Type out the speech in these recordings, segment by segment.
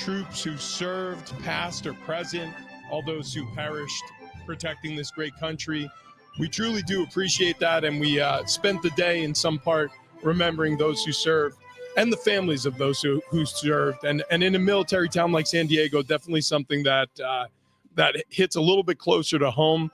troops who served, past or present, all those who perished protecting this great country. We truly do appreciate that, and we spent the day in some part remembering those who served and the families of those who served. And in a military town like San Diego, definitely something that hits a little bit closer to home.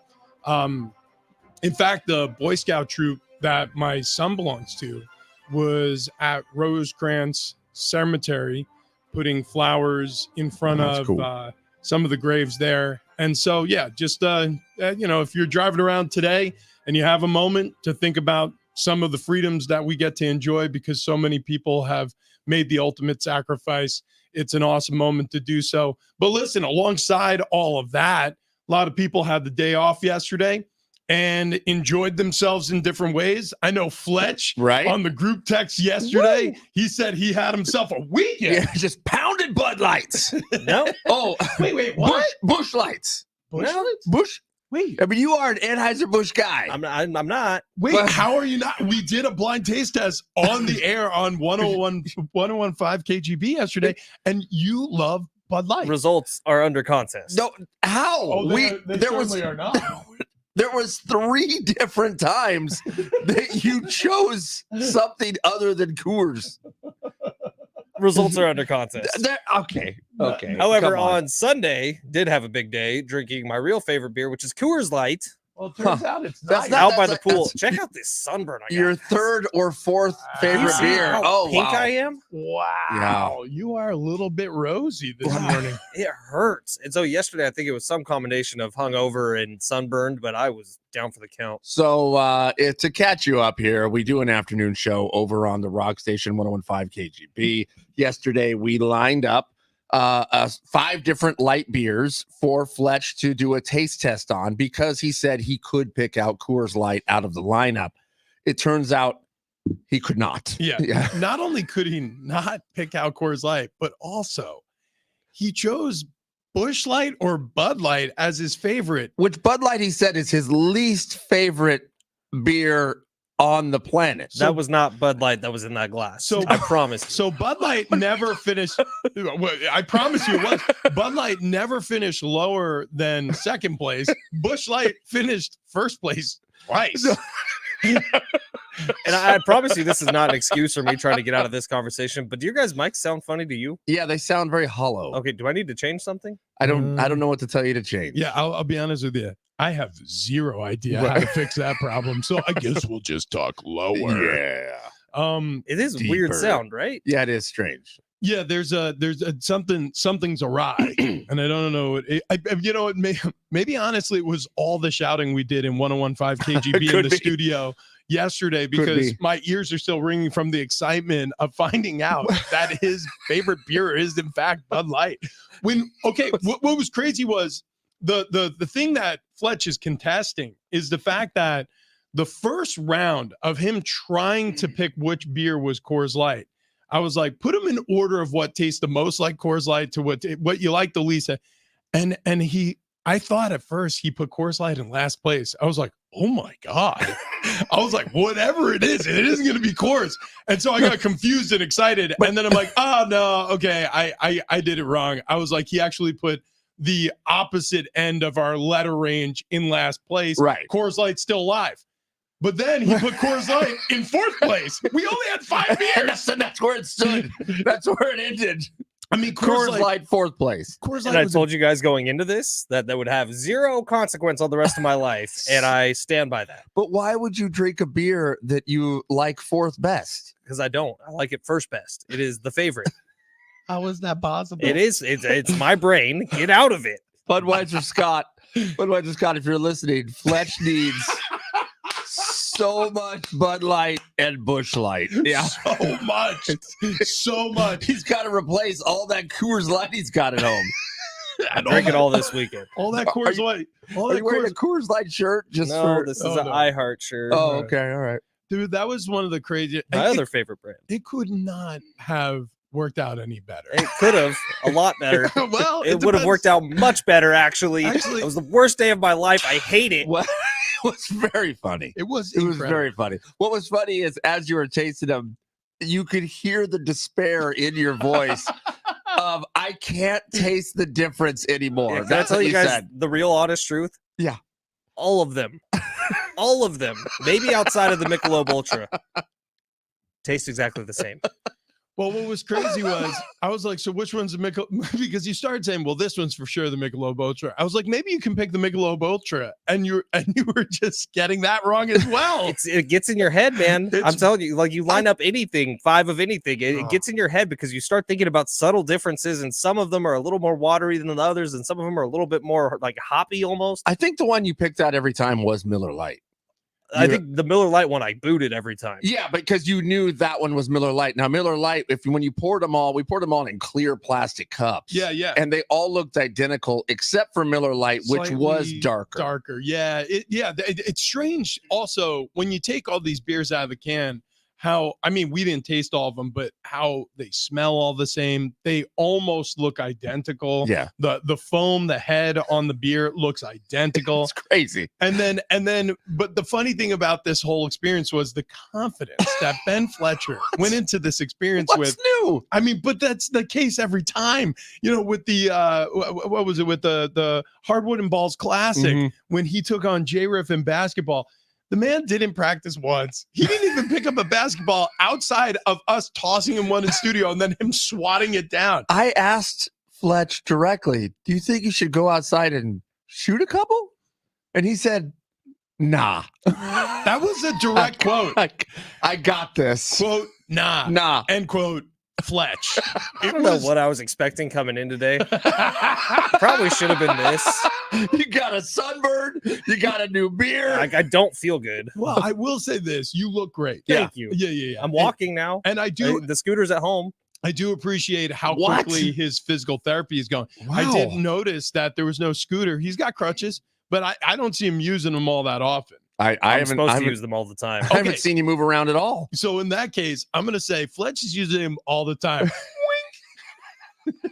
In fact, the Boy Scout troop that my son belongs to was at Rosecrans Cemetery putting flowers in front of cool. Some of the graves there. And so, yeah, just, if you're driving around today and you have a moment to think about some of the freedoms that we get to enjoy because so many people have made the ultimate sacrifice, it's an awesome moment to do so. But listen, alongside all of that, a lot of people had the day off yesterday and enjoyed themselves in different ways. I know Fletch on the group text yesterday, he said he had himself a weekend. Yeah, just pounded Bud Lights. No. Oh, wait, what? Bush Lights. Bush No, Lights? Bush. Wait. I mean, you are an Anheuser-Busch guy. I'm not. Wait, But- how are you not? We did a blind taste test on the air on 101.5 KGB yesterday, and you love Bud Light. Results are under contest. No, how? Oh, they certainly are not. There was 3 different times that you chose something other than Coors. Results are under contest. Okay. However, Come on Sunday, did have a big day drinking my real favorite beer, which is Coors Light, Well, it turns out it's That's not. not- out by the that's- pool. that's- Check out this sunburn I got. Your third or fourth You favorite see beer. how Oh, pink wow. I am? Wow. You are a little bit rosy this morning. It hurts. And so yesterday, I think it was some combination of hungover and sunburned, but I was down for the count. So to catch you up here, we do an afternoon show over on the Rock Station 101.5 KGB. Yesterday, we lined up 5 different light beers for Fletch to do a taste test on because he said he could pick out Coors Light out of the lineup. It turns out he could not. Yeah. Not only could he not pick out Coors Light, but also he chose Busch Light or Bud Light as his favorite. Which Bud Light, he said, is his least favorite beer on the planet. That was not Bud Light that was in that glass. So- I promise. So Bud Light never finished. I promise you it was. Bud Light never finished lower than second place. Busch Light finished first place twice. And I promise you, this is not an excuse for me trying to get out of this conversation. But do your guys' mics sound funny to you? Yeah, they sound very hollow. Okay, do I need to change something? I don't know what to tell you to change. Yeah, I'll be honest with you. I have zero idea how to fix that problem. So I guess we'll just talk lower. Yeah. It is a weird Deeper. sound, right? Yeah, it is strange. Yeah, there's something's awry, and I don't know. Maybe honestly, it was all the shouting we did in 101.5 KGB in the studio yesterday because my ears are still ringing from the excitement of finding out that his favorite beer is in fact Bud Light. What was crazy was the thing that Fletch is contesting is the fact that the first round of him trying to pick which beer was Coors Light, I was like, put them in order of what tastes the most like Coors Light to what you like the least. And I thought at first he put Coors Light in last place. I was like, oh my God. I was like, whatever it isn't going to be Coors. And so I got confused and excited. And then I'm like, oh no, okay, I did it wrong. I was like, he actually put the opposite end of our letter range in last place. Right. Coors Light's still alive. But then he put Coors Light in fourth place. We only had 5 beers. And that's where it stood. That's where it ended. I mean, Coors Light, fourth place. Coors And Light I was told you guys going into this that would have zero consequence on the rest of my life. And I stand by that But why would you drink a beer that you like fourth best? because I don't. I like it first best. It is the favorite. how is that possible? It is. It's my brain. Get out of it. Budweiser Scott, if you're listening, Fletch needs so much Bud Light and Busch Light. Yeah. So much. He's got to replace all that Coors Light he's got at home. I drink it all this weekend. All that Coors Light. All Are that you wearing Coors. a Coors Light shirt? Just No, for this is oh, an no. iHeart shirt. Oh, okay, all right. Dude, that was one of the craziest. My other favorite brand. It could not have worked out any better. It could have a lot better. Well, It would have depends. worked out much better, actually. Actually- It was the worst day of my life. I hate it. Well, it was very funny. It was It was incredible. very funny. What was funny is as you were tasting them, you could hear the despair in your voice of I can't taste the difference anymore. Yeah, can I That's tell what you you guys said. the real honest truth? Yeah. All of them. All of them. Maybe outside of the Michelob Ultra. Taste exactly the same. Well, what was crazy was I was like, so which one's the Michelob? Because you started saying, well, this one's for sure the Michelob Ultra. I was like, maybe you can pick the Michelob Ultra, and you were just getting that wrong as well. It gets in your head, man. I'm telling you, like you line up anything, 5 of anything, it gets in your head because you start thinking about subtle differences, and some of them are a little more watery than the others, and some of them are a little bit more like hoppy almost. I think the one you picked out every time was Miller Lite. I think the Miller Lite one I booted every time. Yeah, because you knew that one was Miller Lite. Now Miller Lite, when you poured them all, we poured them all in clear plastic cups. Yeah. And they all looked identical except for Miller Lite, which was darker. Yeah. It's strange also when you take all these beers out of the can, we didn't taste all of them, but how they smell all the same. They almost look identical. Yeah. The foam, the head on the beer looks identical. It's crazy. And then, but the funny thing about this whole experience was the confidence that Ben Fletcher went into this experience What's with. new? But that's the case every time, with the, what was it with the Hardwood and Balls Classic when he took on J-Riff in basketball. The man didn't practice once. He didn't even pick up a basketball outside of us tossing him one in studio and then him swatting it down. I asked Fletch directly, do you think you should go outside and shoot a couple? And he said, nah. That was a direct quote. I got this. Quote, nah. Nah. End quote, Fletch. I don't know what I was expecting coming in today. Probably should have been this. You got a sunburn. You got a new beer. I don't feel good. Well, I will say this. You look great. Thank you. Yeah. I'm walking now. And I do. The scooter's at home. I do appreciate how quickly his physical therapy is going. Wow. I did notice that there was no scooter. He's got crutches, but I don't see him using them all that often. I'm supposed to use them all the time. I haven't seen you move around at all. So in that case, I'm going to say Fletch is using him all the time.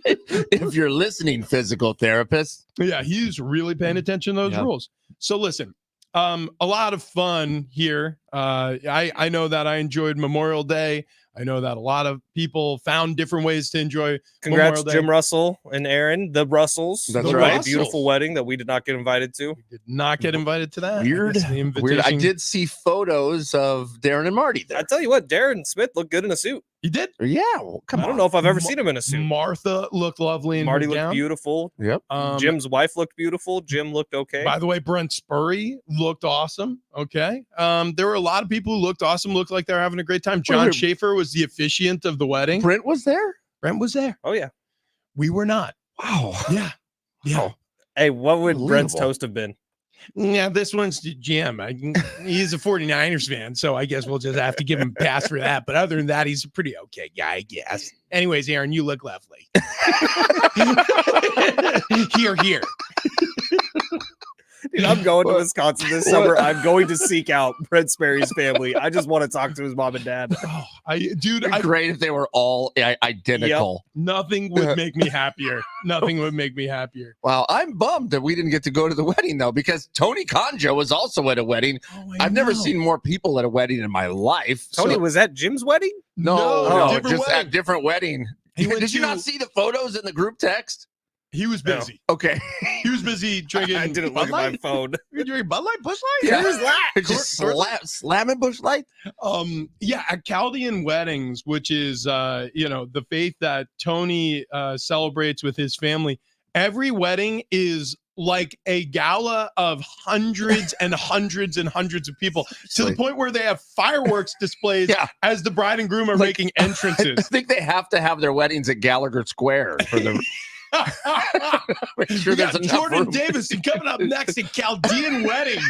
If you're listening, physical therapist. Yeah, he's really paying attention to those rules. So listen, a lot of fun here. I know that I enjoyed Memorial Day. I know that a lot of people found different ways to enjoy Congrats, Memorial Day. Jim Russell and Aaron, the Russells. That's right. A beautiful wedding that we did not get invited to. We did not get invited to that. Weird. I did see photos of Darren and Marty there. I tell you what, Darren Smith looked good in a suit. You did? Yeah. Well, come on. I don't know if I've ever seen him in a suit. Martha looked lovely in Marty her looked gown. beautiful. Yep. Jim's wife looked beautiful. Jim looked okay. By the way, Brent Spurry looked awesome. Okay. There were a lot of people who looked awesome, looked like they were having a great time. John Schaefer was the officiant of the wedding. Brent was there? Brent was there. Oh, yeah. We were not. Wow. Yeah. Wow. Hey, what would Brent's toast have been? Yeah, this one's Jim. He's a 49ers fan, so I guess we'll just have to give him a pass for that. But other than that, he's a pretty okay guy, I guess. Anyways, Aaron, you look lovely. Here. Dude, I'm going to Wisconsin this summer. I'm going to seek out Brent Sperry's family. I just want to talk to his mom and dad. Oh, Great if they were all identical. Yep. Nothing would make me happier. Nothing would make me happier. Wow, I'm bummed that we didn't get to go to the wedding though, because Tony Conjo was also at a wedding. I've never seen more people at a wedding in my life. Tony, was that Jim's wedding? No, just at different wedding. Did you not see the photos in the group text? He was busy. No. Okay. He was busy drinking. I didn't look at my phone. You're drinking Bud Light, Busch Light? Yeah. Who's that? Just slamming Busch Light. Yeah, at Chaldean Weddings, which is the faith that Tony celebrates with his family. Every wedding is like a gala of hundreds and hundreds and hundreds of people, to the point where they have fireworks displays as the bride and groom are making entrances. I think they have to have their weddings at Gallagher Square for the. Make sure there's Jordan Davison coming up next at Chaldean Wedding.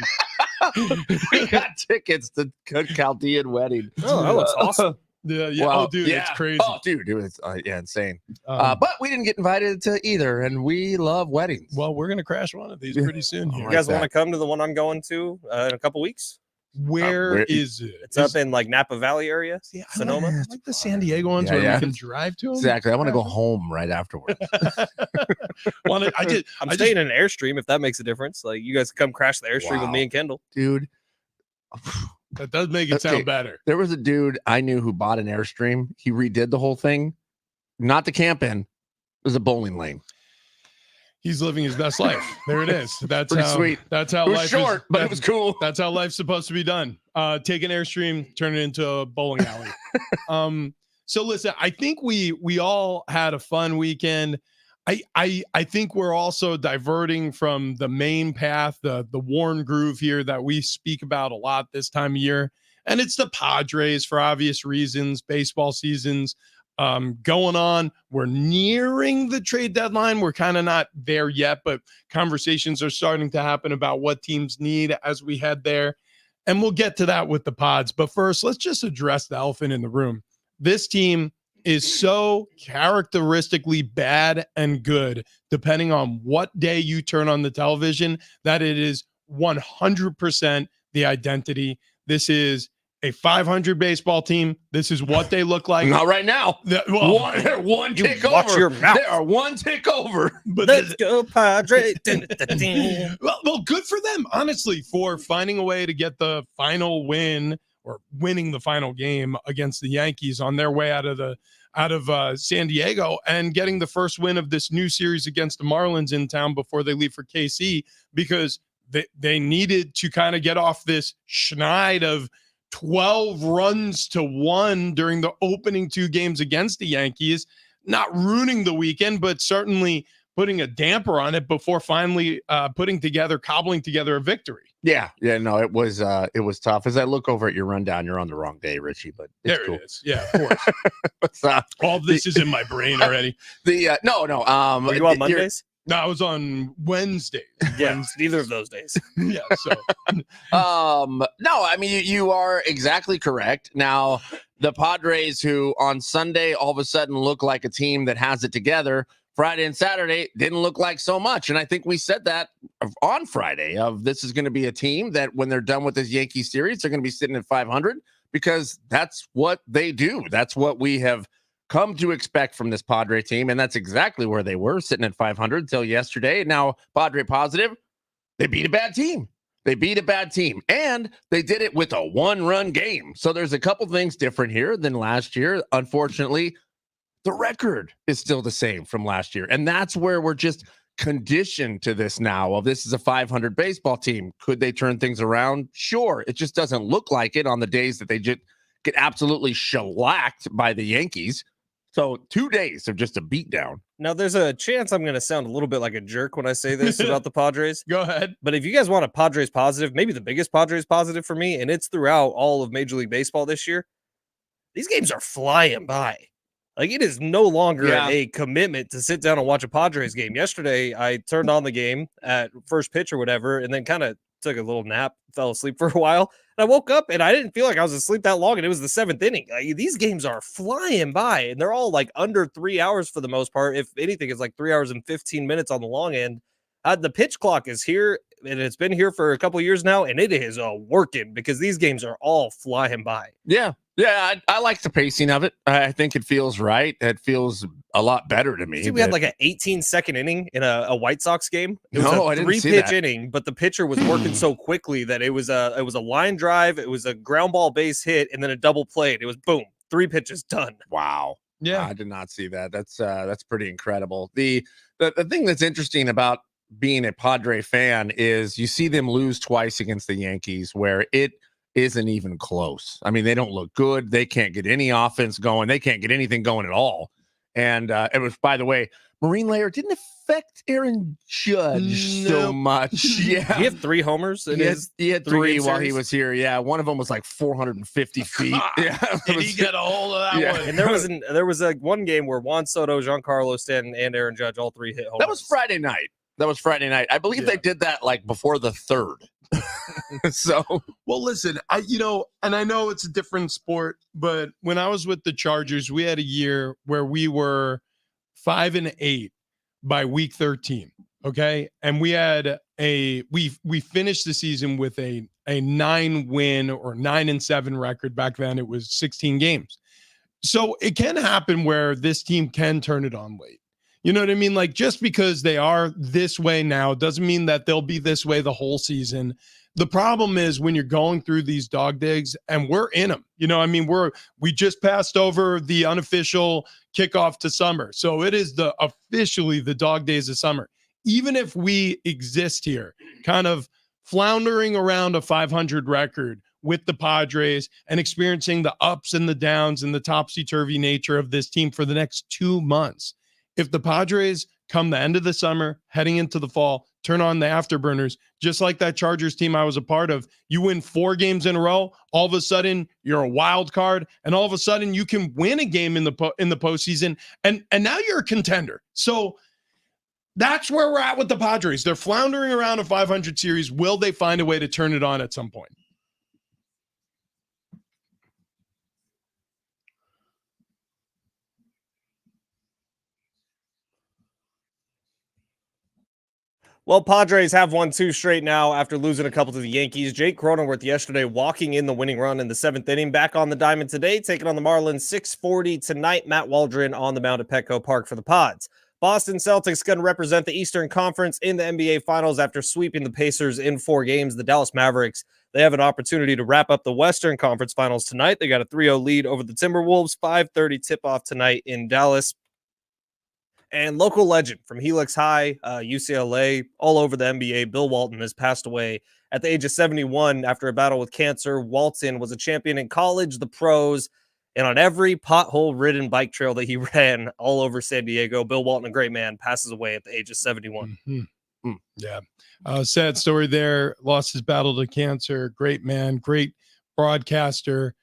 We got tickets to Chaldean Wedding. Oh, that looks awesome. Yeah. Wow. Oh, dude, it's crazy. Oh, dude, it was insane. But we didn't get invited to either, and we love weddings. Well, we're gonna crash one of these pretty soon. You guys want to come to the one I'm going to in a couple weeks? Where is it? It's up in like Napa Valley area, Sonoma. I like the San Diego ones where we can drive to them. Exactly. I want to go home right afterwards. I'm staying in an Airstream if that makes a difference. Like you guys come crash the Airstream with me and Kendall, dude. That does make it sound better. There was a dude I knew who bought an Airstream. He redid the whole thing, not to camp in, was a bowling lane. He's living his best life. There it is. That's pretty how sweet. That's how It was life short, is, but it was cool. That's how life's supposed to be done. Take an Airstream, turn it into a bowling alley. So listen, I think we all had a fun weekend. I think we're also diverting from the main path, the worn groove here that we speak about a lot this time of year. And it's the Padres for obvious reasons. Baseball season's going on. We're nearing the trade deadline. We're kind of not there yet, but conversations are starting to happen about what teams need as we head there. And we'll get to that with the Pods. But first, let's just address the elephant in the room. This team is so characteristically bad and good, depending on what day you turn on the television, that it is 100% the identity. This is a 500 baseball team. This is what they look like. Not right now. They're one tick watch over. your mouth. They are one tick over. But Let's go, Padres. well, good for them, honestly, for finding a way to get the final win or winning the final game against the Yankees on their way out of San Diego and getting the first win of this new series against the Marlins in town before they leave for KC, because they needed to kind of get off this schneid of 12 runs to 1 during the opening 2 games against the Yankees, not ruining the weekend, but certainly putting a damper on it before finally cobbling together a victory. Yeah, no, it was tough. As I look over at your rundown, you're on the wrong day, Richie, but it's There cool. it is. Yeah, of course. All of this is in my brain already. No. Were you on Mondays? No, I was on Wednesday. Yeah, neither of those days. Yeah, so no, I mean you are exactly correct. Now, the Padres, who on Sunday all of a sudden look like a team that has it together, Friday and Saturday didn't look like so much. And I think we said that on Friday of this is going to be a team that when they're done with this Yankee series, they're going to be sitting at 500 because that's what they do. That's what we have come to expect from this Padre team. And that's exactly where they were, sitting at 500 until yesterday. Now, Padre positive, they beat a bad team. And they did it with a 1-run game. So there's a couple things different here than last year. Unfortunately, the record is still the same from last year. And that's where we're just conditioned to this now of this is a 500 baseball team. Could they turn things around? Sure. It just doesn't look like it on the days that they just get absolutely shellacked by the Yankees. So 2 days of just a beatdown. Now, there's a chance I'm going to sound a little bit like a jerk when I say this about the Padres. go ahead. But if you guys want a Padres positive, maybe the biggest Padres positive for me, and it's throughout all of Major League Baseball this year, these games are flying by. Like, it is no longer a commitment to sit down and watch a Padres game. Yesterday, I turned on the game at first pitch or whatever, and then kind of took a little nap, fell asleep for a while. And I woke up, and I didn't feel like I was asleep that long, and it was the 7th inning. Like, these games are flying by, and they're all, like, under 3 hours for the most part. If anything, it's like 3 hours and 15 minutes on the long end. The pitch clock is here, and it's been here for a couple of years now, and it is working because these games are all flying by. Yeah, I like the pacing of it. I think it feels right. It feels a lot better to me. See, we had like an 18-second inning in a White Sox game. It was No, a I didn't see 3-pitch that. inning, but the pitcher was working so quickly that it was a line drive, it was a ground ball base hit, and then a double play. It was boom, 3 pitches done. Wow. Yeah. I did not see that. That's pretty incredible. The thing that's interesting about being a Padre fan is you see them lose twice against the Yankees where it isn't even close. I mean, they don't look good. They can't get any offense going. They can't get anything going at all. And it was, by the way, Marine Layer didn't affect Aaron Judge so much. Yeah. He had 3 homers. He had 3 while he series? was here. Yeah. One of them was like 450 feet. Yeah. Did he get a hold of that Yeah. one? And there was one game where Juan Soto, Giancarlo Stanton, and Aaron Judge all 3 hit homers. That was Friday night. I believe they did that like before the 3rd. So, Well, listen, I know it's a different sport, but when I was with the Chargers, we had a year where we were 5-8 by week 13. Okay. And we had we finished the season with a 9-win or 9-7 record. Back then it was 16 games. So it can happen where this team can turn it on late. You know what I mean? Like, just because they are this way now doesn't mean that they'll be this way the whole season. The problem is when you're going through these dog digs, and we're in them. You know, I mean, we just passed over the unofficial kickoff to summer. So it is officially the dog days of summer. Even if we exist here, kind of floundering around a 500 record with the Padres and experiencing the ups and the downs and the topsy-turvy nature of this team for the next 2 months. If the Padres come the end of the summer, heading into the fall, turn on the afterburners, just like that Chargers team I was a part of, you win 4 games in a row, all of a sudden you're a wild card, and all of a sudden you can win a game in the postseason, and now you're a contender. So that's where we're at with the Padres. They're floundering around a 500 series. Will they find a way to turn it on at some point? Well, Padres have won 2 straight now after losing a couple to the Yankees. Jake Cronenworth yesterday walking in the winning run in the 7th inning. Back on the diamond today, taking on the Marlins 6:40 tonight. Matt Waldron on the mound at Petco Park for the Pods. Boston Celtics going to represent the Eastern Conference in the NBA Finals after sweeping the Pacers in 4 games. The Dallas Mavericks, they have an opportunity to wrap up the Western Conference Finals tonight. They got a 3-0 lead over the Timberwolves. 5:30 tip-off tonight in Dallas. And local legend from Helix High, UCLA, all over the NBA, Bill Walton has passed away at the age of 71 after a battle with cancer. Walton was a champion in college, the pros, and on every pothole-ridden bike trail that he ran all over San Diego. Bill Walton, a great man, passes away at the age of 71. Mm-hmm. Yeah. Sad story there. Lost his battle to cancer. Great man, great broadcaster,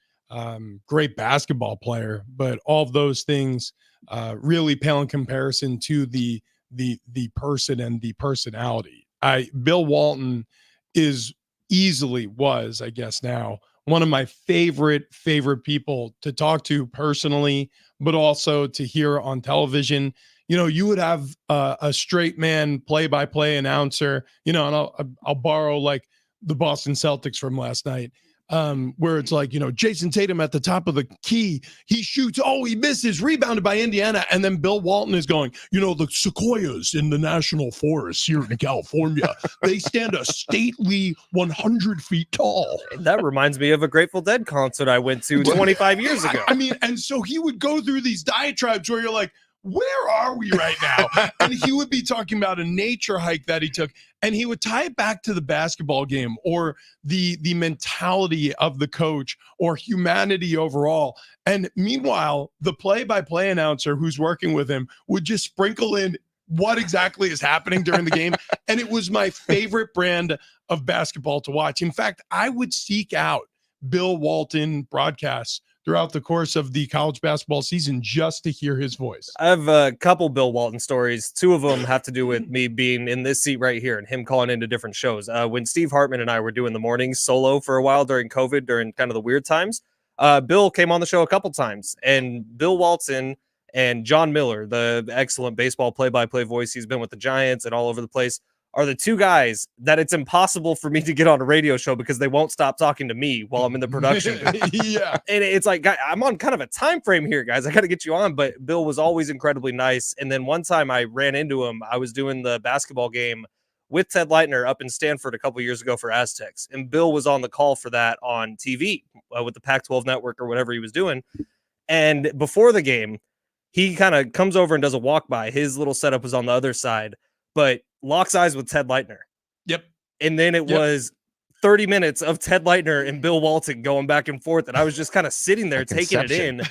great basketball player. But all of those things really pale in comparison to the person and the personality. Bill Walton was, I guess now, one of my favorite people to talk to personally, but also to hear on television. You know, you would have a straight man play-by-play announcer, you know, and I'll borrow like the Boston Celtics from last night, where it's like, you know, Jason Tatum at the top of the key, he shoots, he misses, rebounded by Indiana, and then Bill Walton is going, you know, the sequoias in the national forest here in California, they stand a stately 100 feet tall. That reminds me of a Grateful Dead concert I went to 25 years ago. I mean, and so he would go through these diatribes where you're like, where are we right now? And he would be talking about a nature hike that he took, and he would tie it back to the basketball game or the mentality of the coach or humanity overall. And meanwhile, the play-by-play announcer who's working with him would just sprinkle in what exactly is happening during the game. And it was my favorite brand of basketball to watch. In fact, I would seek out Bill Walton broadcasts throughout the course of the college basketball season just to hear his voice. I have a couple Bill Walton stories. 2 of them have to do with me being in this seat right here and him calling into different shows. When Steve Hartman and I were doing the mornings solo for a while during COVID, during kind of the weird times, Bill came on the show a couple times, and Bill Walton and John Miller, the excellent baseball play-by-play voice, he's been with the Giants and all over the place, are the 2 guys that it's impossible for me to get on a radio show because they won't stop talking to me while I'm in the production. Yeah. And it's like, I'm on kind of a time frame here, guys. I got to get you on. But Bill was always incredibly nice. And then one time I ran into him, I was doing the basketball game with Ted Leitner up in Stanford a couple years ago for Aztecs. And Bill was on the call for that on TV with the Pac-12 network or whatever he was doing. And before the game, he kind of comes over and does a walk by. His little setup was on the other side, but locks eyes with Ted Leitner. Yep. And then it was 30 minutes of Ted Leitner and Bill Walton going back and forth. And I was just kind of sitting there taking it in.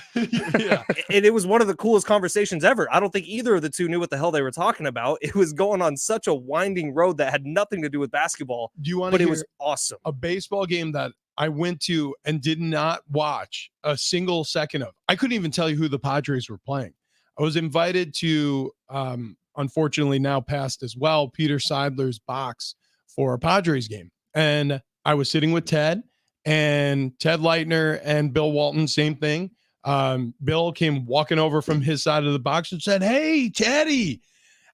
Yeah. And it was one of the coolest conversations ever. I don't think either of the 2 knew what the hell they were talking about. It was going on such a winding road that had nothing to do with basketball. Do you want but to it was awesome. A baseball game that I went to and did not watch a single second of? I couldn't even tell you who the Padres were playing. I was invited to, unfortunately now passed as well, Peter Seidler's box for a Padres game. And I was sitting with Ted Leitner and Bill Walton, same thing. Bill came walking over from his side of the box and said, "Hey, Teddy."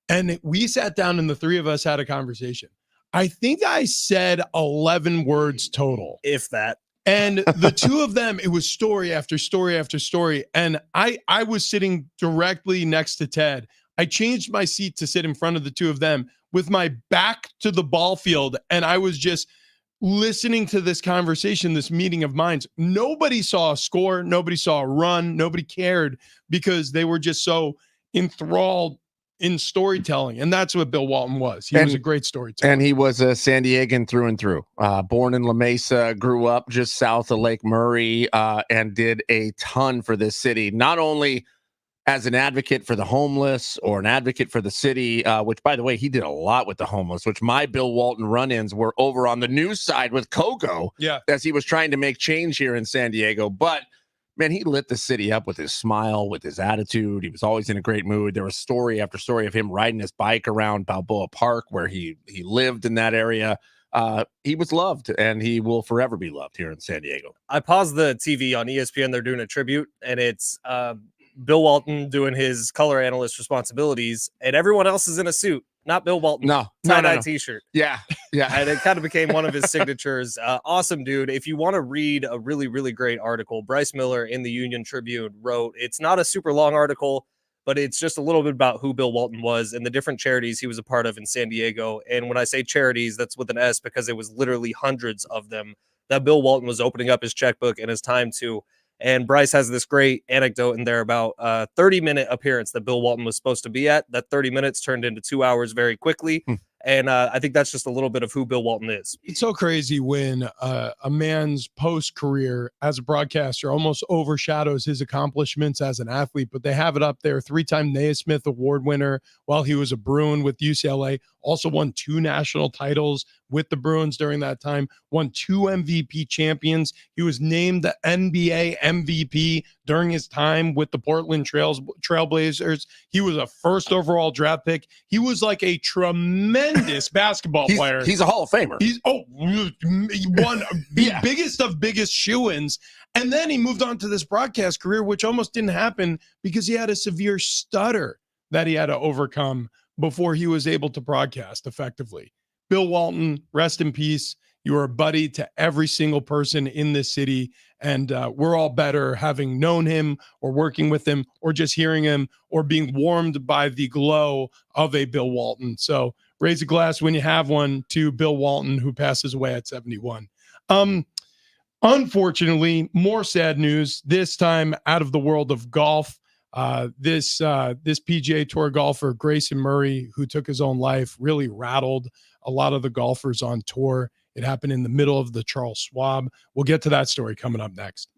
And we sat down and the 3 of us had a conversation. I think I said 11 words total, if that. And the 2 of them, it was story after story after story. And I was sitting directly next to Ted. I changed my seat to sit in front of the two of them with my back to the ball field. And I was just listening to this conversation, this meeting of minds. Nobody saw a score. Nobody saw a run. Nobody cared because they were just so enthralled in storytelling. And that's what Bill Walton was. He was a great storyteller. And he was a San Diegan through and through. Born in La Mesa, grew up just south of Lake Murray, and did a ton for this city, not only as an advocate for the homeless or an advocate for the city, which, by the way, he did a lot with the homeless, which my Bill Walton run-ins were over on the news side with Coco, as he was trying to make change here in San Diego. But, man, he lit the city up with his smile, with his attitude. He was always in a great mood. There was story after story of him riding his bike around Balboa Park, where he lived in that area. He was loved, and he will forever be loved here in San Diego. I paused the TV on ESPN. They're doing a tribute, and it's Bill Walton doing his color analyst responsibilities, and everyone else is in a suit. Not Bill Walton. Tie-dye t-shirt. Yeah. And it kind of became one of his signatures. Awesome dude. If you want to read a really, really great article, Bryce Miller in the Union Tribune wrote, it's not a super long article, but it's just a little bit about who Bill Walton was and the different charities he was a part of in San Diego. And when I say charities, that's with an S, because it was literally hundreds of them that Bill Walton was opening up his checkbook and his time to. And Bryce has this great anecdote in there about a 30-minute appearance that Bill Walton was supposed to be at. That 30 minutes turned into 2 hours very quickly. And I think that's just a little bit of who Bill Walton is. It's so crazy when a man's post-career as a broadcaster almost overshadows his accomplishments as an athlete, but they have it up there. 3-time Naismith Award winner while he was a Bruin with UCLA, also won 2 national titles with the Bruins during that time, won 2 MVP champions. He was named the NBA MVP during his time with the Portland Trailblazers. He was a first overall draft pick. He was like a tremendous basketball player. He's a Hall of Famer. He won the biggest of biggest shoo-ins. And then he moved on to this broadcast career, which almost didn't happen because he had a severe stutter that he had to overcome before he was able to broadcast effectively. Bill Walton, rest in peace. You are a buddy to every single person in this city, and we're all better having known him or working with him or just hearing him or being warmed by the glow of a Bill Walton. So raise a glass when you have one to Bill Walton, who passes away at 71. Unfortunately, more sad news, this time out of the world of golf. This PGA Tour golfer, Grayson Murray, who took his own life, really rattled a lot of the golfers on tour. It happened in the middle of the Charles Schwab. We'll get to that story coming up next.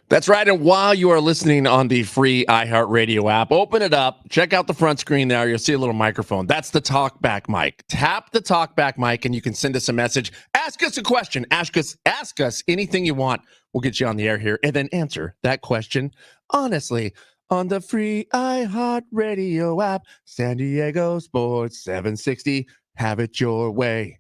That's right. And while you are listening on the free iHeartRadio app, open it up, check out the front screen there. You'll see a little microphone. That's the talkback mic. Tap the talkback mic and you can send us a message. Ask us a question. Ask us anything you want. We'll get you on the air here and then answer that question honestly on the free iHeartRadio app. San Diego Sports 760. Have it your way.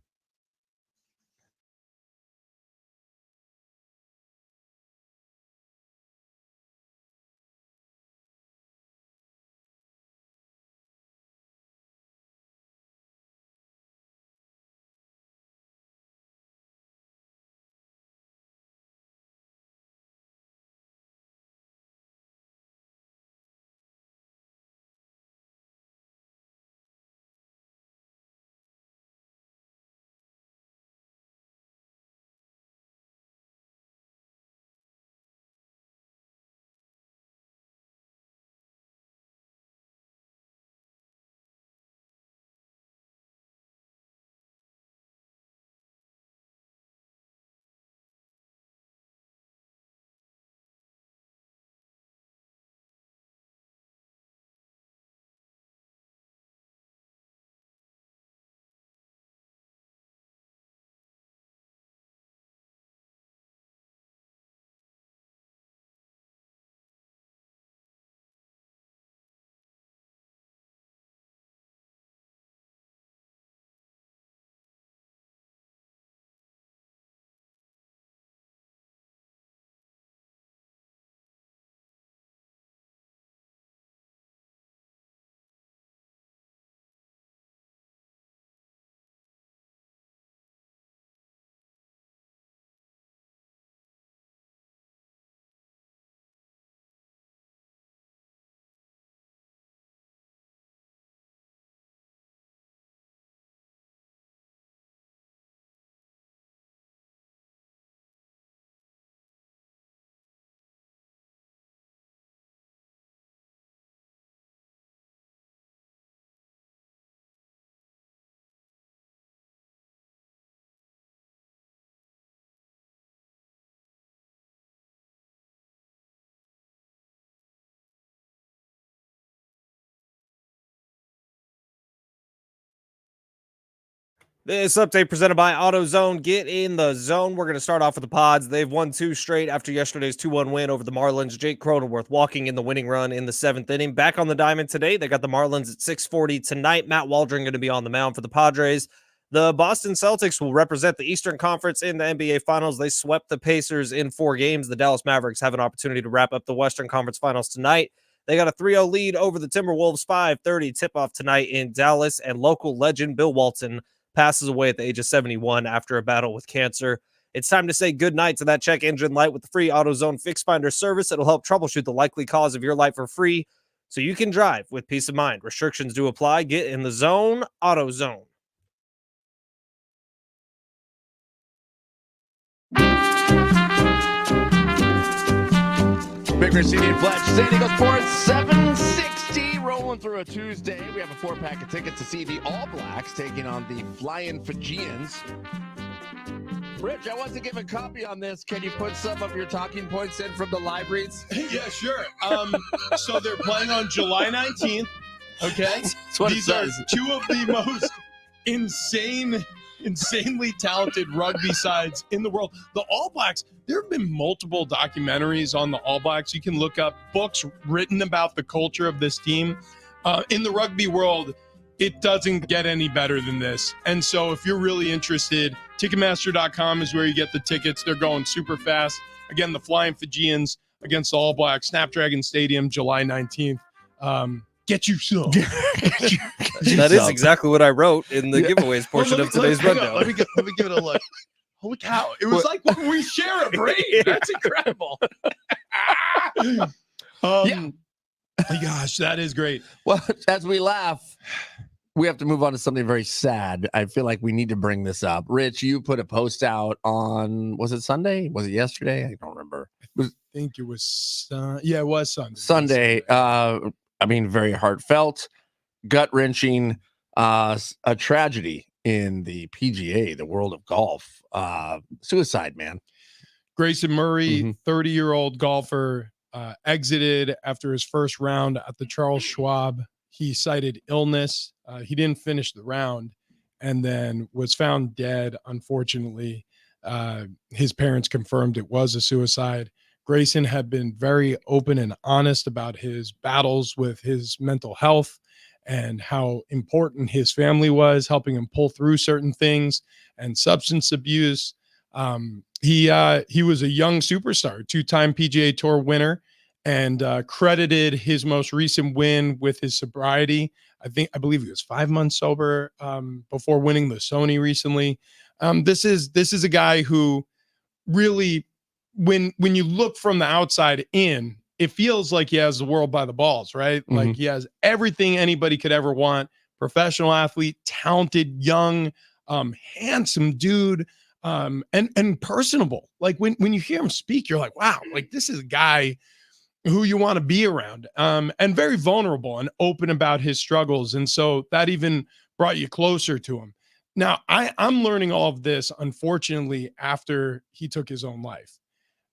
This update presented by AutoZone. Get in the zone. We're going to start off with the Pods. They've won 2 straight after yesterday's 2-1 win over the Marlins. Jake Cronenworth walking in the winning run in the 7th inning. Back on the diamond today. They got the Marlins at 6:40 tonight. Matt Waldron going to be on the mound for the Padres. The Boston Celtics will represent the Eastern Conference in the NBA Finals. They swept the Pacers in 4 games. The Dallas Mavericks have an opportunity to wrap up the Western Conference Finals tonight. They got a 3-0 lead over the Timberwolves. 5:30 tip-off tonight in Dallas. And local legend Bill Walton passes away at the age of 71 after a battle with cancer. It's time to say goodnight to that check engine light with the free AutoZone Fix Finder service. It'll help troubleshoot the likely cause of your light for free so you can drive with peace of mind. Restrictions do apply. Get in the zone. AutoZone. Bigger CD and Fletch, San Diego Sports 760, rolling through a Tuesday. We have a 4-pack of tickets to see the All Blacks taking on the Flying Fijians. Rich, I want to give a copy on this. Can you put some of your talking points in from the libraries? Yeah, sure. So they're playing on July 19th. Okay, these are 2 of the most insanely talented rugby sides in the world. The All Blacks, there have been multiple documentaries on the All Blacks. You can look up books written about the culture of this team. In the rugby world, it doesn't get any better than this. And so if you're really interested, Ticketmaster.com is where you get the tickets. They're going super fast. Again, the Flying Fijians against the All Blacks, Snapdragon Stadium, July 19th. Get you some. That is exactly what I wrote in the giveaways portion of today's rundown. Let me give it a look. Holy cow. It was like when we share a brain. That's incredible. Yeah. My gosh, that is great. Well, as we laugh, we have to move on to something very sad. I feel like we need to bring this up. Rich, you put a post out on, was it Sunday? Was it yesterday? I don't remember. I think it was, it was Sunday. Sunday. I mean, very heartfelt, gut-wrenching, a tragedy in the PGA, the world of golf. Suicide, man. Grayson Murray, 30-year-old golfer, exited after his first round at the Charles Schwab. He cited illness. He didn't finish the round and then was found dead, unfortunately. His parents confirmed it was a suicide. Grayson had been very open and honest about his battles with his mental health and how important his family was, helping him pull through certain things and substance abuse. He was a young superstar, two-time PGA Tour winner, and credited his most recent win with his sobriety. I believe he was 5 months sober before winning the Sony recently. This is a guy who really, when you look from the outside in, it feels like he has the world by the balls, right? Like he has everything anybody could ever want. Professional athlete, talented, young, handsome dude, and personable. Like when you hear him speak, you're like, wow, like this is a guy who you want to be around, and very vulnerable and open about his struggles. And so that even brought you closer to him. Now, I'm learning all of this, unfortunately, after he took his own life.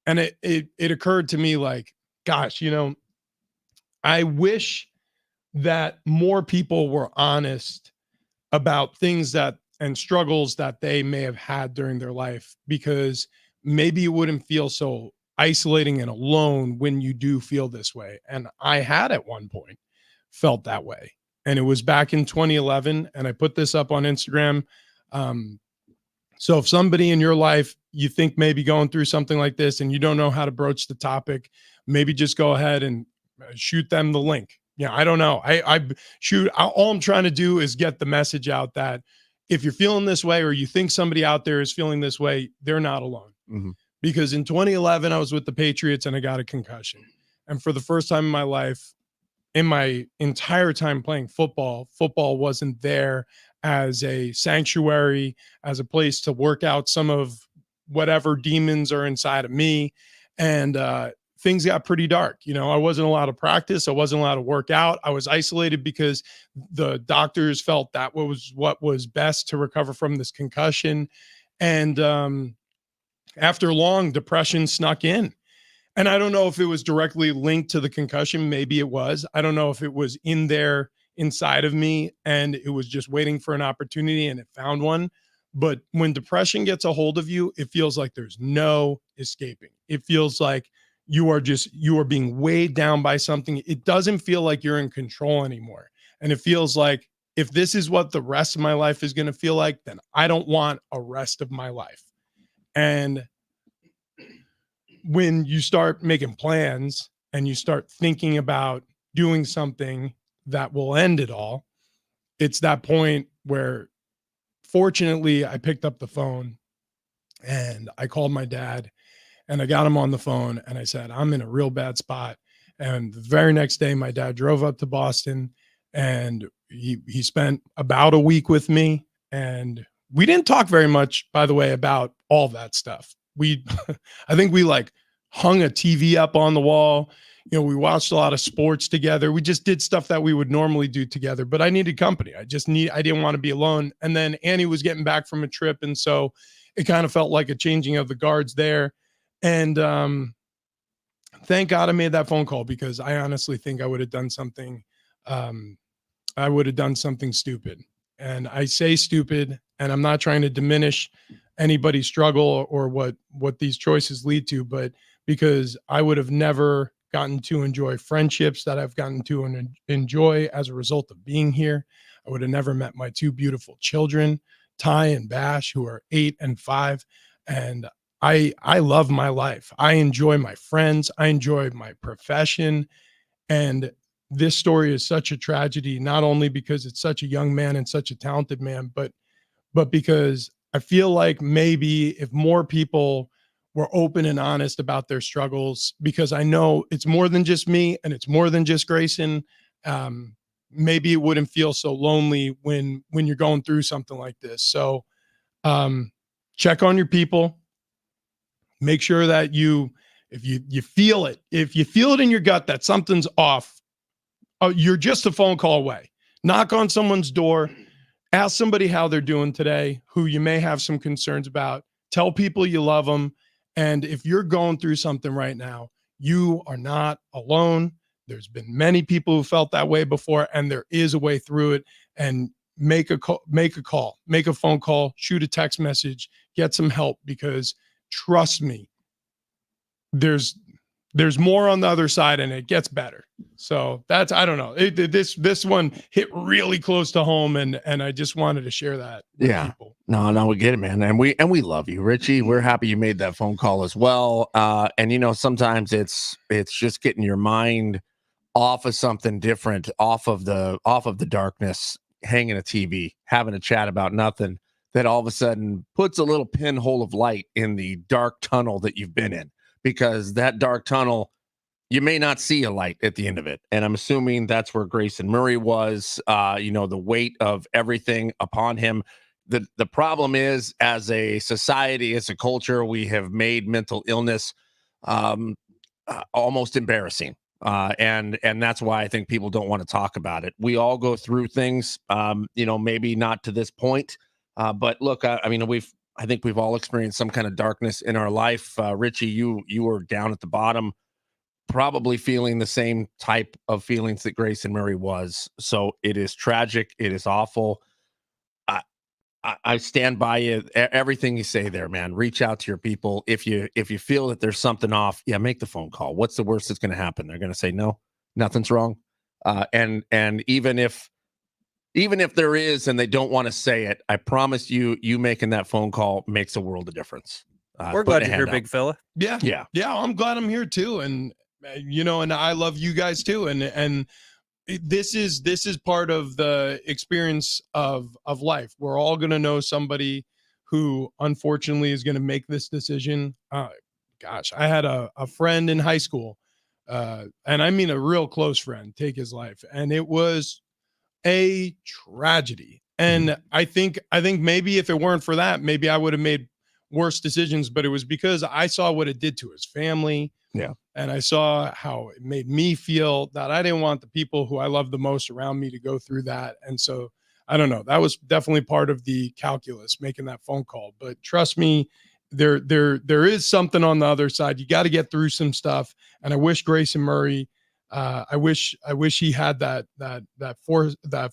And it occurred to me like, gosh, I wish that more people were honest about things and struggles that they may have had during their life, because maybe it wouldn't feel so isolating and alone when you do feel this way. And I had at one point felt that way. And it was back in 2011. And I put this up on Instagram. So if somebody in your life, you think maybe going through something like this and you don't know how to broach the topic, maybe just go ahead and shoot them the link. Yeah, I don't know. All I'm trying to do is get the message out that if you're feeling this way, or you think somebody out there is feeling this way, they're not alone. Because in 2011, I was with the Patriots and I got a concussion. And for the first time in my life, in my entire time playing football wasn't there as a sanctuary, as a place to work out some of whatever demons are inside of me. And things got pretty dark. I wasn't allowed to practice. I wasn't allowed to work out. I was isolated because the doctors felt that was what was best to recover from this concussion. And after long, depression snuck in. And I don't know if it was directly linked to the concussion. Maybe it was. I don't know if it was in there inside of me and it was just waiting for an opportunity and it found one. But when depression gets a hold of you, it feels like there's no escaping. It feels like you are being weighed down by something. It doesn't feel like you're in control anymore. And it feels like, if this is what the rest of my life is going to feel like, then I don't want a rest of my life. And when you start making plans and you start thinking about doing something that will end it all, it's that point where, fortunately, I picked up the phone and I called my dad and I got him on the phone and I said, I'm in a real bad spot. And the very next day, my dad drove up to Boston and he spent about a week with me. And we didn't talk very much, by the way, about all that stuff. I think we like hung a TV up on the wall. We watched a lot of sports together. We just did stuff that we would normally do together, but I needed company. I didn't want to be alone. And then Annie was getting back from a trip. And so it kind of felt like a changing of the guards there. And thank God I made that phone call, because I honestly think I would have done something. I would have done something stupid. And I say stupid, and I'm not trying to diminish anybody's struggle or what these choices lead to, but because I would have never gotten to enjoy friendships that I've gotten to enjoy as a result of being here. I would have never met my two beautiful children, Ty and Bash, who are 8 and 5. And I love my life. I enjoy my friends. I enjoy my profession. And this story is such a tragedy, not only because it's such a young man and such a talented man, but because I feel like maybe if more people were open and honest about their struggles, because I know it's more than just me and it's more than just Grayson, maybe it wouldn't feel so lonely when you're going through something like this. So check on your people. Make sure that if you feel it in your gut that something's off, you're just a phone call away. Knock on someone's door. Ask somebody how they're doing today, who you may have some concerns about. Tell people you love them, And if you're going through something right now, you are not alone. There's been many people who felt that way before, and there is a way through it. And make a call, make a phone call, shoot a text message, get some help, because trust me, there's more on the other side, and it gets better. So that's, I don't know. This one hit really close to home, and I just wanted to share that with people. No, we get it, man. And we love you, Richie. We're happy you made that phone call as well. And sometimes it's just getting your mind off of something different, off of the darkness, hanging a TV, having a chat about nothing, that all of a sudden puts a little pinhole of light in the dark tunnel that you've been in. Because that dark tunnel, you may not see a light at the end of it. And I'm assuming that's where Grayson Murray was, the weight of everything upon him. The problem is, as a society, as a culture, we have made mental illness almost embarrassing. And that's why I think people don't want to talk about it. We all go through things, maybe not to this point. But look, I think we've all experienced some kind of darkness in our life. Richie, you were down at the bottom, probably feeling the same type of feelings that Grayson Murray was. So it is tragic. It is awful. I stand by you. Everything you say there, man. Reach out to your people. If you feel that there's something off, make the phone call. What's the worst that's going to happen? They're going to say, no, nothing's wrong. And even if there is, and they don't want to say it, I promise you making that phone call makes a world of difference. We're glad you're here, big fella. Yeah. I'm glad I'm here too. And, and I love you guys too. And this is part of the experience of life. We're all going to know somebody who unfortunately is going to make this decision. Gosh, I had a friend in high school, and I mean a real close friend, take his life. And it was a tragedy. And I think maybe if it weren't for that, maybe I would have made worse decisions, but it was because I saw what it did to his family. Yeah. And I saw how it made me feel, that I didn't want the people who I love the most around me to go through that. And so I don't know, that was definitely part of the calculus, making that phone call. But trust me, there is something on the other side. You got to get through some stuff. And I wish Grayson Murray, I wish he had that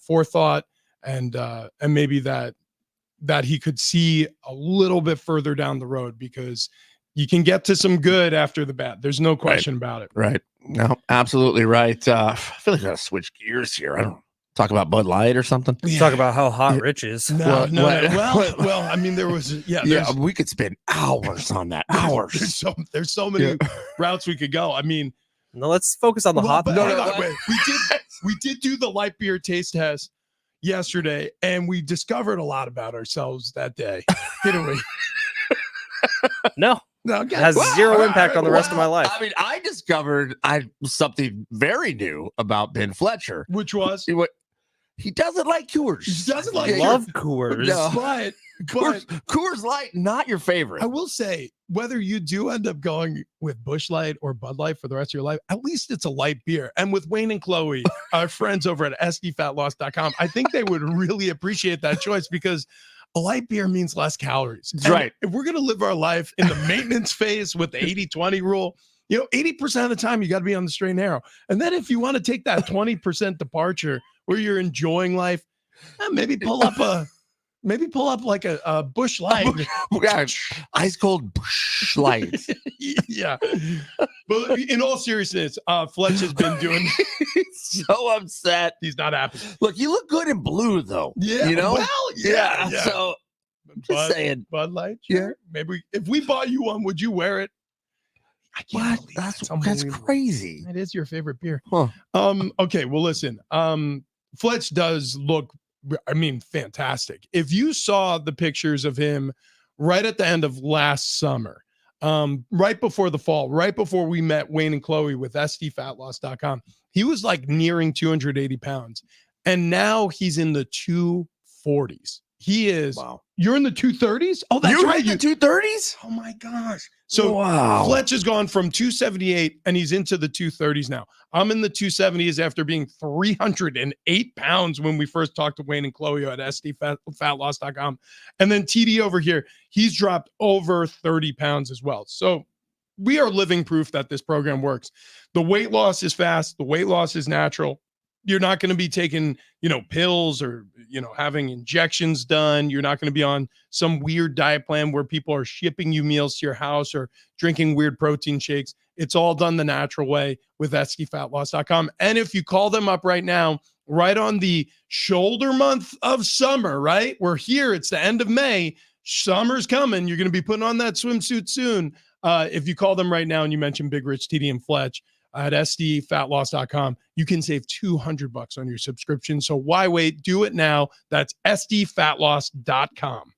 forethought, and maybe that he could see a little bit further down the road, because you can get to some good after the bad. There's no question about it. Right. No, absolutely right. I feel like I got to switch gears here. I don't talk about Bud Light or something. Yeah. Talk about how hot Rich is. No. Well, I mean, there was, we could spend hours on that. Hours. There's so many routes we could go. I mean, no, let's focus on the hot. Wait. We did do the light beer taste test yesterday, and we discovered a lot about ourselves that day, didn't we? No. It has zero impact on the rest of my life. I mean, I discovered something very new about Ben Fletcher, which was he doesn't like Coors. He doesn't like Coors. No. But Coors Light, not your favorite. I will say, whether you do end up going with Busch Light or Bud Light for the rest of your life, at least it's a light beer. And with Wayne and Chloe, our friends over at sdfatloss.com, I think they would really appreciate that choice, because a light beer means less calories. That's right. If we're going to live our life in the maintenance phase with the 80-20 rule, 80% of the time you got to be on the straight and narrow. And then if you want to take that 20% departure where you're enjoying life, maybe pull up like a Busch Light. Ice cold Busch Light. Yeah. But in all seriousness, Fletch has been doing He's so upset. He's not happy. Look, you look good in blue though. Yeah. Well, yeah. So just saying. Bud Light. Sure. Maybe if we bought you one, would you wear it? I can't believe that's crazy. That is your favorite beer. Huh. Okay. Well, listen, Fletch does look, fantastic. If you saw the pictures of him right at the end of last summer, right before the fall, right before we met Wayne and Chloe with sdfatloss.com, he was like nearing 280 pounds. And now he's in the 240s. He is. Wow. You're in the 230s? Oh, that's You right. hit the 230s? Oh my gosh. So wow. Fletch has gone from 278 and he's into the 230s now. I'm in the 270s after being 308 pounds when we first talked to Wayne and Chloe at sdfatloss.com. And then TD over here, he's dropped over 30 pounds as well. So we are living proof that this program works. The weight loss is fast. The weight loss is natural. You're not going to be taking, pills or, having injections done. You're not going to be on some weird diet plan where people are shipping you meals to your house or drinking weird protein shakes. It's all done the natural way with sdfatloss.com. And if you call them up right now, right on the shoulder month of summer, right? We're here. It's the end of May. Summer's coming. You're going to be putting on that swimsuit soon. If you call them right now and you mention Big Rich, TD, and Fletch at sdfatloss.com, you can save $200 on your subscription. So why wait? Do it now. That's sdfatloss.com.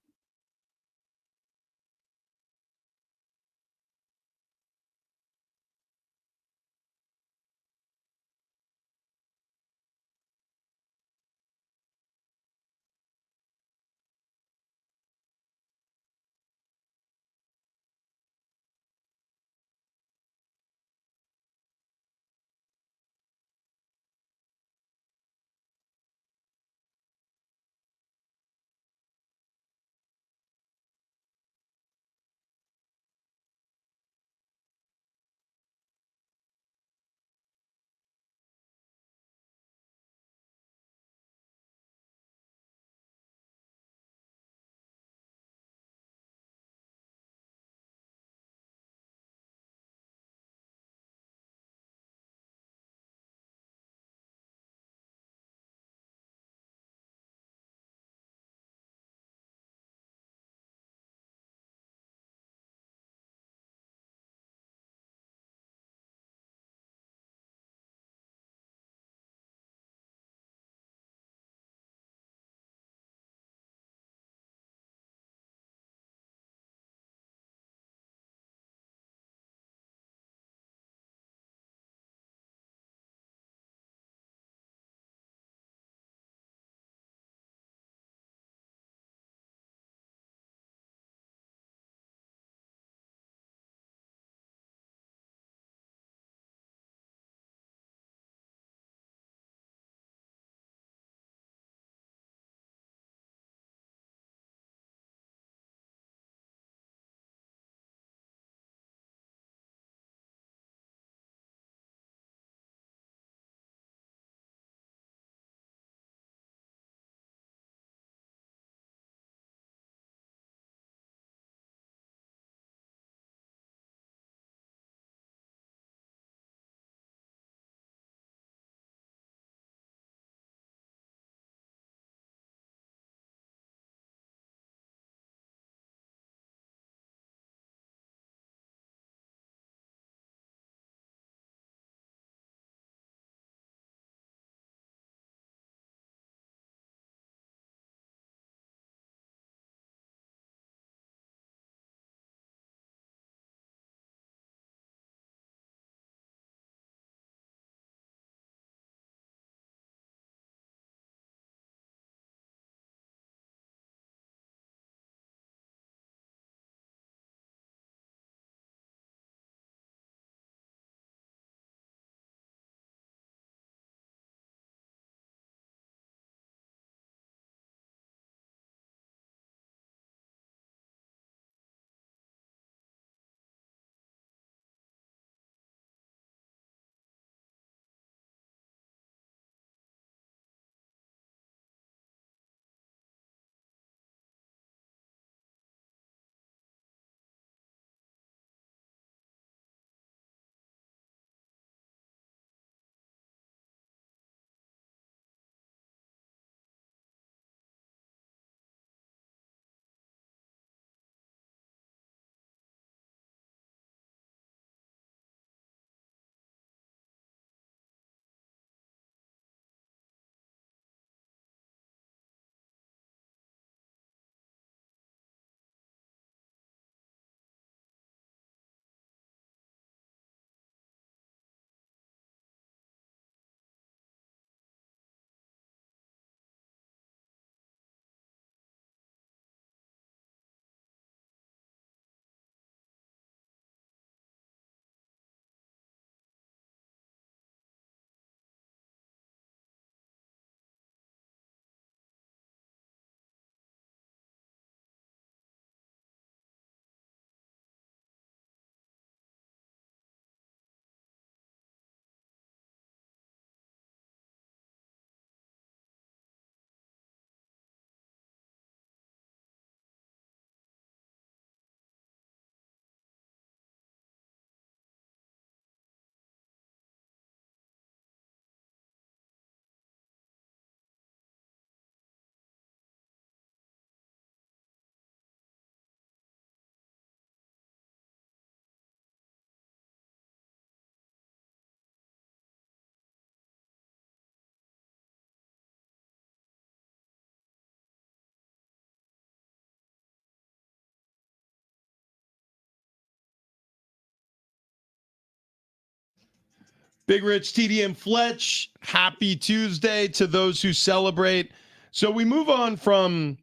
Big Rich, TD, and Fletch. Happy Tuesday to those who celebrate. So we move on from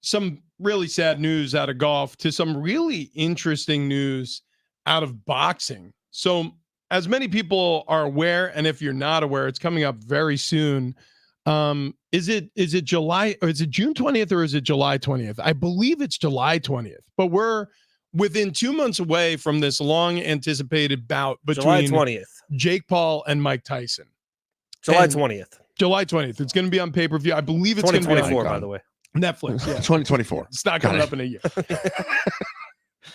some really sad news out of golf to some really interesting news out of boxing. So as many people are aware, and if you're not aware, it's coming up very soon. Is it July, or is it June 20th, or is it July 20th? I believe it's July 20th, but we're within 2 months away from this long anticipated bout between July 20th. Jake Paul and Mike Tyson. July 20th. July 20th. It's going to be on pay-per-view. I believe it's going to be 2024, on by the way. Netflix. Yeah. 2024. It's not coming up in a year.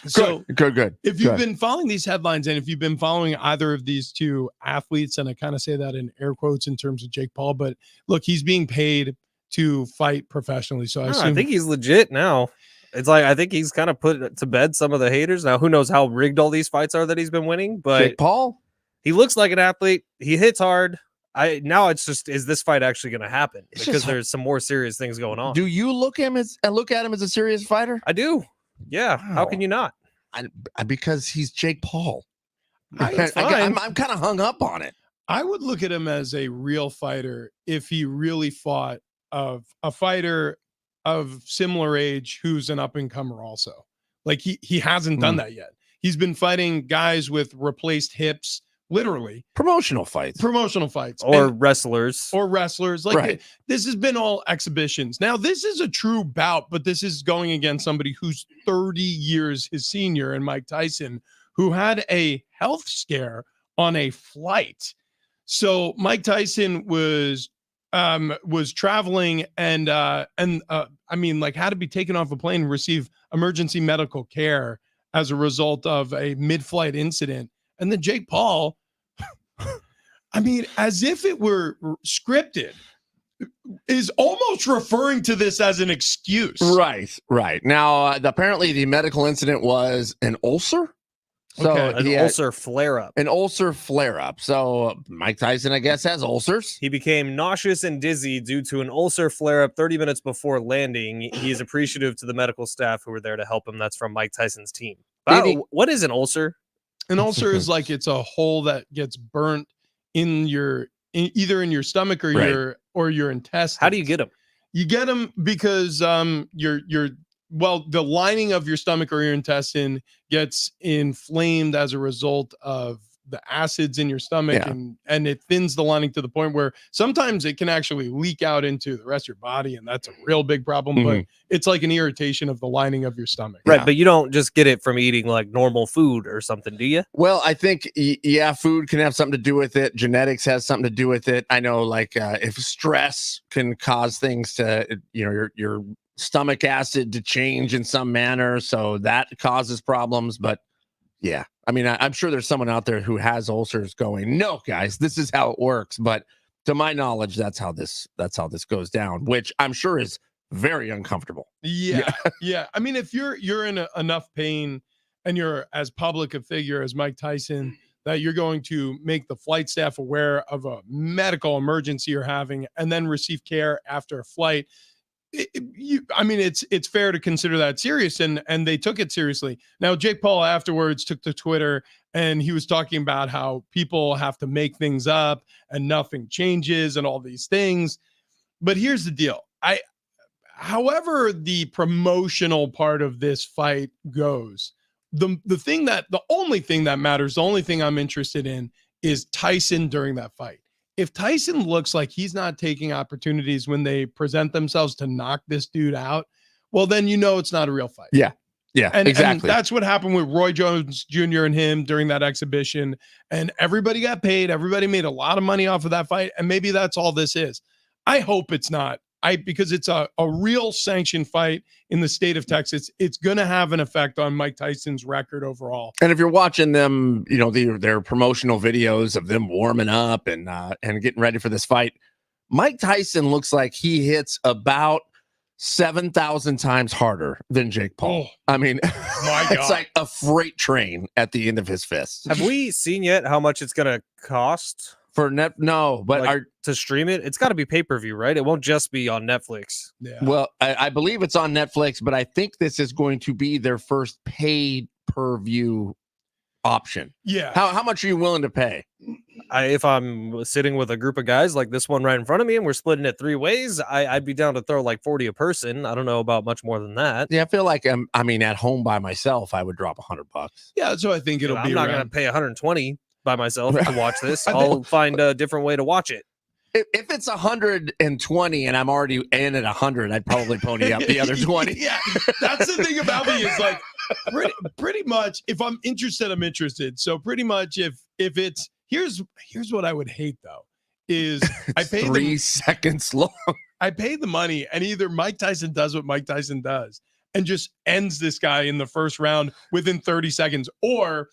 So good. If you've been following these headlines, and if you've been following either of these two athletes, and I kind of say that in air quotes in terms of Jake Paul, but look, he's being paid to fight professionally. So I think he's legit now. It's like, I think he's kind of put to bed some of the haters. Now, who knows how rigged all these fights are that he's been winning, but Jake Paul, he looks like an athlete. He hits hard. Now it's just, is this fight actually going to happen? Because there's some more serious things going on. do you look at him as a serious fighter? I do. Yeah. Wow. How can you not? Because he's Jake Paul. I'm kind of hung up on it. I would look at him as a real fighter if he really fought of a fighter of similar age who's an up-and-comer also. Like he hasn't done that yet. He's been fighting guys with replaced hips, literally. Promotional fights. Or wrestlers. Like Right. this has been all exhibitions. Now, this is a true bout, but this is going against somebody who's 30 years his senior, and Mike Tyson, who had a health scare on a flight. So Mike Tyson was traveling and I mean, like, had to be taken off a plane and receive emergency medical care as a result of a mid-flight incident. And then Jake Paul, I mean, as if it were scripted, is almost referring to this as an excuse. Right. Now, apparently the medical incident was an ulcer. So An ulcer flare-up. An ulcer flare-up. So Mike Tyson, I guess, has ulcers. He became nauseous and dizzy due to an ulcer flare-up 30 minutes before landing. He is appreciative to the medical staff who were there to help him. That's from Mike Tyson's team. What is an ulcer? An ulcer is like, it's a hole that gets burnt in either in your stomach or your intestines. How do you get them? You get them because the lining of your stomach or your intestine gets inflamed as a result of the acids in your stomach, and it thins the lining to the point where sometimes it can actually leak out into the rest of your body, and that's a real big problem. But it's like an irritation of the lining of your stomach. Right, but you don't just get it from eating like normal food or something, do you? Well, I think, food can have something to do with it. Genetics has something to do with it. I know, like, if stress can cause things to, your stomach acid to change in some manner, so that causes problems. But yeah, I mean, I'm sure there's someone out there who has ulcers going, no, guys, this is how it works. But to my knowledge, that's how this goes down, which I'm sure is very uncomfortable. Yeah. I mean, if you're in enough pain and you're as public a figure as Mike Tyson, that you're going to make the flight staff aware of a medical emergency you're having and then receive care after a flight. It's fair to consider that serious, and they took it seriously. Now, Jake Paul afterwards took to Twitter, and he was talking about how people have to make things up and nothing changes and all these things. But here's the deal. However the promotional part of this fight goes, the only thing that matters, the only thing I'm interested in is Tyson during that fight. If Tyson looks like he's not taking opportunities when they present themselves to knock this dude out, well, then it's not a real fight. Yeah, exactly. And that's what happened with Roy Jones Jr. and him during that exhibition. And everybody got paid. Everybody made a lot of money off of that fight. And maybe that's all this is. I hope it's not. Because it's a real sanctioned fight in the state of Texas. It's going to have an effect on Mike Tyson's record overall. And if you're watching them, their promotional videos of them warming up and getting ready for this fight, Mike Tyson looks like he hits about 7,000 times harder than Jake Paul. I mean, it's like a freight train at the end of his fist. Have we seen yet how much it's going to cost? No, but to stream it, it's got to be pay-per-view, right? It won't just be on Netflix. Yeah. Well, I believe it's on Netflix, but I think this is going to be their first paid per view option. Yeah. How much are you willing to pay? If I'm sitting with a group of guys like this one right in front of me and we're splitting it 3 ways, I'd be down to throw like 40 a person. I don't know about much more than that. Yeah, I feel like I mean, at home by myself, I would drop $100. Yeah, so I think it'll be I'm not going to around. pay 120 by myself to watch this. I think- I'll find a different way to watch it. If it's 120 and I'm already in at 100, I'd probably pony up the other 20. Yeah, that's the thing about me is like pretty much if I'm interested, I'm interested. So pretty much if it's here's what I would hate though is I pay 3 seconds long. I pay the money and either Mike Tyson does what Mike Tyson does and just ends this guy in the first round within 30 seconds, or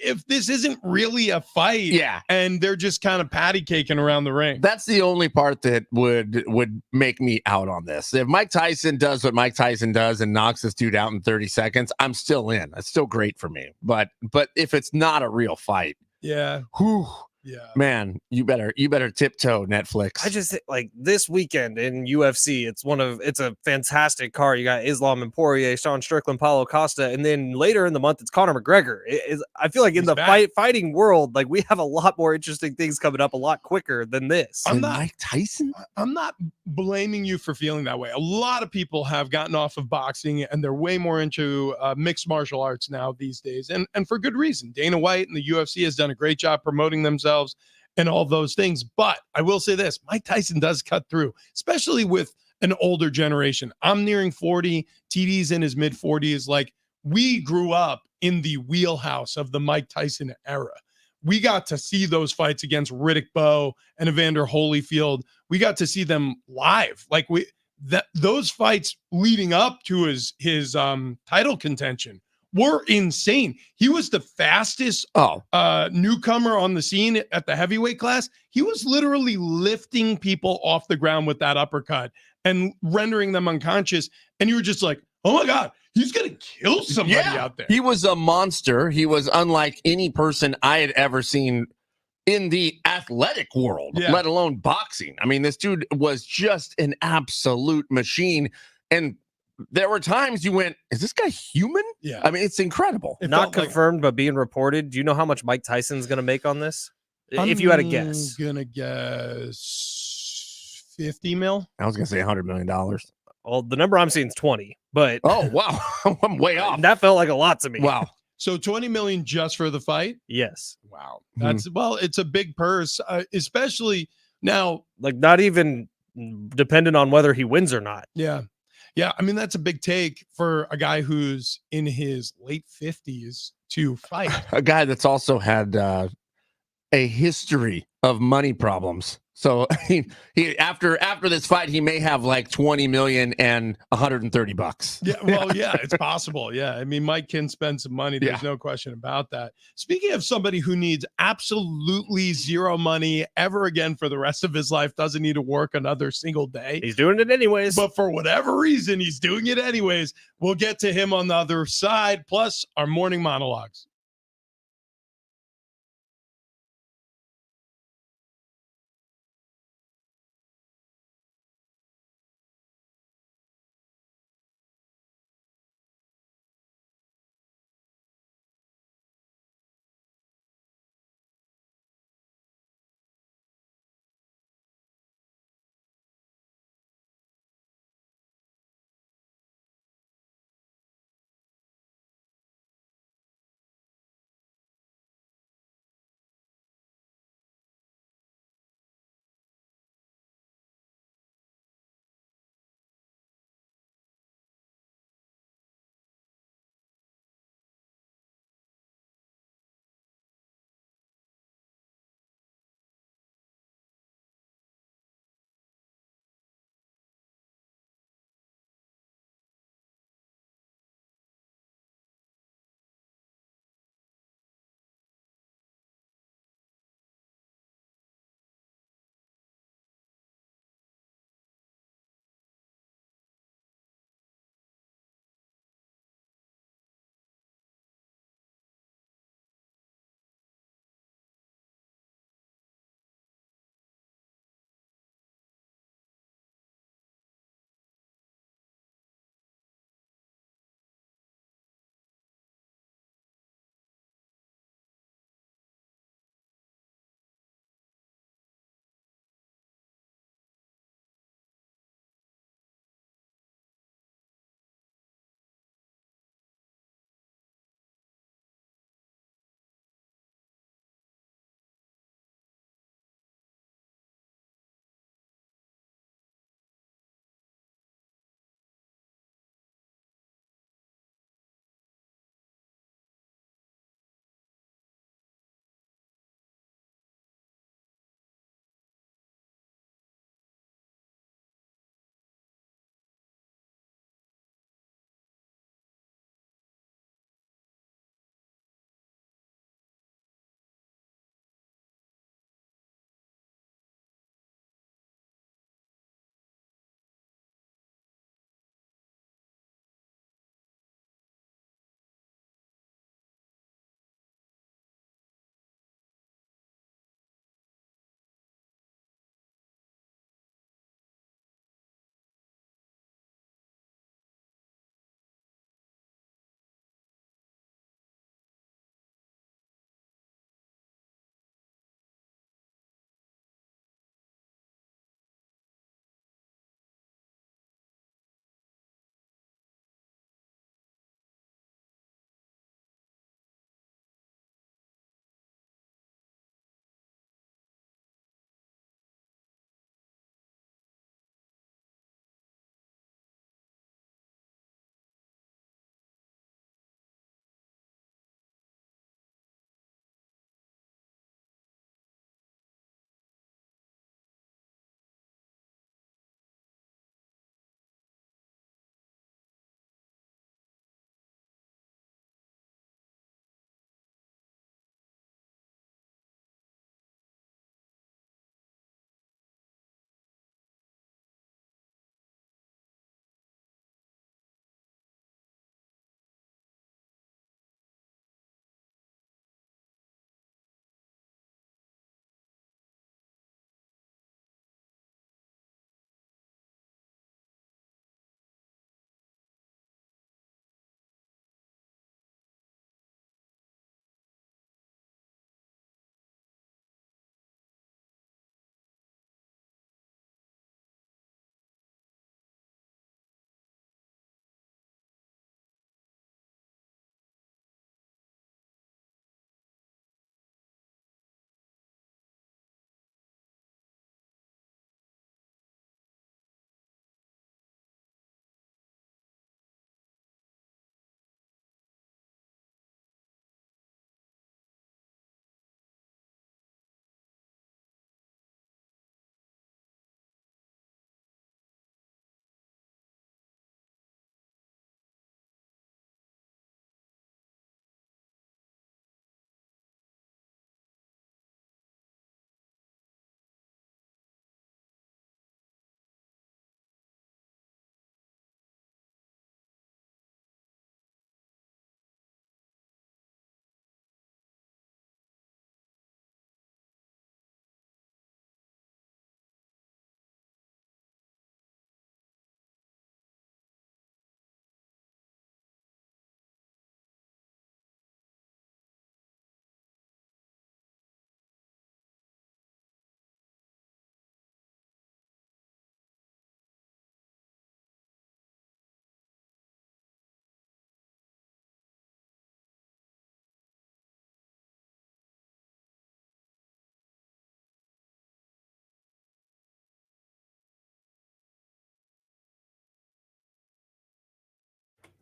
if this isn't really a fight, Yeah, and they're just kind of patty caking around the ring. that's the only part that would make me out on this. If Mike Tyson does what Mike Tyson does and knocks this dude out in 30 seconds, I'm still in. It's still great for me. But if it's not a real fight, Yeah. whew, Yeah. man, you better tiptoe, Netflix. I just like this weekend in UFC. It's a fantastic card. You got Islam and Poirier, Sean Strickland, Paulo Costa, and then later in the month it's Conor McGregor. I feel like in He's the back. fighting world, like we have a lot more interesting things coming up a lot quicker than this. I'm And not- Mike Tyson. I'm not blaming you for feeling that way. A lot of people have gotten off of boxing and they're way more into mixed martial arts now these days. And for good reason. Dana White and the UFC has done a great job promoting themselves and all those things. But I will say this, Mike Tyson does cut through, especially with an older generation. I'm nearing 40, TD's in his mid 40s. Like we grew up in the wheelhouse of the Mike Tyson era. We got to see those fights against Riddick Bowe and Evander Holyfield. We got to see them live. Like those fights leading up to his title contention were insane. He was the fastest newcomer on the scene at the heavyweight class. He was literally lifting people off the ground with that uppercut and rendering them unconscious. And you were just like, oh my God, he's going to kill somebody out there. He was a monster. He was unlike any person I had ever seen in the athletic world, let alone boxing. I mean, this dude was just an absolute machine. And there were times you went, is this guy human? Yeah. I mean, it's incredible. It Not felt confirmed, but being reported. Do you know how much Mike Tyson's going to make on this? If you had a guess. I'm going to guess 50 mil. I was going to say $100 million. Well, the number I'm seeing is 20, but Oh, wow. I'm way off. that felt like a lot to me. Wow. So 20 million just for the fight? Yes. Wow. That's well, it's a big purse, especially now. Like not even dependent on whether he wins or not. Yeah. Yeah. I mean, that's a big take for a guy who's in his late 50s to fight. A guy that's also had a history of money problems. So he after this fight, he may have like 20 million and $130. Yeah, well, yeah, it's possible. Yeah. I mean, Mike can spend some money. There's no question about that. Speaking of somebody who needs absolutely zero money ever again for the rest of his life, doesn't need to work another single day. He's doing it anyways. But for whatever reason, he's doing it anyways. We'll get to him on the other side, plus our morning monologues.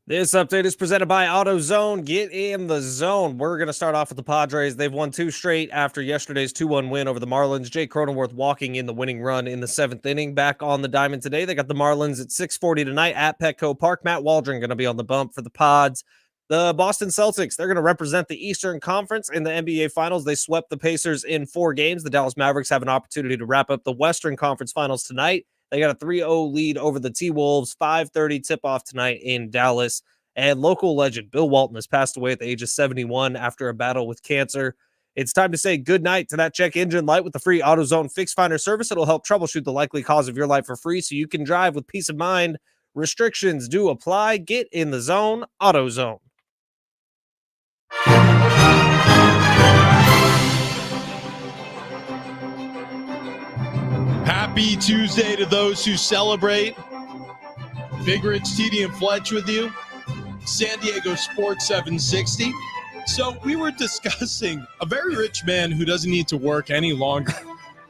This update is presented by AutoZone. Get in the zone. We're going to start off with the Padres. They've won 2 straight after yesterday's 2-1 win over the Marlins. Jake Cronenworth walking in the winning run in the 7th inning. Back on the diamond today. They got the Marlins at 6:40 tonight at Petco Park. Matt Waldron going to be on the bump for the Pods. The Boston Celtics, they're going to represent the Eastern Conference in the NBA Finals. They swept the Pacers in 4 games. The Dallas Mavericks have an opportunity to wrap up the Western Conference Finals tonight. They got a 3-0 lead over the T-Wolves. 5:30 tip-off tonight in Dallas. And local legend Bill Walton has passed away at the age of 71 after a battle with cancer. It's time to say goodnight to that check engine light with the free AutoZone Fix Finder service. It'll help troubleshoot the likely cause of your light for free so you can drive with peace of mind. Restrictions do apply. Get in the zone. AutoZone. Happy Tuesday to those who celebrate. Big Rich, TD, and Fletch with you. San Diego Sports 760. So we were discussing a very rich man who doesn't need to work any longer,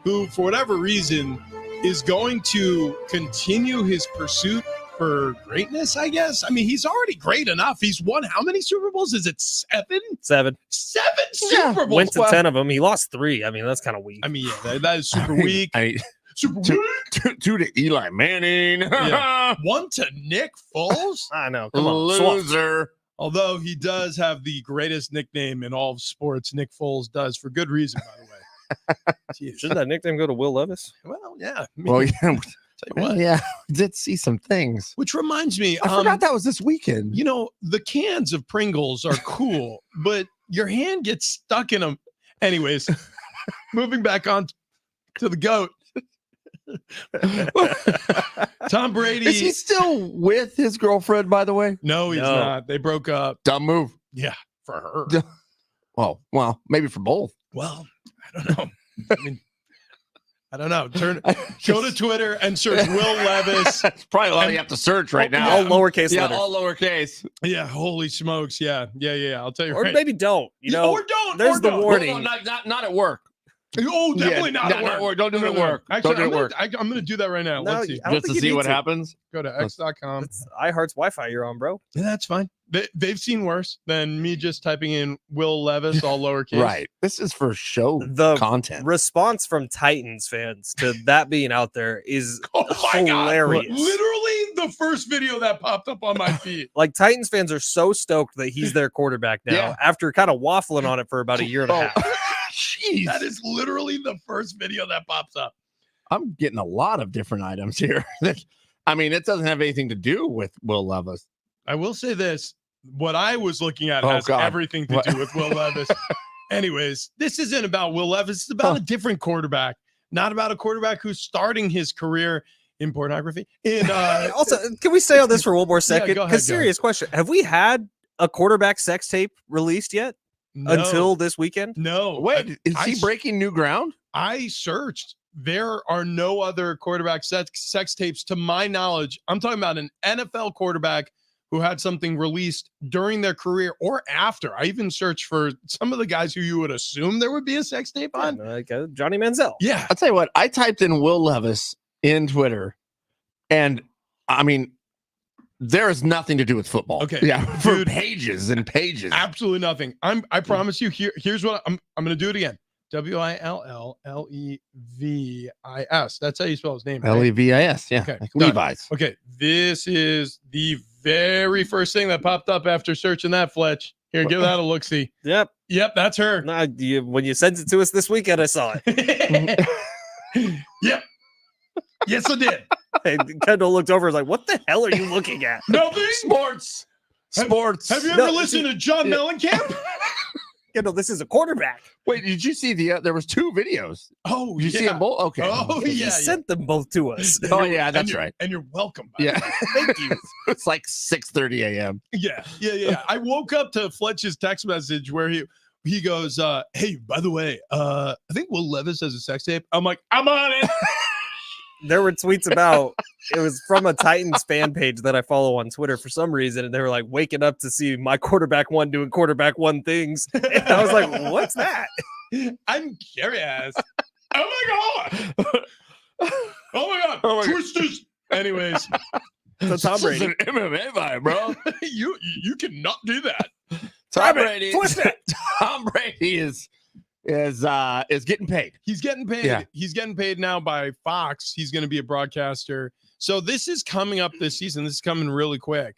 who, for whatever reason, is going to continue his pursuit for greatness, I guess. I mean, he's already great enough. He's won how many Super Bowls? Is it 7? 7. 7 Super Bowls. Went to 10 of them. He lost 3. I mean, that's kind of weak. I mean, yeah, that is super weak. Super weak. 2 to Eli Manning. Yeah. 1 to Nick Foles. I know. Come on. Loser. Although he does have the greatest nickname in all of sports, Nick Foles does, for good reason, by the way. Jeez. Shouldn't that nickname go to Will Levis? Well, yeah. I mean, Well, yeah. tell you what. Yeah, we did see some things. Which reminds me, I forgot that was this weekend. you know, the cans of Pringles are cool, but your hand gets stuck in them. Anyways, moving back on to the GOAT. Tom Brady. Is he still with his girlfriend, by the way? No, he's No. not. They broke up. Dumb move. Yeah, for her. Well, maybe for both. Well, I don't know. I mean, I don't know. Go to Twitter and search Will Levis. That's probably all you have to search right now. All lowercase Yeah, letters. all lowercase. Yeah, holy smokes. Yeah. I'll tell you Or right. maybe don't. You know, or don't. there's or the don't. warning. No, not at work. Oh, definitely Yeah, not at not work. work. Don't do it at No. work. Actually, Don't do it at work. I'm going to do that right now. No, Let's see. I don't Just to think you see need what to. happens. Go to x.com. It's iHeart's Wi-Fi you're on, bro. Yeah, that's fine. They've seen worse than me just typing in Will Levis, all lowercase. Right. This is for show The content. response from Titans fans to that being out there is Oh, my hilarious. God. Literally the first video that popped up on my feed. Like, Titans fans are so stoked that he's their quarterback now Yeah. after kind of waffling on it for about a year and a half. Jeez. That is literally the first video that pops up. I'm getting a lot of different items here. I mean, it doesn't have anything to do with Will Levis. I will say this. What I was looking at Oh, has God. everything to do with Will Levis. Anyways, this isn't about Will Levis. It's about a different quarterback, not about a quarterback who's starting his career in pornography. Also, can we stay on this for one more Yeah, second? go ahead, Because go ahead. serious question. Have we had a quarterback sex tape released yet until this weekend? No. Wait, is he breaking new ground? I searched. There are no other quarterback sex tapes to my knowledge. I'm talking about an NFL quarterback who had something released during their career or after. I even searched for some of the guys who you would assume there would be a sex tape on. Like Johnny Manziel. Yeah. I'll tell you what, I typed in Will Levis in Twitter, and I mean, there is nothing to do with football. Okay, Yeah, for dude. pages and pages. Absolutely nothing. I promise you. Here's what I'm going to do it again. Willlevis. That's how you spell his name. Right? Levis, yeah. Okay, Like done. Levi's. Okay, this is the very first thing that popped up after searching that, Fletch. Here, give that a look. See. Yep. Yep, that's her. Nah, when you sent it to us this weekend, I saw it. Yep. Yes, I did. And Kendall looked over and was like, what the hell are you looking at? Nothing. Sports. Sports. Have you ever No, listened to John Mellencamp? Kendall, this is a quarterback. Wait, did you see there was 2 videos? Oh, Did you see them both? Okay. Oh, He yeah. sent them both to us. Oh, yeah, And that's you're- right. And you're welcome. by the Yeah. way. Thank you. It's like 6:30 a.m. Yeah. I woke up to Fletch's text message where he goes, hey, by the way, I think Will Levis has a sex tape. I'm like, I'm on it. There were tweets about it was from a Titans fan page that I follow on Twitter for some reason, and they were like waking up to see my quarterback one doing quarterback one things. And I was like, what's that? I'm curious. Oh my god. Oh my God. Twisters. Anyways, So Tom This is Brady. an MMA fight, bro. you cannot do that. Tom Brady. Twist it. Tom Brady is getting paid. He's getting paid. Yeah. He's getting paid now by Fox. He's going to be a broadcaster. So this is coming up this season. This is coming really quick.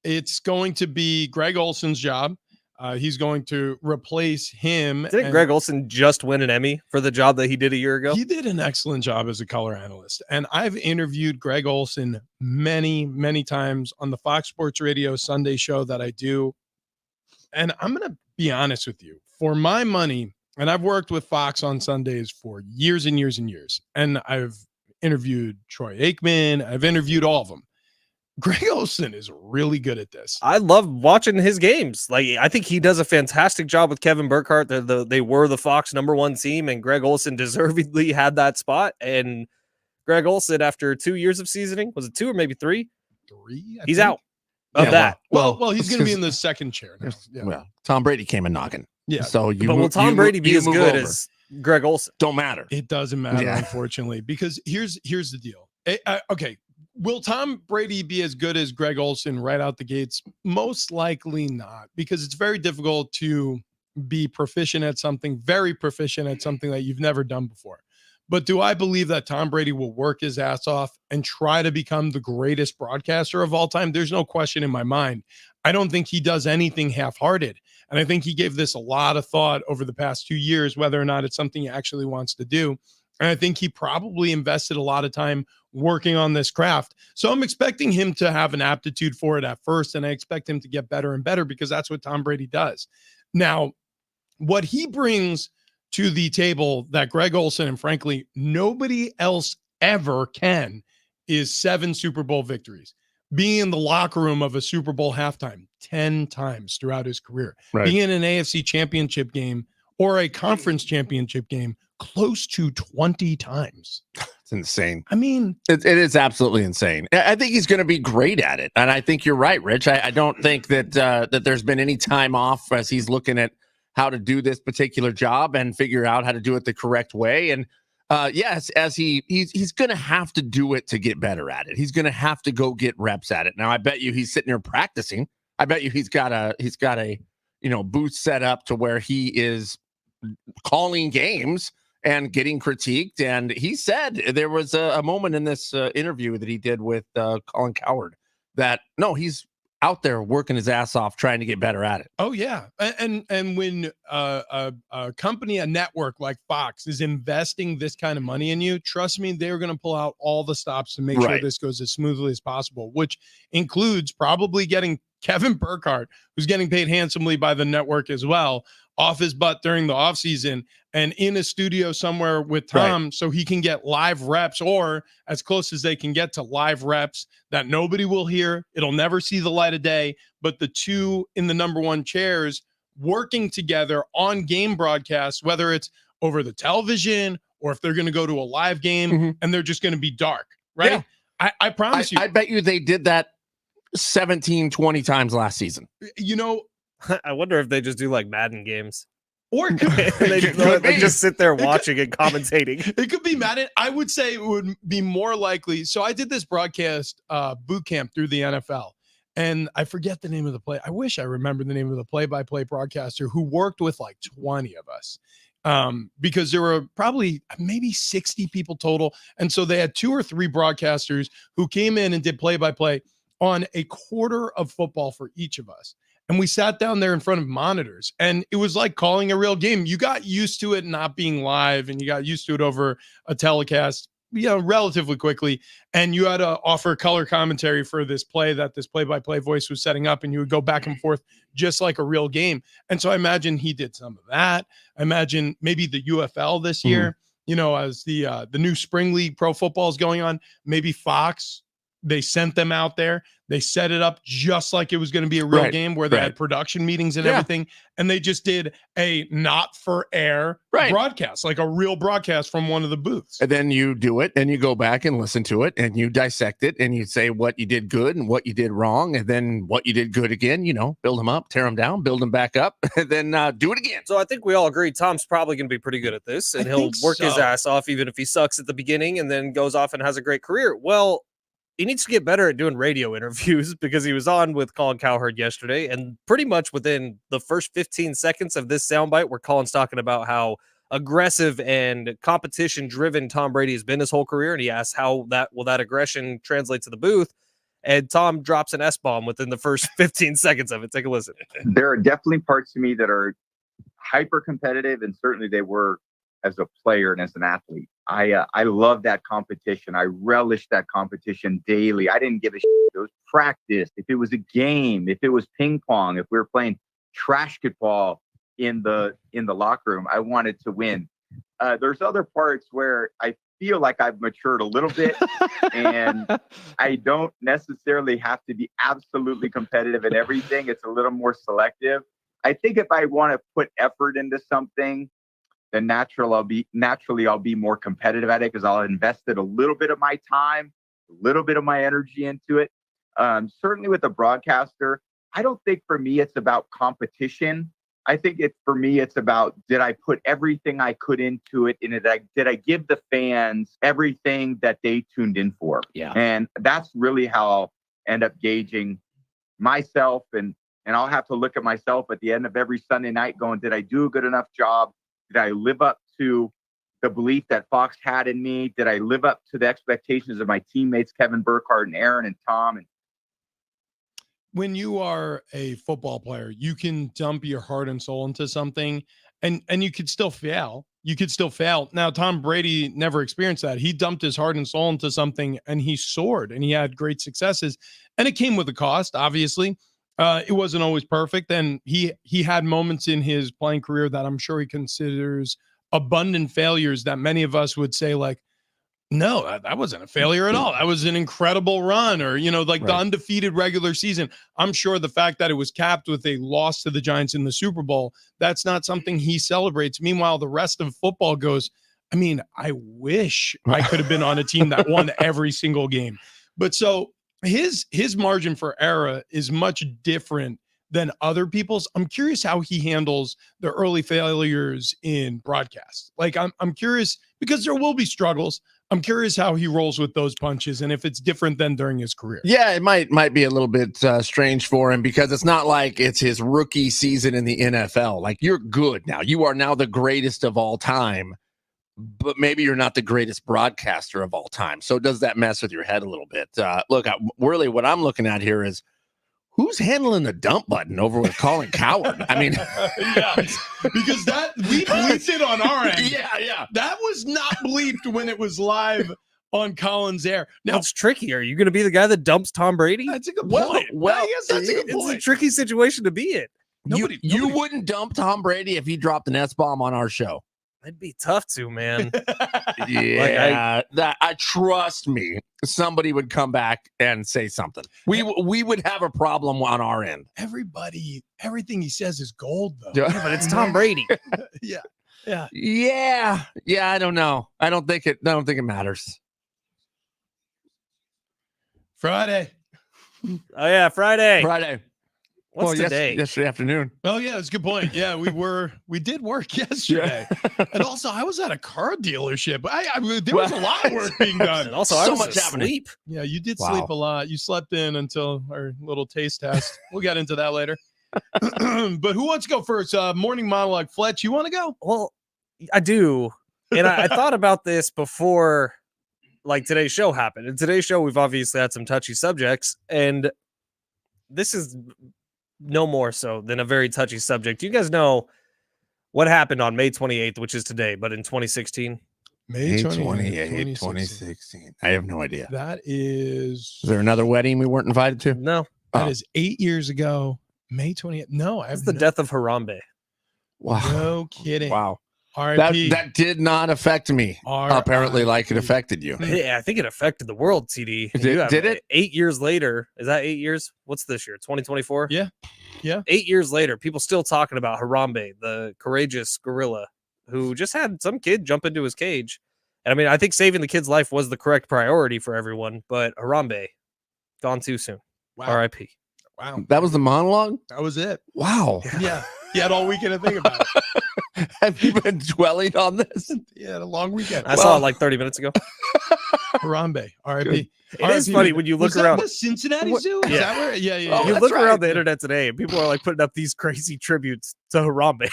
It's going to be Greg Olson's job. He's going to replace him. Didn't Greg Olson just win an Emmy for the job that he did a year ago? He did an excellent job as a color analyst. And I've interviewed Greg Olson many, many times on the Fox Sports Radio Sunday show that I do. And I'm going to be honest with you. For my money, and I've worked with Fox on Sundays for years and years and years. And I've interviewed Troy Aikman. I've interviewed all of them. Greg Olson is really good at this. I love watching his games. Like, I think he does a fantastic job with Kevin Burkhardt. They were the Fox #1 team, and Greg Olson deservedly had that spot. And Greg Olson, after 2 years of seasoning, was it 2 or maybe 3? 3. He's out of that. Well, he's going to be in the second chair now. Yeah. Well, Tom Brady came a knocking. Yeah. So But will Tom Brady be as good as Greg Olson? Don't matter. It doesn't matter, unfortunately, because here's the deal. Okay. Will Tom Brady be as good as Greg Olson right out the gates? Most likely not, because it's very difficult to be proficient at something, very proficient at something that you've never done before. But do I believe that Tom Brady will work his ass off and try to become the greatest broadcaster of all time? There's no question in my mind. I don't think he does anything half-hearted. And I think he gave this a lot of thought over the past 2 years, whether or not it's something he actually wants to do. And I think he probably invested a lot of time working on this craft. So I'm expecting him to have an aptitude for it at first, and I expect him to get better and better because that's what Tom Brady does. Now, what he brings to the table that Greg Olson and frankly nobody else ever can is 7 Super Bowl victories. Being in the locker room of a Super Bowl halftime 10 times throughout his career. Right. Being in an AFC championship game or a conference championship game close to 20 times. It's insane. I mean, it is absolutely insane. I think he's going to be great at it. And I think you're right, Rich. I don't think that that there's been any time off as he's looking at how to do this particular job and figure out how to do it the correct way. And yes, as he's going to have to do it to get better at it. He's going to have to go get reps at it. Now, I bet you he's sitting there practicing. I bet you he's got a booth set up to where he is calling games and getting critiqued. And he said there was a moment in this interview that he did with Colin Cowherd that no, he's out there working his ass off trying to get better at it. Oh yeah. And when a company, a network like Fox is investing this kind of money in you, trust me, they're going to pull out all the stops to make sure this goes as smoothly as possible, which includes probably getting Kevin Burkhardt, who's getting paid handsomely by the network as well, off his butt during the offseason and in a studio somewhere with Tom so he can get live reps or as close as they can get to live reps that nobody will hear. It'll never see the light of day, but the two in the #1 chairs working together on game broadcasts, whether it's over the television or if they're going to go to a live game and they're just going to be dark, right? Yeah. I promise you. I bet you they did that 17, 20 times last season. You know, I wonder if they just do like Madden games. Or it could, they just sit there watching and commentating. It could be Madden. I would say it would be more likely. So I did this broadcast boot camp through the NFL, and I forget the name of the play. I wish I remembered the name of the play-by-play broadcaster who worked with like 20 of us because there were probably maybe 60 people total. And so they had 2 or 3 broadcasters who came in and did play-by-play on a quarter of football for each of us. And we sat down there in front of monitors and it was like calling a real game. You got used to it not being live and you got used to it over a telecast, relatively quickly. And you had to offer color commentary for this play that this play-by-play voice was setting up and you would go back and forth just like a real game. And so I imagine he did some of that. I imagine maybe the UFL this year, as the new spring league pro football is going on, maybe Fox, they sent them out there. They set it up just like it was going to be a real game where they had production meetings and everything. And they just did a not for air broadcast, like a real broadcast from one of the booths. And then you do it and you go back and listen to it and you dissect it and you say what you did good and what you did wrong. And then what you did good again, build them up, tear them down, build them back up, and then do it again. So I think we all agree Tom's probably going to be pretty good at this and he'll work his ass off even if he sucks at the beginning and then goes off and has a great career. Well, he needs to get better at doing radio interviews because he was on with Colin Cowherd yesterday, and pretty much within the first 15 seconds of this soundbite where Colin's talking about how aggressive and competition-driven Tom Brady has been his whole career, and he asks how that aggression translate to the booth, and Tom drops an S-bomb within the first 15 seconds of it. Take a listen. There are definitely parts to me that are hyper-competitive, and certainly they were as a player and as an athlete. I love that competition. I relish that competition daily. I didn't give a shit. It was practice. If it was a game, if it was ping pong, if we were playing trash ball in the locker room, I wanted to win. There's other parts where I feel like I've matured a little bit, and I don't necessarily have to be absolutely competitive in everything. It's a little more selective. I think if I want to put effort into something, then naturally I'll be more competitive at it because I'll invested a little bit of my time, a little bit of my energy into it. Certainly with a broadcaster, I don't think for me it's about competition. I think for me it's about, did I put everything I could into it, and did I give the fans everything that they tuned in for? Yeah. And that's really how I'll end up gauging myself, and I'll have to look at myself at the end of every Sunday night going, did I do a good enough job? Did I live up to the belief that Fox had in me? Did I live up to the expectations of my teammates, Kevin Burkhardt and Aaron and Tom? And when you are a football player, you can dump your heart and soul into something, and you could still fail. You could still fail. Now, Tom Brady never experienced that. He dumped his heart and soul into something, and he soared, and he had great successes. And it came with a cost, obviously. It wasn't always perfect, and he had moments in his playing career that I'm sure he considers abundant failures that many of us would say, like, no, that wasn't a failure at all. That was an incredible run, or, like the undefeated regular season. I'm sure the fact that it was capped with a loss to the Giants in the Super Bowl, that's not something he celebrates. Meanwhile, the rest of football goes, I mean, I wish I could have been on a team that won every single game. But so his margin for error is much different than other people's. I'm curious how he handles the early failures in broadcast. Like, I'm curious because there will be struggles. I'm curious how he rolls with those punches and if it's different than during his career. Yeah, it might be a little bit strange for him because it's not like it's his rookie season in the NFL. Like, you're good now. You are now the greatest of all time, but maybe you're not the greatest broadcaster of all time. So does that mess with your head a little bit? Look, really what I'm looking at here is who's handling the dump button over with Colin Cowherd? I mean, yes, because that we bleeped it on our end. Yeah. That was not bleeped when it was live on Colin's air. Now it's tricky. Are you going to be the guy that dumps Tom Brady? That's a good point. Well, yes, that's a good point. It's a tricky situation to be in. Nobody wouldn't dump Tom Brady if he dropped an S-bomb on our show. It'd be tough to, man. Yeah, I trust me. Somebody would come back and say something. We would have a problem on our end. Everything he says is gold, though. Yeah, but it's Tom Brady. Yeah. I don't know. I don't think it matters. Friday. Oh yeah, Friday. What's today? Yesterday afternoon. Oh yeah, that's a good point. Yeah, we did work yesterday, and also I was at a car dealership. There was a lot of work being done. And also, so I was much asleep. Yeah, you did sleep a lot. You slept in until our little taste test. We'll get into that later. But who wants to go first? Morning monologue. Fletch, you want to go? Well, I do, and I thought about this before, like, today's show happened. In today's show, we've obviously had some touchy subjects, and this is no more so than a very touchy subject. You guys know what happened on May 28th, which is today, but in 2016? May 28th, 2016. I have no idea. That is... Is there another wedding we weren't invited to? No. That is 8 years ago. May 28th. No, it's the death of Harambe. Wow. No kidding. Wow. R.I.P. That did not affect me, apparently, like it affected you. Yeah, I think it affected the world, TD. Did it? 8 years later. Is that 8 years? What's this year? 2024? Yeah. 8 years later, people still talking about Harambe, the courageous gorilla who just had some kid jump into his cage. And I mean, I think saving the kid's life was the correct priority for everyone, but Harambe, gone too soon. Wow. R.I.P. Wow. That was the monologue? That was it. Wow. Yeah. He had all weekend to think about it. Have you been dwelling on this? Yeah, a long weekend. I saw it like 30 minutes ago. Harambe, R.I.P. It is funny when you look Was that around. the Cincinnati Zoo? Is Yeah. that where? Yeah. Oh, You that's look right. around the internet today, and people are like putting up these crazy tributes to Harambe.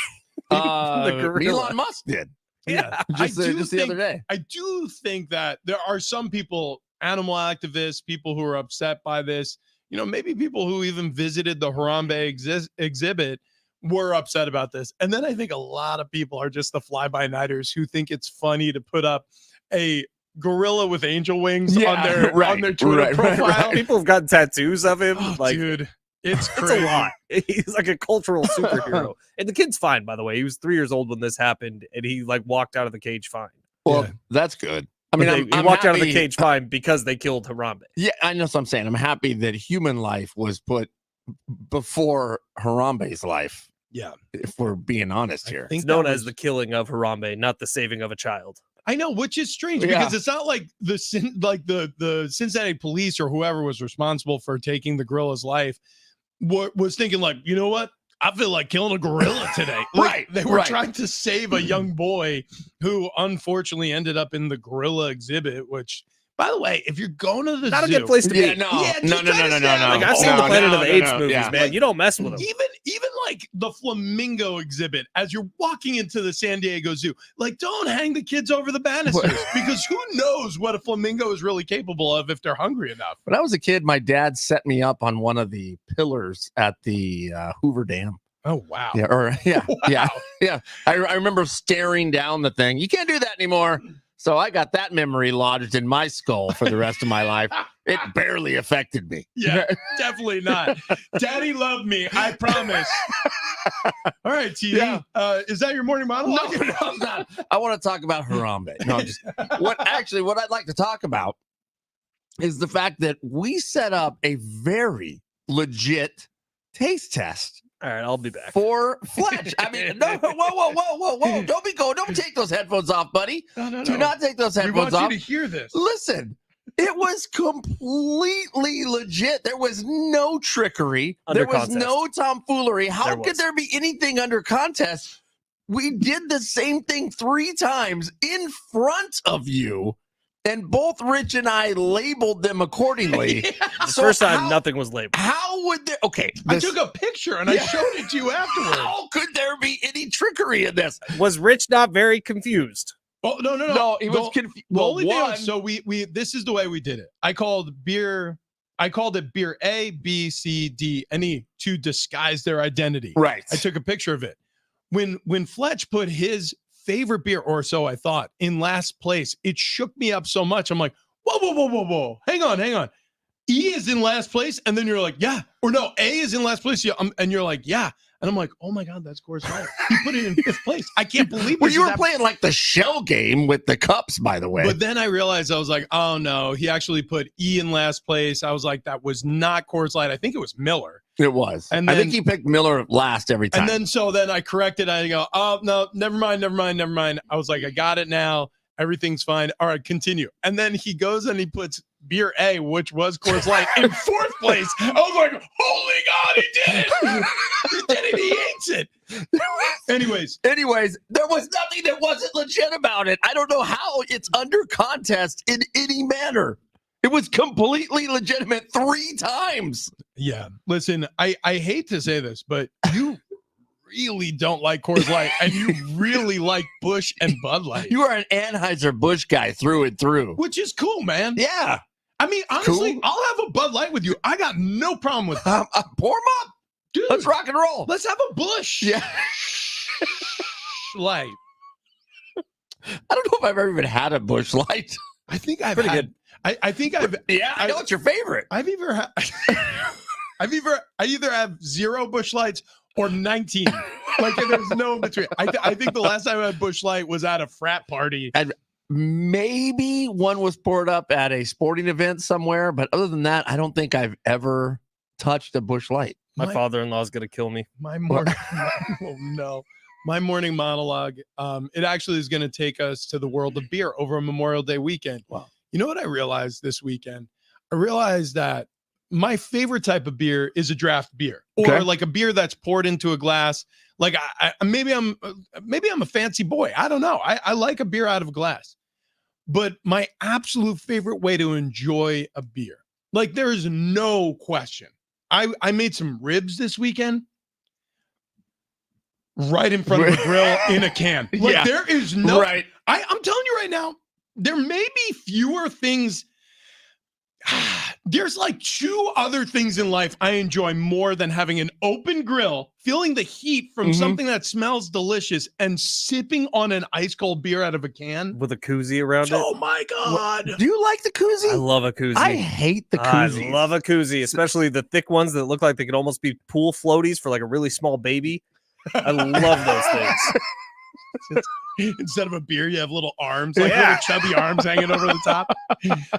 The gorilla. Elon Musk did. Yeah. Just the think- other day. I do think that there are some people, animal activists, people who are upset by this. Maybe people who even visited the Harambe exhibit were upset about this. And then I think a lot of people are just the fly-by-nighters who think it's funny to put up a gorilla with angel wings on their Twitter profile. People have gotten tattoos of him. Oh, like, dude, it's it's crazy. a lot. He's like a cultural superhero. And the kid's fine, by the way. He was 3 years old when this happened, and he like walked out of the cage fine. Well, Yeah. that's good. I mean, He I'm walked out of the happy- cage fine because they killed Harambe. Yeah, I know what I'm saying. I'm happy that human life was put before Harambe's life. Yeah. If we're being honest I here. think It's known that as the killing of Harambe, not the saving of a child. I know, which is strange Yeah. because it's not like the Cincinnati police or whoever was responsible for taking the gorilla's life was thinking like, you know what? I feel like killing a gorilla today. Like, Right, They were right. trying to save a young boy who unfortunately ended up in the gorilla exhibit, which, by the way, if you're going to the Not a zoo, good place to be. Yeah, no, Yeah, no, just no, try no, to no, stay out no, of Like the I've seen No, the Planet of the Apes no, movies, yeah. man. You don't mess with them. even like the flamingo exhibit, as you're walking into the San Diego Zoo, like don't hang the kids over the banisters because who knows what a flamingo is really capable of if they're hungry enough. When I was a kid, my dad set me up on one of the pillars at the Hoover Dam. Oh wow. Yeah, yeah. I remember staring down the thing. You can't do that anymore. So I got that memory lodged in my skull for the rest of my life. It barely affected me. Yeah, definitely not. Daddy loved me, I promise. All right, TD. Yeah. Is that your morning monologue? No, I'm not. I want to talk about Harambe. No, I'm just what I'd like to talk about is the fact that we set up a very legit taste test All right, I'll be back. for Fletch. I mean, no, whoa. Don't take those headphones off, buddy. No. Do not take those We headphones want off. you to hear this. Listen, it was completely legit. There was no trickery. Under There was contest. no tomfoolery. How There could was. there be anything under contest? We did the same thing 3 times in front of you, and both Rich and I labeled them accordingly. The So first time, how- nothing was labeled. How would there? Okay, I this- took a picture and I Yeah. showed it to you afterwards. How could there be any trickery in this? Was Rich not very confused? Oh, no. No, it was confused. The Well, only thing one, was, so we this is the way we did it. I called it beer A, B, C, D, and E to disguise their identity. right. I took a picture of it. When Fletch put his favorite beer, or so I thought, in last place, it shook me up so much. I'm like, whoa. Hang on. E is in last place, and then you're like, yeah. Or no, A is in last place, yeah. And you're like, yeah. And I'm like, oh my God, that's Coors Light. He put it in 5th place. I can't believe Well, this you is were happening. playing like the shell game with the cups, by the way. But then I realized, I was like, oh no, he actually put E in last place. I was like, that was not Coors Light. I think it was Miller. It was. And I then- think he picked Miller last every time. And then I corrected. I go, oh no, never mind. I was like, I got it now. Everything's fine. All right, continue. And then he goes and he puts beer A, which was Coors Light, in 4th place. I was like, holy God, he did it. He did it. He hates it. Anyways, there was nothing that wasn't legit about it. I don't know how it's under contest in any manner. It was completely legitimate 3 times. yeah, listen, I hate to say this, but you really don't like Coors Light and you really like Busch and Bud Light, You are an Anheuser-Busch guy through and through. which is cool, man. Yeah. I mean, honestly, Cool. I'll have a Bud Light with you. I got no problem with that. Pour 'em up. Dude, Let's rock and roll. let's have a Busch Yeah. Light. I don't know if I've ever even had a Busch Light. I think I've Pretty had, I think I've Yeah, I know it's your favorite. I've either had I either have 0 Busch Lights or 19. Like there's no in between. I think the last time I had Busch Light was at a frat party. Maybe one was poured up at a sporting event somewhere, but other than that, I don't think I've ever touched a Busch Light. My father-in-law is gonna kill me. My morning oh no. My morning monologue, it actually is going to take us to the world of beer over a Memorial Day weekend. Wow. You know what I realized this weekend? I realized that my favorite type of beer is a draft beer, or Okay. like a beer that's poured into a glass, Like maybe I'm a fancy boy. I don't know. I like a beer out of a glass. But my absolute favorite way to enjoy a beer, like there is no question. I made some ribs this weekend right in front of a grill in a can. Like there is no right. I'm telling you right now, there may be fewer things. There's like 2 other things in life I enjoy more than having an open grill, feeling the heat from something that smells delicious, and sipping on an ice cold beer out of a can with a koozie around it. Oh my God. Do you like the koozie? I love a koozie. I hate the koozies. I love a koozie, especially the thick ones that look like they could almost be pool floaties for like a really small baby. I love those things. Instead of a beer, you have little arms, like little chubby arms hanging over the top.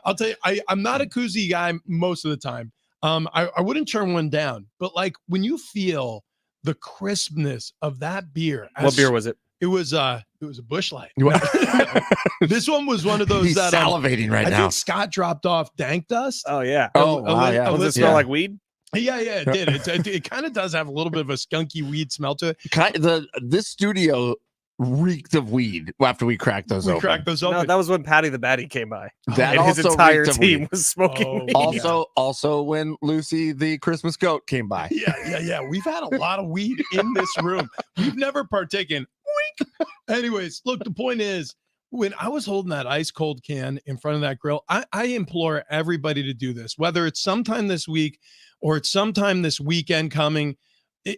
I'll tell you, I'm not a koozie guy most of the time. I wouldn't turn one down, but like when you feel the crispness of that beer. What beer was it? It was a Busch Light. This one was one of those He's that salivating right I now. think Scott dropped off Dank Dust. Oh yeah. Wow, yeah. Does it smell like weed? Yeah, it did. It kind of does have a little bit of a skunky weed smell to it. This studio reeked of weed after we cracked those open. No, that was when Patty the Batty came by. That and his also entire reeked of team weed. was smoking weed. Also when Lucy the Christmas goat came by. Yeah. We've had a lot of weed in this room. We've never partaken. Wink. Anyways, look, the point is, when I was holding that ice cold can in front of that grill, I implore everybody to do this, whether it's sometime this week or it's sometime this weekend coming.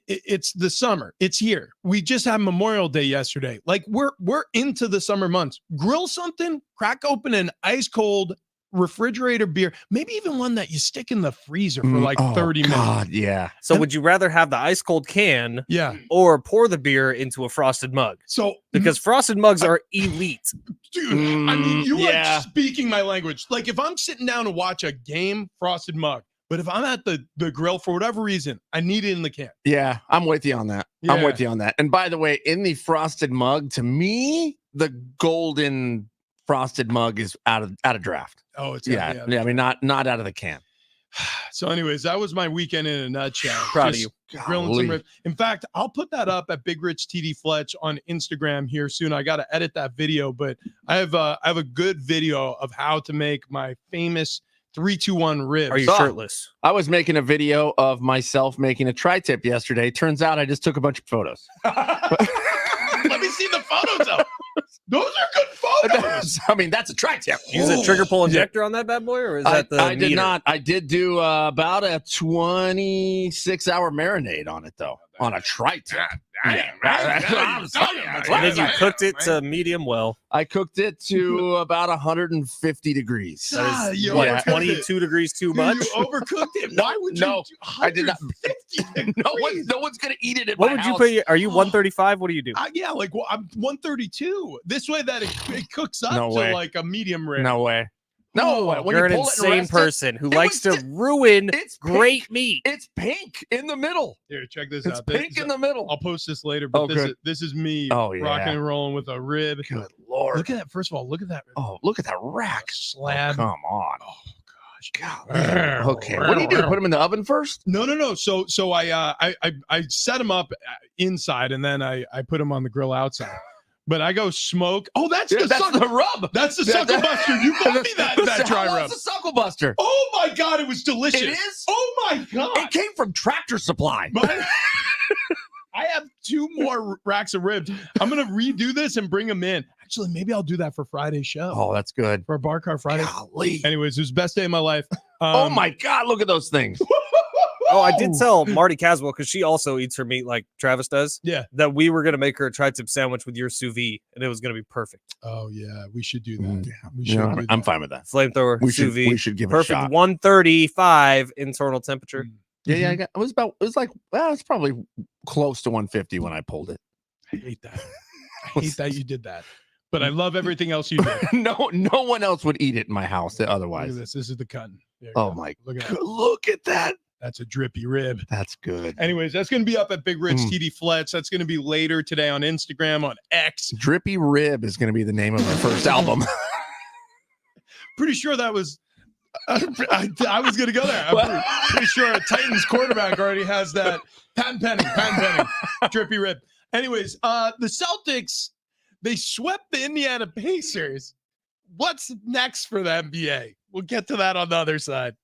It's the summer. It's here. We just had Memorial Day yesterday. Like we're into the summer months. Grill something, crack open an ice cold refrigerator beer, maybe even one that you stick in the freezer for like 30 minutes. Yeah. So would you rather have the ice cold can or pour the beer into a frosted mug? So because frosted mugs are elite. Dude, I mean, you are speaking my language. Like if I'm sitting down to watch a game, frosted mug. But if I'm at the grill for whatever reason, I need it in the can. Yeah, I'm with you on that. Yeah. I'm with you on that. And by the way, in the frosted mug, to me, the golden frosted mug is out of draft. Oh, it's yeah. I mean, not out of the can. So, anyways, that was my weekend in a nutshell. Proud of you. Grilling some ribs. In fact, I'll put that up at Big Rich TD Fletch on Instagram here soon. I got to edit that video, but I have a good video of how to make my famous 3-2-1 ribs. Are you shirtless? I was making a video of myself making a tri-tip yesterday. Turns out I just took a bunch of photos. Let me see the photos though. Those are good photos. I mean, that's a tri-tip. Use a trigger pull injector on that bad boy, or is that the I did meter? not. I did do about a 26-hour marinade on it though, on a tri-tip. And then you cooked it to medium well. I cooked it to about 150 degrees. That is, you what, overcooked 22 degrees too much? You overcooked it. Why would you? No, I did not. 150 No one's gonna eat it in What my would house. you put? Are you 135? What do you do? Yeah, like I'm 132. This way that it cooks up No to way. like a medium rare. No way. No way. When You're an you pull it and insane rest person who likes to was- ruin it's great pink. meat. It's pink in the middle. Here, check this It's out. pink in the middle. I'll post this later, but Oh, good. this is me Oh, yeah. rocking and rolling with a rib. Good Lord. Look at that. First of all, look at that Oh, look at that rack. slab. Oh, come on. Oh gosh. God. Okay. What do you do? Put them in the oven first? No. So I set them up inside and then I put them on the grill outside. But I go smoke. Oh, that's the rub. That's the suckle buster. You bought me that dry rub. That's the suckle buster. Oh my God, it was delicious. It is? Oh my God. It came from Tractor Supply. I have 2 more racks of ribs. I'm gonna redo this and bring them in. Actually, maybe I'll do that for Friday's show. Oh, that's good. For a Bar Car Friday. Golly. Anyways, it was the best day of my life. Oh my God, look at those things. Oh, I did tell Marty Caswell, because she also eats her meat like Travis does. Yeah. That we were gonna make her a tri-tip sandwich with your sous vide, and it was gonna be perfect. Oh yeah, we should do that. Yeah. We should do that. I'm fine with that. Flamethrower, We sous vide, should give it a perfect. shot. 135 internal temperature. Yeah. It was like, well, it's probably close to 150 when I pulled it. I hate that. I hate that you did that. But I love everything else you did. No one else would eat it in my house Look otherwise. at this. This is the cutting. There you Oh go. my Look at God. that. Look at that. That's a drippy rib. That's good. Anyways, that's going to be up at Big Rich TD Fletch. That's going to be later today on Instagram, on X. Drippy Rib is going to be the name of our first album. Pretty sure that was I was going to go there. I'm pretty sure a Titans quarterback already has that patent pending, drippy rib. Anyways, the Celtics, they swept the Indiana Pacers. What's next for the NBA? We'll get to that on the other side.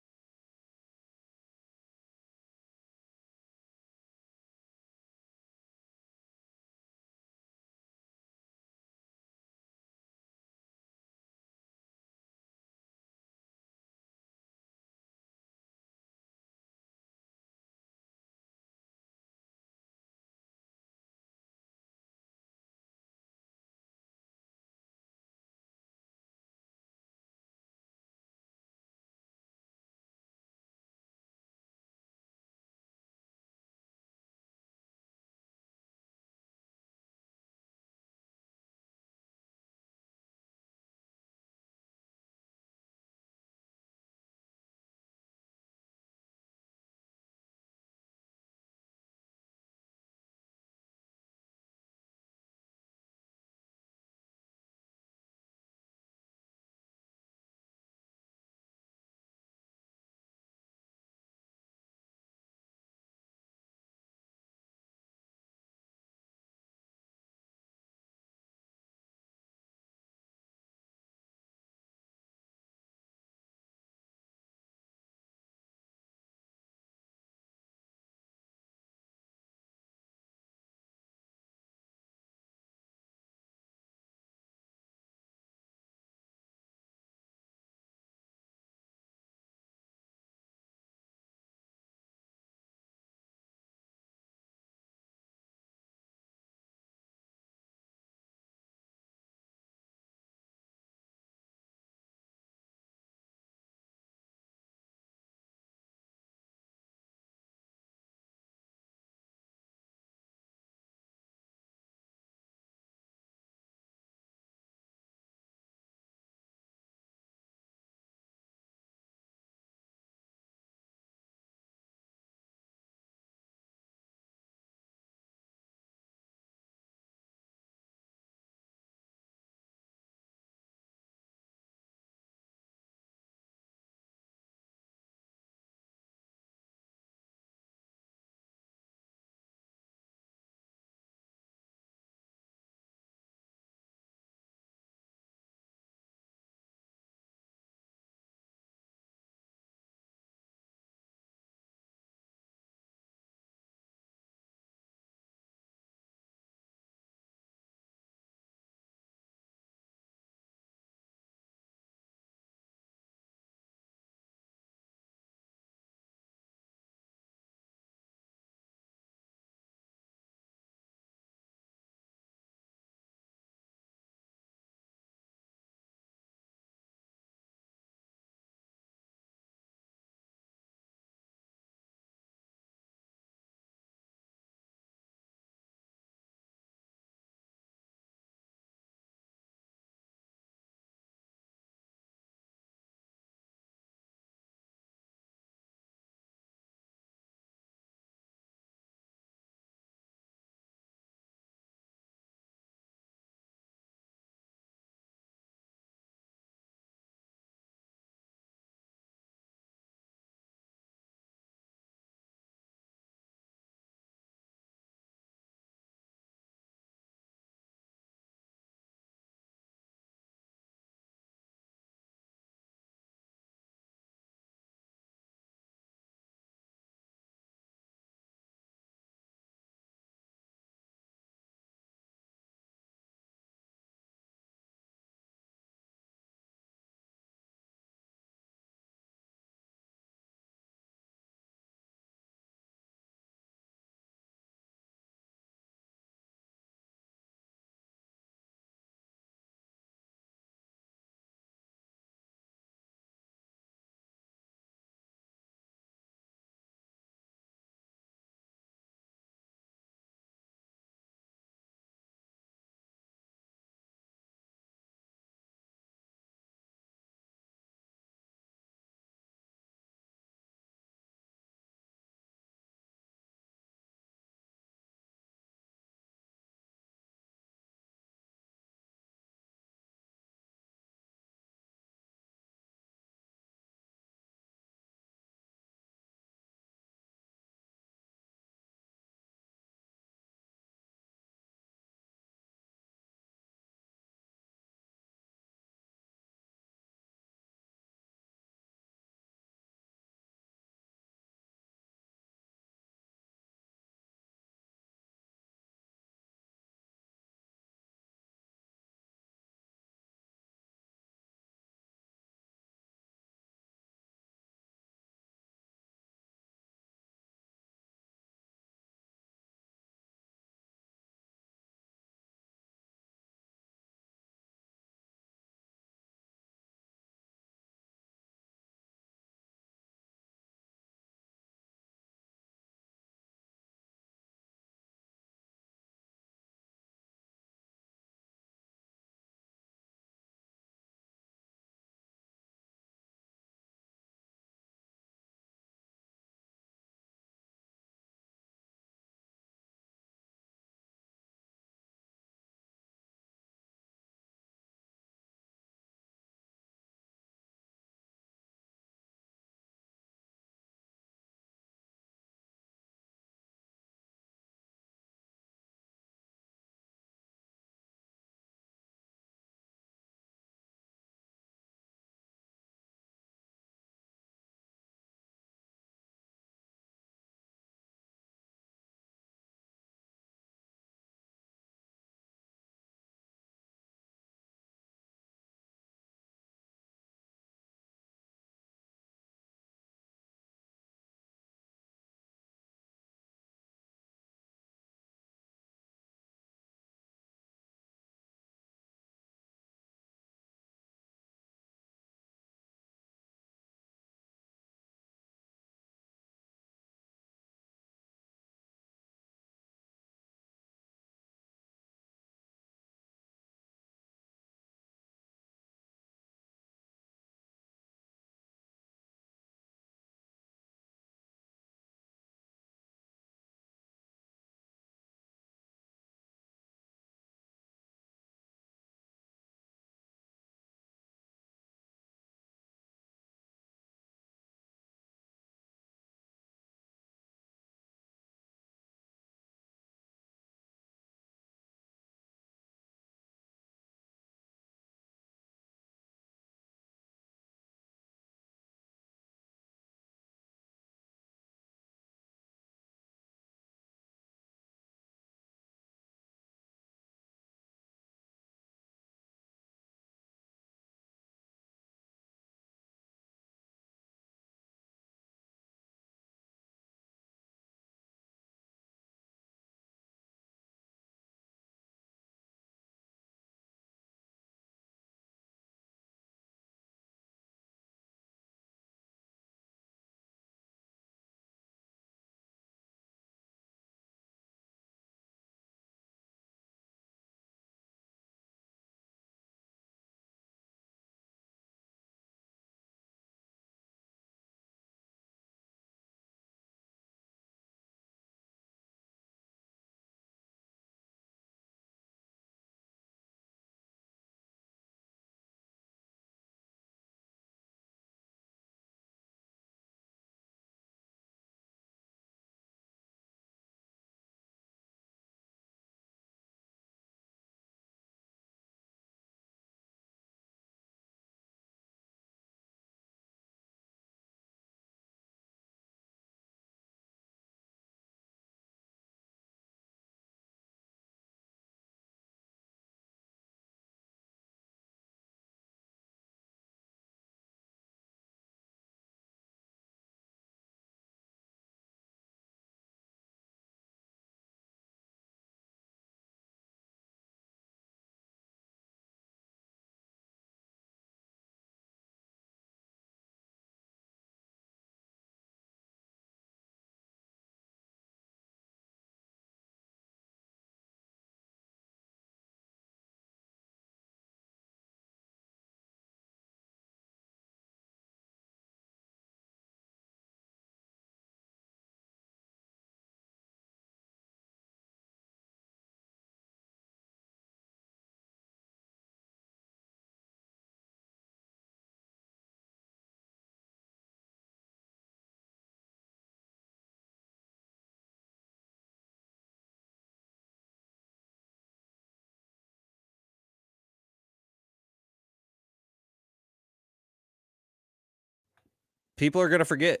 People are going to forget.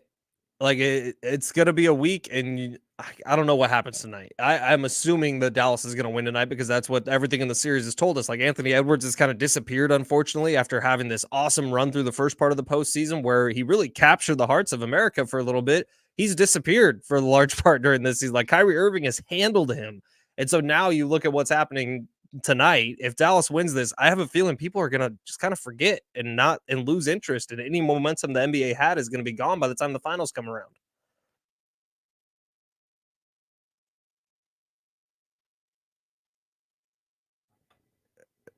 Like it's going to be a week, and I don't know what happens tonight. I'm assuming that Dallas is going to win tonight because that's what everything in the series has told us. Like Anthony Edwards has kind of disappeared, unfortunately, after having this awesome run through the first part of the postseason where he really captured the hearts of America for a little bit. He's disappeared for the large part during this season. Like Kyrie Irving has handled him. And so now you look at what's happening tonight. If Dallas wins this, I have a feeling people are going to just kind of forget and lose interest, and any momentum the NBA had is going to be gone by the time the finals come around.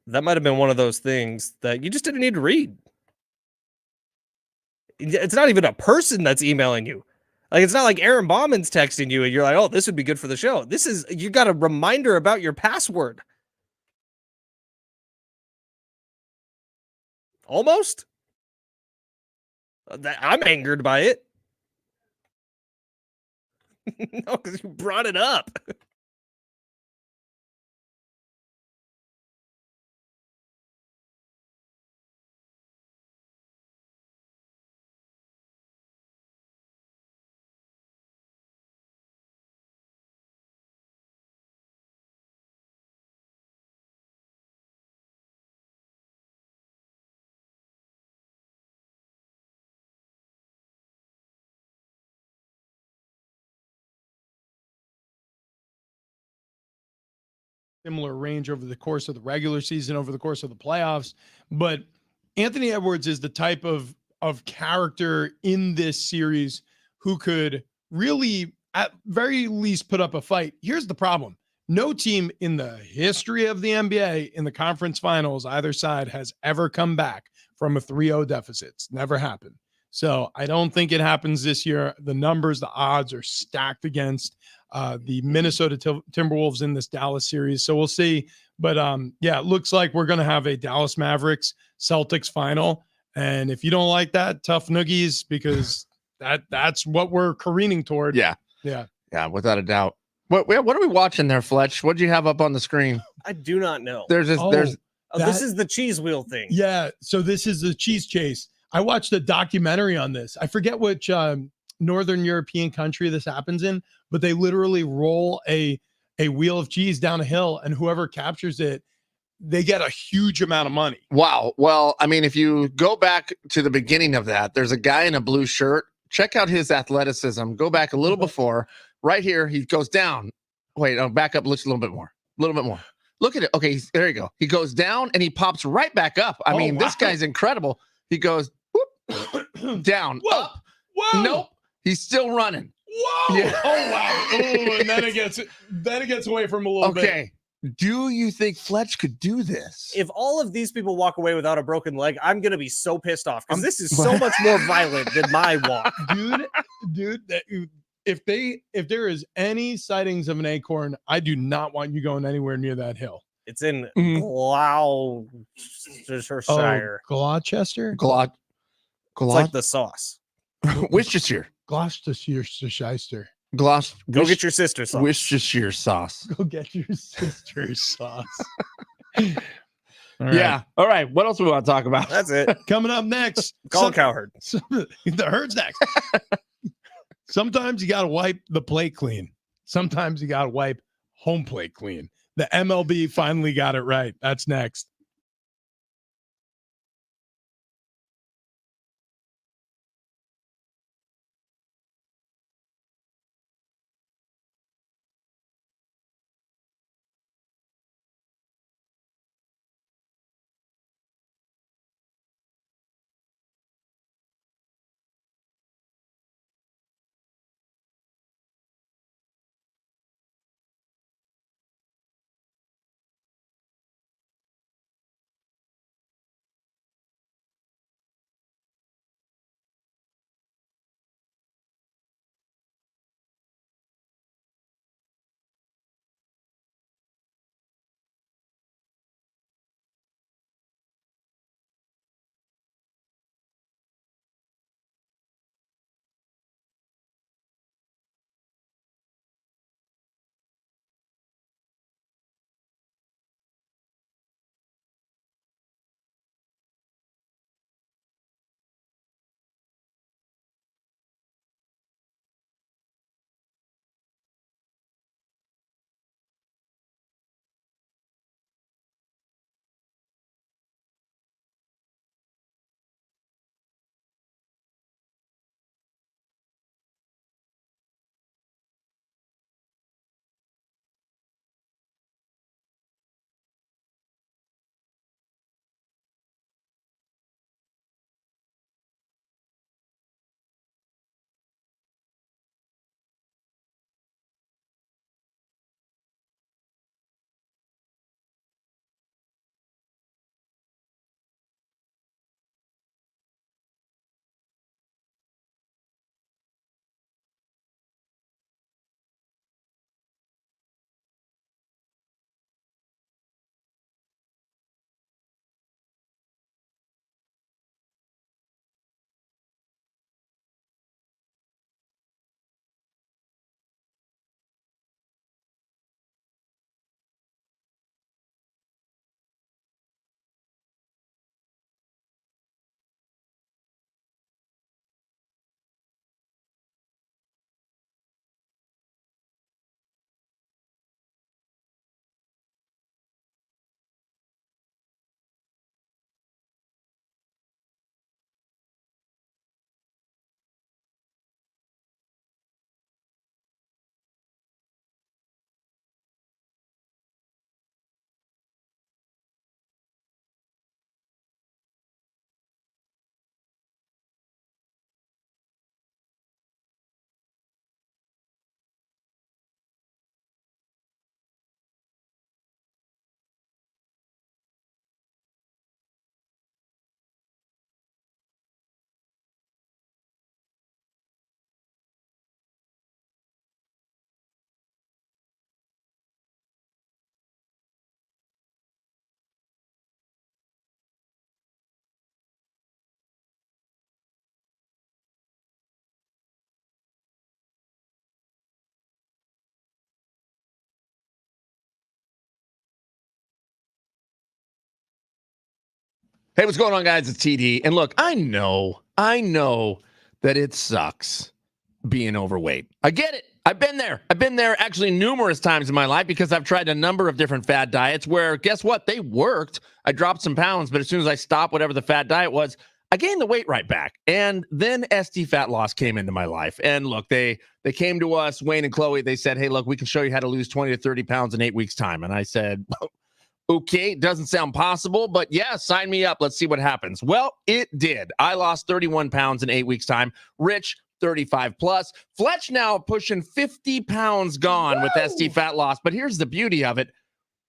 That might have been one of those things that you just didn't need to read. It's not even a person that's emailing you. Like, it's not like Aaron Bauman's texting you and you're like, oh, this would be good for the show. This is, you got a reminder about your password. Almost. I'm angered by it. No, because you brought it up. Similar range over the course of the regular season, over the course of the playoffs. But Anthony Edwards is the type of character in this series who could really, at very least, put up a fight. Here's the problem. No team in the history of the NBA in the conference finals, either side, has ever come back from a 3-0 deficit. It's never happened. So I don't think it happens this year. The numbers, the odds are stacked against the Minnesota Timberwolves in this Dallas series. So we'll see. But yeah, it looks like we're going to have a Dallas Mavericks Celtics final. And if you don't like that, tough noogies, because that's what we're careening toward. Yeah, without a doubt. What are we watching there, Fletch? What do you have up on the screen? I do not know. There's this is the cheese wheel thing. Yeah. So this is the cheese chase. I watched a documentary on this. I forget which Northern European country this happens in, but they literally roll a wheel of cheese down a hill, and whoever captures it, they get a huge amount of money. Wow. Well, I mean, if you go back to the beginning of that, there's a guy in a blue shirt. Check out his athleticism. Go back a little before. Right here, he goes down. Wait, back up. Looks a little bit more. Look at it. Okay, there you go. He goes down and he pops right back up. I mean, wow. This guy's incredible. He goes whoop, down, whoa, up. Whoa. Nope. He's still running. Whoa. Yeah. Oh, wow. Oh, and then it gets away from a little bit. Okay. Do you think Fletch could do this? If all of these people walk away without a broken leg, I'm going to be so pissed off because this is so much more violent than my walk. Dude, if there is any sightings of an acorn, I do not want you going anywhere near that hill. It's in Gloucestershire. Gloucester? It's like the sauce. Worcestershire. Gloucestershire. Go get your sister's sauce. Worcestershire sauce. Go get your sister's sauce. Yeah. All right. What else do we want to talk about? That's it. Coming up next. Call Cowherd. The herd's next. Sometimes you got to wipe the plate clean. Sometimes you got to wipe home plate clean. The MLB finally got it right. That's next. Hey, what's going on, guys? It's TD. And look, I know that it sucks being overweight. I get it. I've been there. I've been there actually numerous times in my life because I've tried a number of different fad diets where, guess what? They worked. I dropped some pounds, but as soon as I stopped whatever the fad diet was, I gained the weight right back. And then SD Fat Loss came into my life. And look, they came to us, Wayne and Chloe. They said, hey, look, we can show you how to lose 20 to 30 pounds in 8 weeks' time. And I said, okay, doesn't sound possible, but yeah, sign me up. Let's see what happens. Well, it did. I lost 31 pounds in 8 weeks' time. Rich, 35 plus. Fletch now pushing 50 pounds gone with SD Fat Loss. But here's the beauty of it.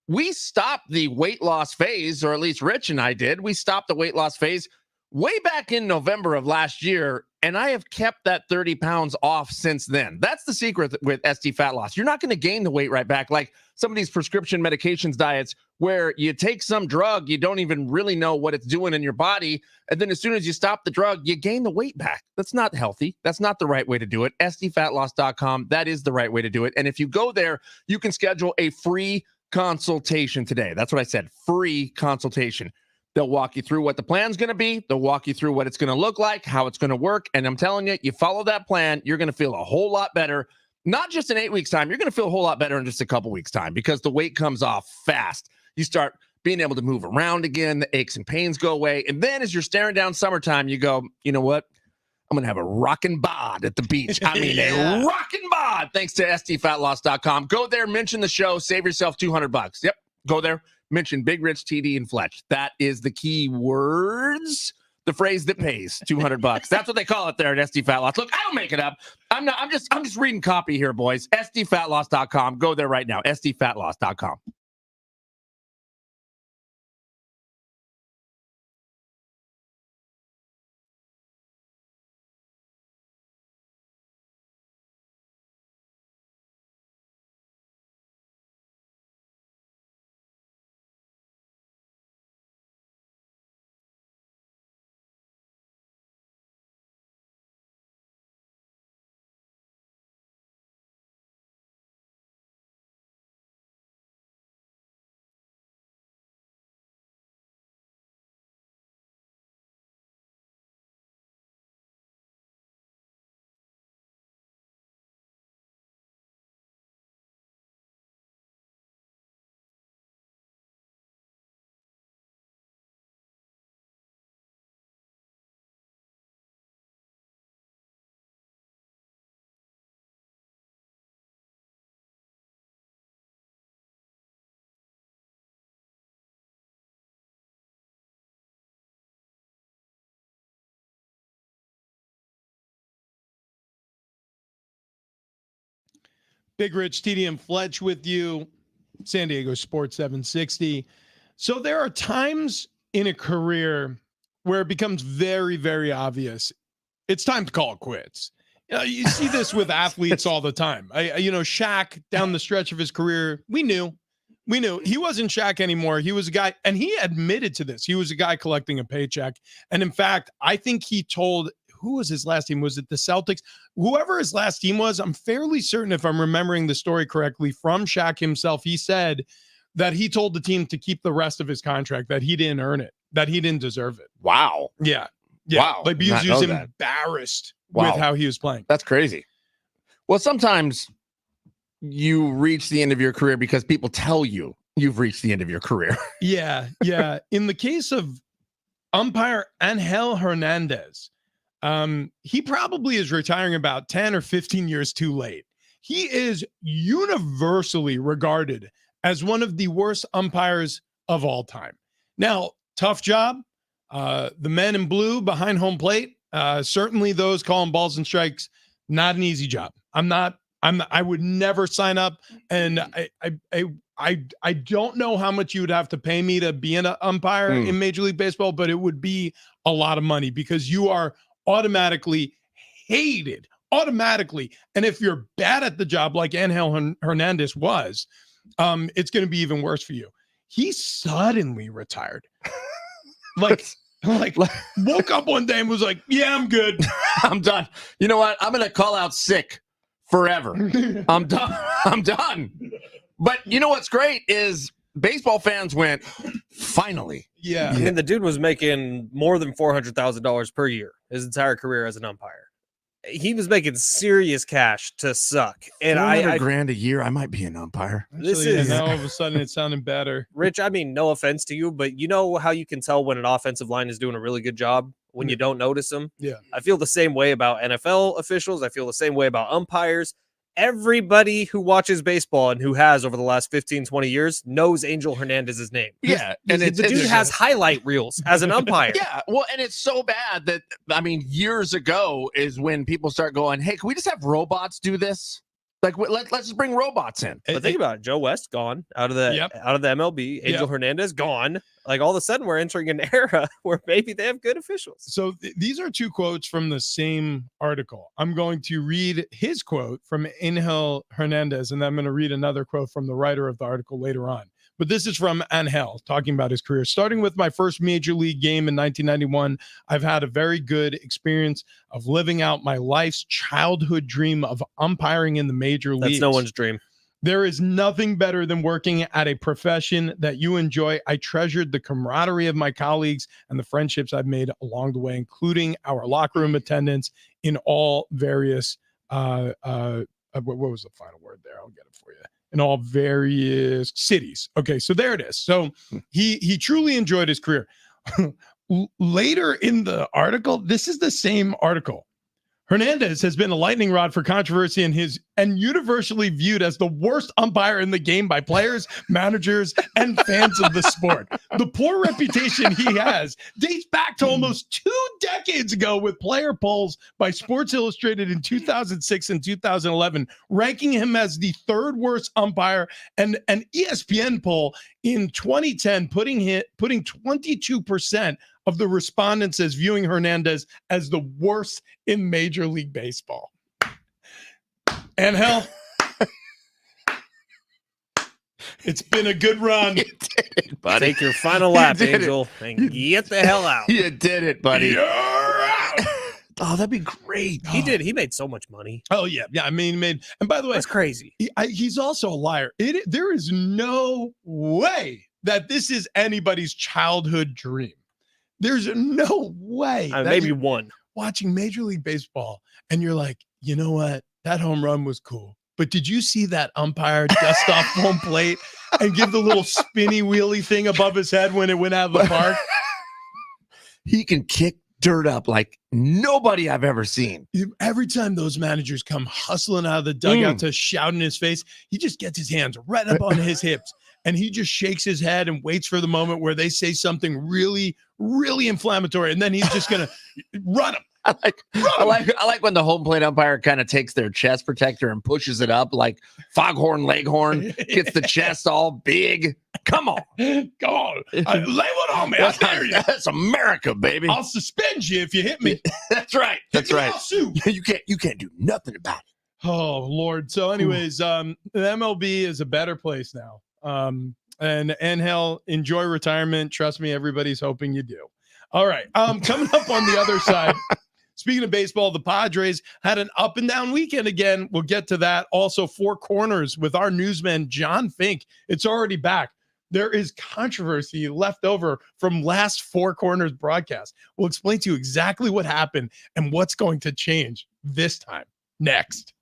We stopped the weight loss phase, or at least Rich and I did. We stopped the weight loss phase way back in November of last year, and I have kept that 30 pounds off since then. That's the secret with SD Fat Loss. You're not going to gain the weight right back like some of these prescription medications diets where you take some drug, you don't even really know what it's doing in your body, and then as soon as you stop the drug, you gain the weight back. That's not healthy. That's not the right way to do it. SDFatLoss.com, that is the right way to do it. And if you go there, you can schedule a free consultation today. That's what I said, free consultation. They'll walk you through what the plan's going to be. They'll walk you through what it's going to look like, how it's going to work. And I'm telling you, you follow that plan, you're going to feel a whole lot better. Not just in 8 weeks' time. You're going to feel a whole lot better in just a couple weeks' time because the weight comes off fast. You start being able to move around again. The aches and pains go away. And then as you're staring down summertime, you go, you know what? I'm going to have a rockin' bod at the beach. I mean, a rockin' bod, thanks to SDFatLoss.com. Go there, mention the show, save yourself $200. Yep, go there. Mention Big Rich, TD, and Fletch. That is the key words, the phrase that pays $200. That's what they call it there at SD Fat Loss. Look, I don't make it up. I'm just reading copy here, boys. SDFatLoss.com. Go there right now. SDFatLoss.com. Big Rich, TD, and Fletch with you, San Diego Sports 760. So there are times in a career where it becomes very, very obvious it's time to call it quits. You see this with athletes all the time. Shaq down the stretch of his career, we knew he wasn't Shaq anymore. He was a guy, and he admitted to this. He was a guy collecting a paycheck. And in fact, I think he told, who was his last team? Was it the Celtics? Whoever his last team was, I'm fairly certain, if I'm remembering the story correctly, from Shaq himself, he said that he told the team to keep the rest of his contract, that he didn't earn it, that he didn't deserve it. Wow. Yeah. Wow. Like, because he was embarrassed with how he was playing. That's crazy. Well, sometimes you reach the end of your career because people tell you you've reached the end of your career. Yeah. In the case of umpire Angel Hernandez, he probably is retiring about 10 or 15 years too late. He is universally regarded as one of the worst umpires of all time. Now, tough job. The men in blue behind home plate, certainly those calling balls and strikes, not an easy job. I would never sign up. And I don't know how much you would have to pay me to be an umpire in Major League Baseball, but it would be a lot of money because you are automatically hated, automatically. And if you're bad at the job like Angel Hernandez was, it's going to be even worse for you. He suddenly retired. Like woke up one day and was like, yeah, I'm good. I'm done. You know what? I'm going to call out sick forever. I'm done. But you know what's great is baseball fans went, finally. Yeah. I mean, the dude was making more than $400,000 per year his entire career as an umpire. He was making serious cash to suck. And I $400,000 a year, I might be an umpire. This Actually, is- now all of a sudden it's sounding better. Rich, I mean, no offense to you, but you know how you can tell when an offensive line is doing a really good job when you don't notice them? Yeah. I feel the same way about NFL officials. I feel the same way about umpires. Everybody who watches baseball and who has over the last 15, 20 years knows Angel Hernandez's name. Yeah. And the dude has highlight reels as an umpire. Yeah, well, and it's so bad that, I mean, years ago is when people start going, hey, can we just have robots do this? Like, let's just bring robots in. But think about it. Joe West gone out of the MLB. Angel Hernandez gone. Like all of a sudden we're entering an era where maybe they have good officials. So these are two quotes from the same article. I'm going to read his quote from Angel Hernandez, and then I'm going to read another quote from the writer of the article later on. But this is from Angel talking about his career. Starting with my first major league game in 1991, I've had a very good experience of living out my life's childhood dream of umpiring in the major leagues. That's no one's dream. There is nothing better than working at a profession that you enjoy. I treasured the camaraderie of my colleagues and the friendships I've made along the way, including our locker room attendants in all various, what was the final word there? I'll get it for you. In all various cities. Okay, so there it is. So he truly enjoyed his career. Later in the article, this is the same article. Hernandez has been a lightning rod for controversy and universally viewed as the worst umpire in the game by players, managers, and fans of the sport. The poor reputation he has dates back to almost 2 decades ago with player polls by Sports Illustrated in 2006 and 2011, ranking him as the 3rd worst umpire, and an ESPN poll in 2010 putting 22% of the respondents as viewing Hernandez as the worst in Major League Baseball. And hell, it's been a good run. You did it, buddy. Take your final lap, Angel, and get the hell out. You did it, buddy. You're out. Oh, that'd be great. He did. He made so much money. Oh, yeah. Yeah. I mean, and by the way, That's crazy. He's also a liar. There is no way that this is anybody's childhood dream. There's no way. Maybe one. Watching Major League Baseball and you're like, you know what? That home run was cool. But did you see that umpire dust off home plate and give the little spinny wheelie thing above his head when it went out of the park? He can kick dirt up like nobody I've ever seen. Every time those managers come hustling out of the dugout to shout in his face, he just gets his hands right up on his hips and he just shakes his head and waits for the moment where they say something really, really inflammatory. And then he's just going to run him. I like when the home plate umpire kind of takes their chest protector and pushes it up like Foghorn Leghorn, gets the chest all big. Come on. Go on. Lay one on me. I dare you. That's America, baby. I'll suspend you if you hit me. That's right. That's right. I'll sue. You can't do nothing about it. Oh, Lord. So anyways, the MLB is a better place now. And hell, enjoy retirement. Trust me, everybody's hoping you do. All right. Coming up on the other side, speaking of baseball, the Padres had an up and down weekend again. We'll get to that. Also, Four Corners with our newsman, John Fink. It's already back. There is controversy left over from last Four Corners broadcast. We'll explain to you exactly what happened and what's going to change this time. Next.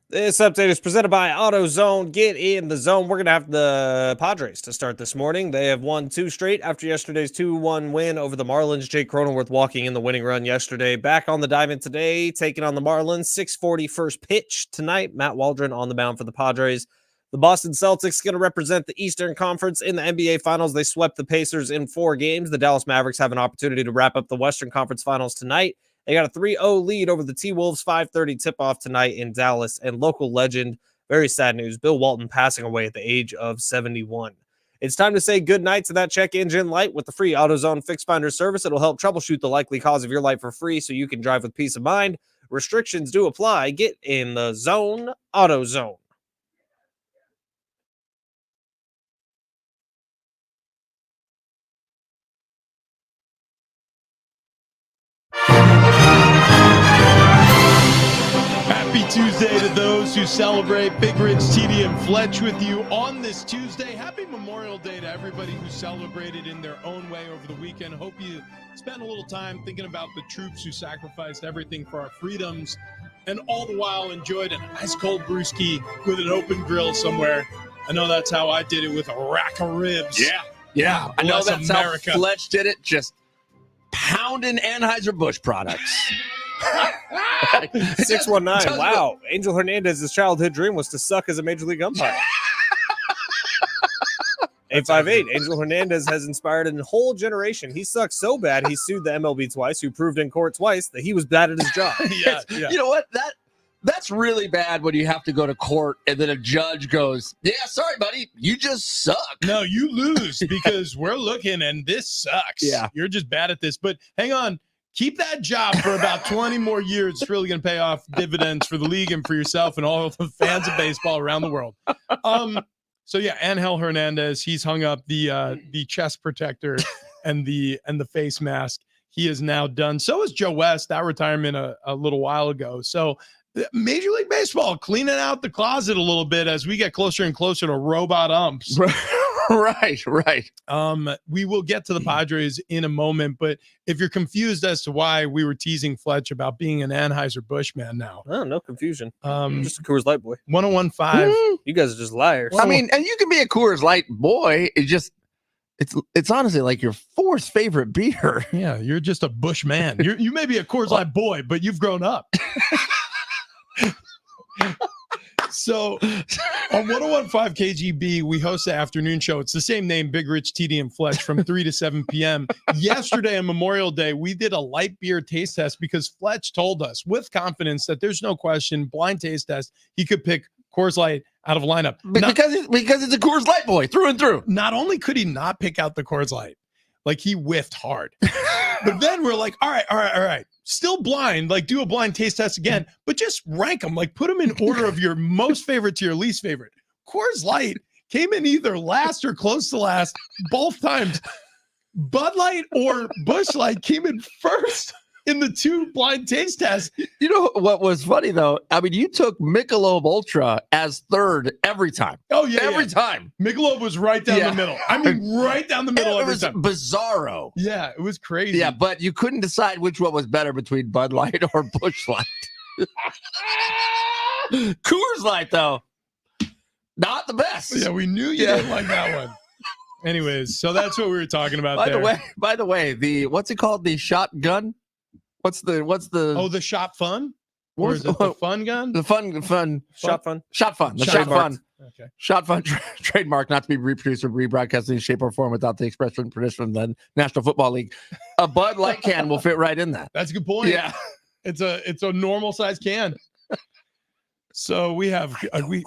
This update is presented by AutoZone. Get in the zone. We're going to have the Padres to start this morning. They have won 2 straight after yesterday's 2-1 win over the Marlins. Jake Cronenworth walking in the winning run yesterday. Back on the diamond today, taking on the Marlins. 6:40 first pitch tonight. Matt Waldron on the mound for the Padres. The Boston Celtics going to represent the Eastern Conference in the NBA Finals. They swept the Pacers in 4 games. The Dallas Mavericks have an opportunity to wrap up the Western Conference Finals tonight. They got a 3-0 lead over the T-Wolves, 5:30 tip-off tonight in Dallas. And local legend, very sad news, Bill Walton passing away at the age of 71. It's time to say goodnight to that check engine light with the free AutoZone Fix Finder service. It'll help troubleshoot the likely cause of your light for free so you can drive with peace of mind. Restrictions do apply. Get in the zone, AutoZone. Happy Tuesday to those who celebrate. Big Rich, TD, and Fletch with you on this Tuesday. Happy Memorial Day to everybody who celebrated in their own way over the weekend. Hope you spent a little time thinking about the troops who sacrificed everything for our freedoms and all the while enjoyed an ice cold brewski with an open grill somewhere. I know that's how I did it with a rack of ribs. Yeah. I know Bless that's America. how Fletch did it, just pounding Anheuser-Busch products. 619. Wow. Angel Hernandez's childhood dream was to suck as a Major League umpire. 858. Angel Hernandez has inspired a whole generation. He sucked so bad he sued the MLB twice, who proved in court twice that he was bad at his job. Yeah. You know what? That's really bad when you have to go to court and then a judge goes, "Yeah, sorry, buddy, you just suck." No, you lose because we're looking and this sucks. Yeah. You're just bad at this. But hang on. Keep that job for about 20 more years. It's really going to pay off dividends for the league and for yourself and all the fans of baseball around the world. So yeah, Angel Hernandez, he's hung up the chest protector and the face mask. He is now done. So is Joe West, that retirement a little while ago. So Major League Baseball cleaning out the closet a little bit as we get closer and closer to robot umps. Right. We will get to the Padres in a moment, but if you're confused as to why we were teasing Fletch about being an Anheuser-Busch man now. Oh, no confusion. Just a Coors Light boy. 1015. You guys are just liars. I mean, and you can be a Coors Light boy. It's honestly like your 4th favorite beer. Yeah, you're just a Bush man. You may be a Coors Light boy, but you've grown up. So on 1015 KGB, we host the afternoon show. It's the same name, Big Rich, TD, and Fletch, from 3 to 7 p.m. Yesterday on Memorial Day, we did a light beer taste test because Fletch told us with confidence that there's no question, blind taste test, he could pick Coors Light out of a lineup. Because it's a Coors Light boy through and through. Not only could he not pick out the Coors Light, like he whiffed hard. But then we're like, all right. Still blind, like do a blind taste test again, but just rank them, like put them in order of your most favorite to your least favorite. Coors Light came in either last or close to last both times. Bud Light or Busch Light came in first in the 2 blind taste tests. You know what was funny though? I mean, you took Michelob Ultra as 3rd every time. Oh yeah, every time. Michelob was right down the middle. I mean, right down the middle every time. It was bizarro. Yeah, it was crazy. Yeah, but you couldn't decide which one was better between Bud Light or Busch Light. Coors Light though, not the best. Yeah, we knew you didn't like that one. Anyways, so that's what we were talking about. By the way, the what's it called? The shotgun. What's the the shot fun? Or is it the fun gun? The fun Shot fun. Shot fun. The shot fun. Okay. Shot fun trademark, not to be reproduced or rebroadcast in shape or form without the express written permission of the National Football League. A Bud Light can will fit right in that. That's a good point. Yeah, it's a normal size can. So we have we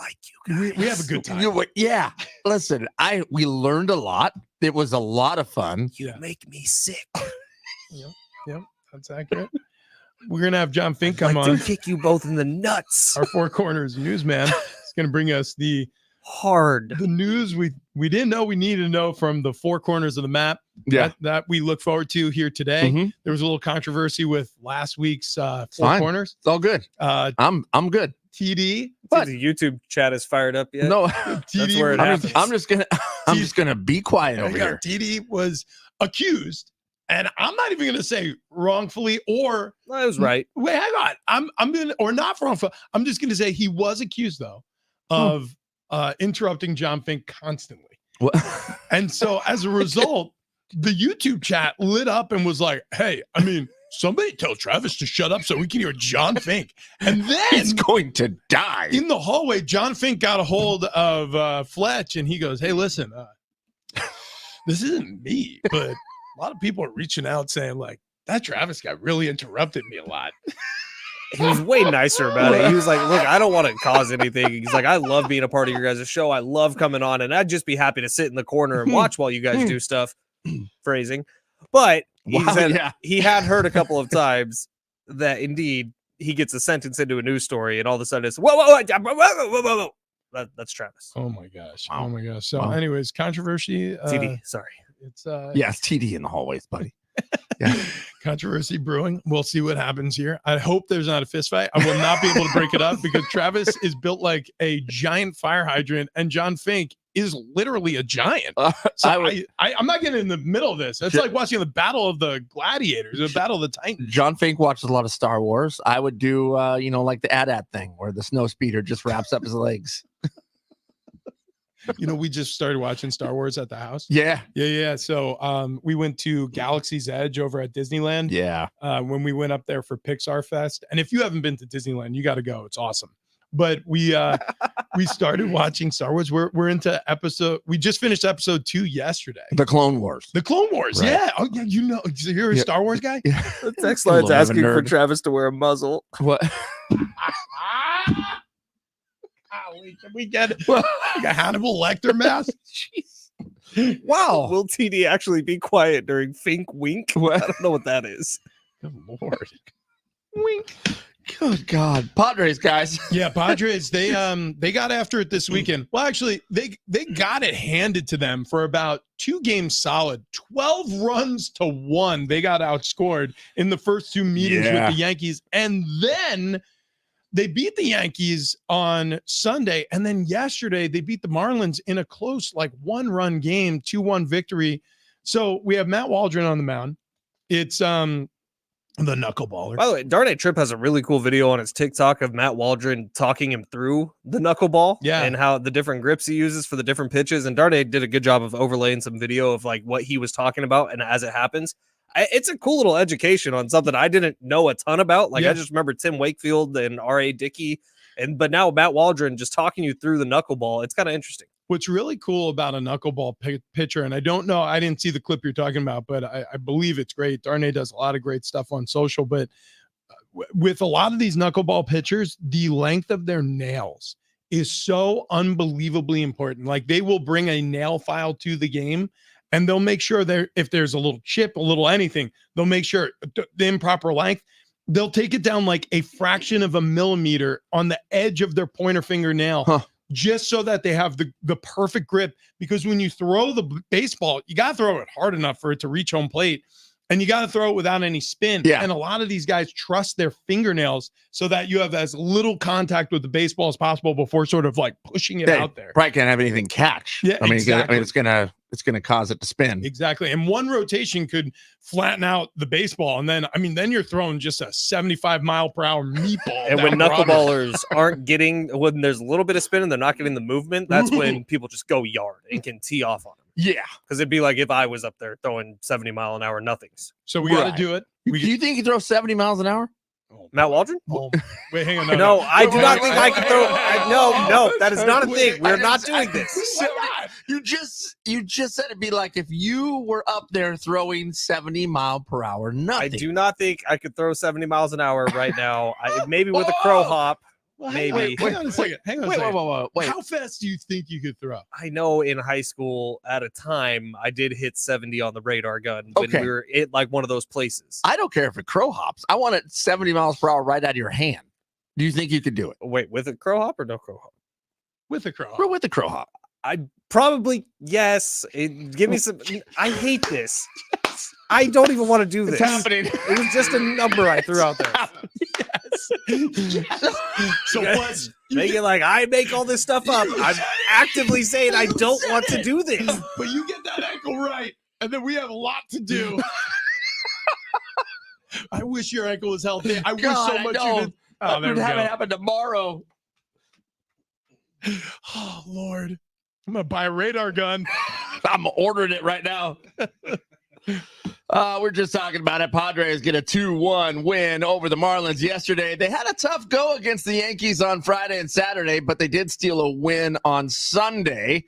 have a good time. Yeah, listen, we learned a lot. It was a lot of fun. You make me sick. Yep, that's accurate. We're gonna have John Fink come on. To kick you both in the nuts. Our Four Corners newsman. He's gonna bring us the news we didn't know we needed to know from the 4 corners of the map. Yeah, that we look forward to here today. Mm-hmm. There was a little controversy with last week's 4 corners. It's all good. I'm good. TD, but the YouTube chat is fired up yet? No, that's where it happens. I'm just gonna be quiet over here. TD was accused, and I'm not even gonna say wrongfully, or I was right. wait, hang on. I'm gonna, or not wrongful. I'm just gonna say he was accused though of interrupting John Fink constantly. What? And so as a result, the YouTube chat lit up and was like, hey, I mean, somebody tell Travis to shut up so we can hear John Fink. And then He's going to die. in the hallway, John Fink got a hold of Fletch and he goes, hey, listen, this isn't me, but a lot of people are reaching out saying like, that Travis guy really interrupted me a lot. He was way nicer about it. He was like, look, I don't want to cause anything. He's like, I love being a part of your guys' show. I love coming on, and I'd just be happy to sit in the corner and watch while you guys do stuff. Phrasing. But he said he had heard a couple of times that indeed he gets a sentence into a news story, and all of a sudden it's, whoa. That's Travis. Oh my gosh. Wow. Oh my gosh. So Wow. anyways, controversy. TD, sorry. It's Yes, TD in the hallways, buddy. Yeah. controversy brewing. We'll see what happens here. I hope there's not a fist fight. I will not be able to break it up because Travis is built like a giant fire hydrant and John Fink is literally a giant. So I'm not getting in the middle of this. It's like watching the Battle of the Gladiators, the Battle of the Titans. John Fink watches a lot of Star Wars. I would do, like the AT-AT thing where the snow speeder just wraps up his legs. You know, we just started watching Star Wars at the house. Yeah. Yeah. So we went to Galaxy's Edge over at Disneyland. Yeah. When we went up there for Pixar Fest. And if you haven't been to Disneyland, you got to go. It's awesome. But we started watching Star Wars. We're into we just finished episode 2 yesterday. The Clone Wars. The Clone Wars. Right. Yeah. Oh yeah. You know, you're a Star Wars guy. Yeah. The text line's A little bit of a asking for nerd. Travis to wear a muzzle. What? Golly, can we get like a Hannibal Lecter mask? Jeez. Wow. Will TD actually be quiet during Fink Wink? What? I don't know what that is. Good Lord. Wink. Good God. Padres, guys. Yeah, Padres, they got after it this weekend. Well, actually, they got it handed to them for about 2 games solid. 12 runs to 1. They got outscored in the first 2 meetings with the Yankees. And then they beat the Yankees on Sunday. And then yesterday they beat the Marlins in a close, like 1-run game, 2-1 victory. So we have Matt Waldron on the mound. It's the knuckleballer. By the way, Darnay Tripp has a really cool video on his TikTok of Matt Waldron talking him through the knuckleball and how the different grips he uses for the different pitches. And Darnay did a good job of overlaying some video of like what he was talking about and as it happens. It's a cool little education on something I didn't know a ton about. Like I just remember Tim Wakefield and R.A. Dickey, but now Matt Waldron just talking you through the knuckleball. It's kind of interesting. What's really cool about a knuckleball pitcher, and I don't know, I didn't see the clip you're talking about, but I believe it's great. Darnay does a lot of great stuff on social, but with a lot of these knuckleball pitchers, the length of their nails is so unbelievably important. Like they will bring a nail file to the game and they'll make sure if there's a little chip, a little anything, they'll make sure the improper length, they'll take it down like a fraction of a millimeter on the edge of their pointer fingernail, just so that they have the perfect grip. Because when you throw the baseball, you got to throw it hard enough for it to reach home plate. And you got to throw it without any spin. Yeah. And a lot of these guys trust their fingernails so that you have as little contact with the baseball as possible before sort of like pushing it out there. Probably can't have anything catch. Yeah, I mean, exactly. it's gonna cause it to spin. Exactly. And one rotation could flatten out the baseball. And then, then you're throwing just a 75-mile-per-hour meatball. And when down the rubber. knuckleballers aren't getting, when there's a little bit of spin and they're not getting the movement, that's when people just go yard and can tee off on them. Yeah. Because it'd be like if I was up there throwing 70-mile-an-hour nothings. So we got to do it. Do you think you throw 70 miles an hour? Matt Waldron? Oh, wait, hang on. No, I do not think I can throw. No, that is not a thing. We're not doing this. You just said it'd be like if you were up there throwing 70-mile-per-hour nothing. I do not think I could throw 70 miles an hour right now. Maybe with a crow hop. Maybe. Hang on a second. Wait. How fast do you think you could throw? I know in high school at a time I did hit 70 on the radar gun when we were at like one of those places. I don't care if it crow hops. I want it 70 miles per hour right out of your hand. Do you think you could do it? Wait, with a crow hop or no crow hop? With a crow hop. With a crow hop. I probably, yes. Give me some. I hate this. I don't even want to do this. It's happening. It was just a number I threw out there. Yes. So what? Make it like I make all this stuff up. I'm actively saying I don't want to do this. But you get that ankle right, and then we have a lot to do. I wish your ankle was healthy. I wish God, so much you did. Oh, there we have it go. happen tomorrow. Oh, Lord. I'm going to buy a radar gun. I'm ordering it right now. We're just talking about it. Padres get a 2-1 win over the Marlins yesterday. They had a tough go against the Yankees on Friday and Saturday, but they did steal a win on Sunday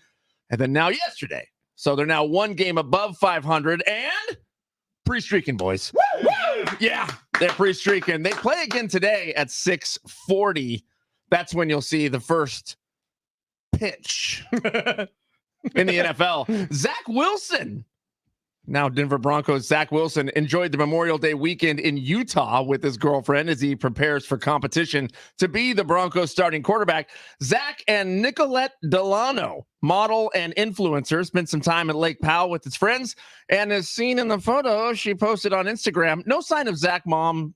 and then now yesterday. So they're now one game above 500 and pre-streaking, boys. Woo! Yeah, they're pre-streaking. They play again today at 6:40. That's when you'll see the first pitch in the NFL. Zach Wilson, now Denver Broncos, Zach Wilson enjoyed the Memorial Day weekend in Utah with his girlfriend as he prepares for competition to be the Broncos starting quarterback. Zach and Nicolette Delano, model and influencer, spent some time at Lake Powell with his friends, and as seen in the photo she posted on Instagram, no sign of Zach mom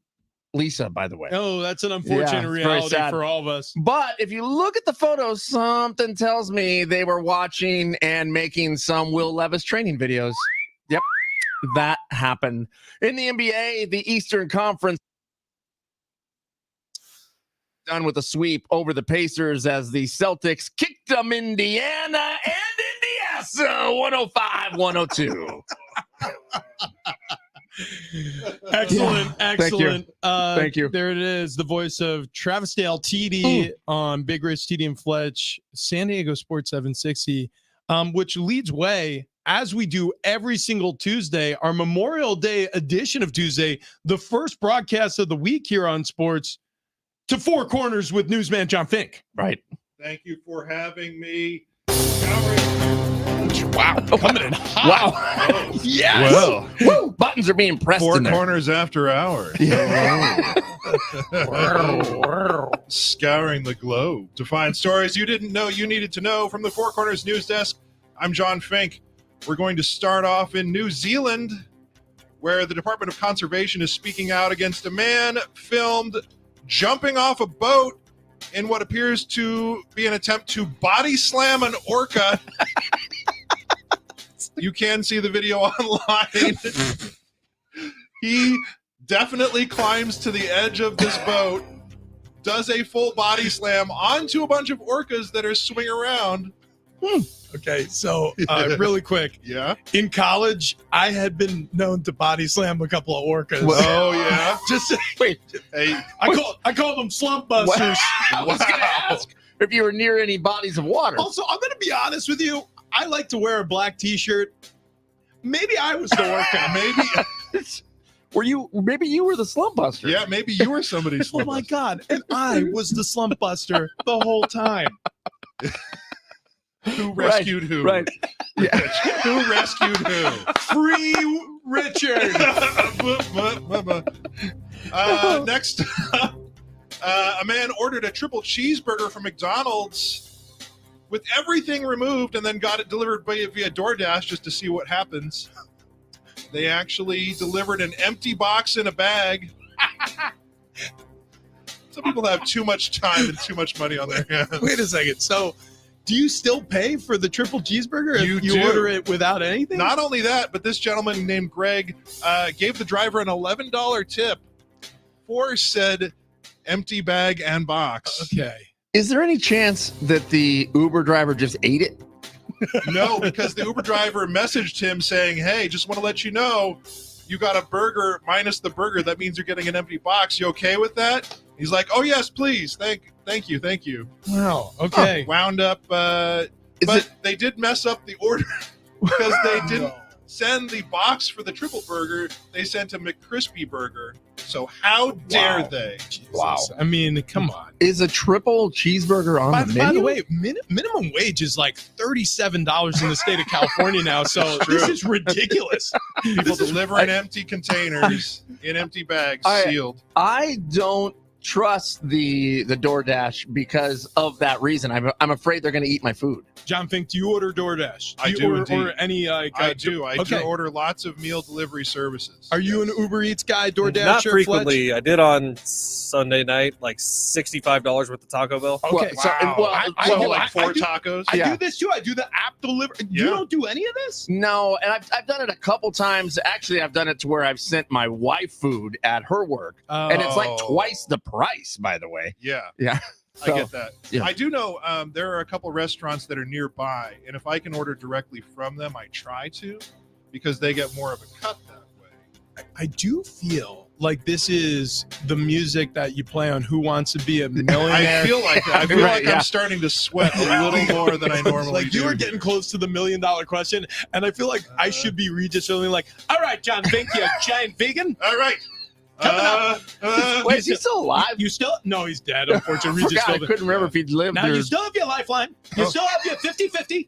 Lisa, by the way. Oh, that's an unfortunate reality for all of us. But if you look at the photos, something tells me they were watching and making some Will Levis training videos. Yep, that happened. In the NBA, the Eastern Conference done with a sweep over the Pacers as the Celtics kicked them Indiana and Indiana 105-102. Excellent. Thank you. There it is. The voice of Travis Dale TD on Big Rich TD and Fletch, San Diego Sports 760, which leads way, as we do every single Tuesday, our Memorial Day edition of Tuesday, the first broadcast of the week here on Sports, to Four Corners with newsman John Fink. Right. Thank you for having me. Wow, coming in hot. Wow. Yes. Well, Woo. Buttons are being pressed Four in there. Corners after hours. Yeah. Scouring the globe to find stories you didn't know you needed to know from the Four Corners News Desk. I'm John Fink. We're going to start off in New Zealand, where the Department of Conservation is speaking out against a man filmed jumping off a boat in what appears to be an attempt to body slam an orca. You can see the video online. He definitely climbs to the edge of this boat, does a full body slam onto a bunch of orcas that are swimming around. Okay, so really quick. Yeah. In college, I had been known to body slam a couple of orcas. Oh, yeah. Just Wait, Hey, I call them slump busters. I was going to ask if you were near any bodies of water. Also, I'm going to be honest with you. I like to wear a black T-shirt. Maybe I was the orca. Maybe you were the slump buster. yeah, maybe you were somebody's Oh my God! And I was the slump buster the whole time. Who rescued who? Right. Yeah. Who rescued who? Free Richard. Next up, a man ordered a triple cheeseburger from McDonald's with everything removed and then got it delivered via DoorDash just to see what happens. They actually delivered an empty box in a bag. Some people have too much time and too much money on their hands. Wait a second. So, do you still pay for the triple cheeseburger if You you do. order it without anything? Not only that, but this gentleman named Greg gave the driver an $11 tip for said empty bag and box. Okay. Is there any chance that the Uber driver just ate it? No, because the Uber driver messaged him saying, hey, just want to let you know, you got a burger minus the burger. That means you're getting an empty box. You okay with that? He's like, oh, yes, please. Thank you. Wow. Okay. Wound up, but they did mess up the order because they didn't send the box for the triple burger. They sent a McCrispy burger. So how dare they? Jesus. Wow. I mean, come on. Is a triple cheeseburger on the menu? By the way, minimum wage is like $37 in the state of California now. So this is ridiculous. People deliver in empty containers, in empty bags, sealed. I don't trust the DoorDash because of that reason. I'm afraid they're going to eat my food. John Fink, do you order DoorDash? I you do order any? I do. I Okay. do order lots of meal delivery services. Are you an Uber Eats guy, DoorDash, Not or frequently. I did on Sunday night, like $65 worth of Taco Bell. Okay, Well, so- Wow. well, I So do- like 4 do- tacos. I Yeah. do this too. I do the app delivery. Yeah. You don't do any of this? No, and I've done it a couple times. Actually, I've done it to where I've sent my wife food at her work, and it's like Oh. twice the price, by the way. Yeah. Yeah. I So, get that. yeah. I do know there are a couple restaurants that are nearby, and if I can order directly from them, I try to, because they get more of a cut that way. I do feel like this is the music that you play on Who Wants to Be a Millionaire. I feel like that. I feel Right, like yeah. I'm starting to sweat a little more than I normally like do. you are getting close to the $1 million question, and I feel like I should be Regis feeling like, all right, John Fink, you giant vegan. All right. Coming up. Wait, is he still alive? You still? No, he's dead. I, Unfortunately, Regis forgot, I still. couldn't remember if he'd lived. Now or- you still have your lifeline. You Oh. still have your 50-50.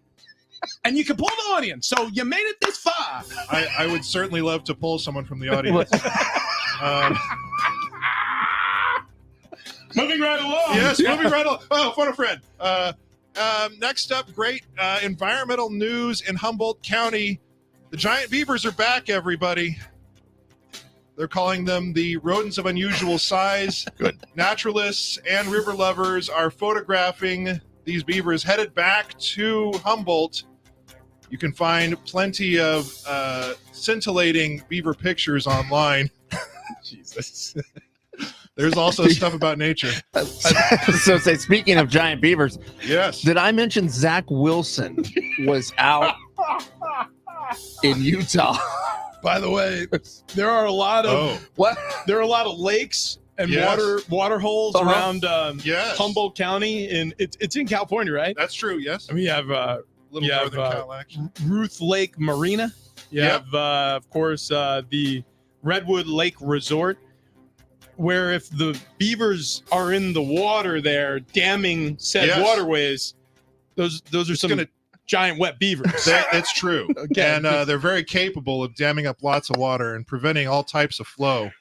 And you can pull the audience. So you made it this far. I would certainly love to pull someone from the audience. Moving right along. Yes, moving right along. Oh, phone a friend. Next up, great environmental news in Humboldt County. The giant beavers are back, everybody. They're calling them the rodents of unusual size. Good. Naturalists and river lovers are photographing these beavers headed back to Humboldt. You can find plenty of scintillating beaver pictures online. Jesus. There's also stuff about nature. So say, speaking of giant beavers, Yes. did I mention Zach Wilson was out in Utah? By the way, there are a lot of Oh, What? there are a lot of lakes and Yes. water holes Uh-huh. around yes. Humboldt County, and it's in California, right? That's true, yes. I mean, you have A little Yeah, northern I've, Cal, actually. Ruth Lake Marina. You Yep. have, of course, the Redwood Lake Resort, where if the beavers are in the water there, damming said Yes. waterways, those are some gonna- giant wet beavers. That's true. Okay. And they're very capable of damming up lots of water and preventing all types of flow.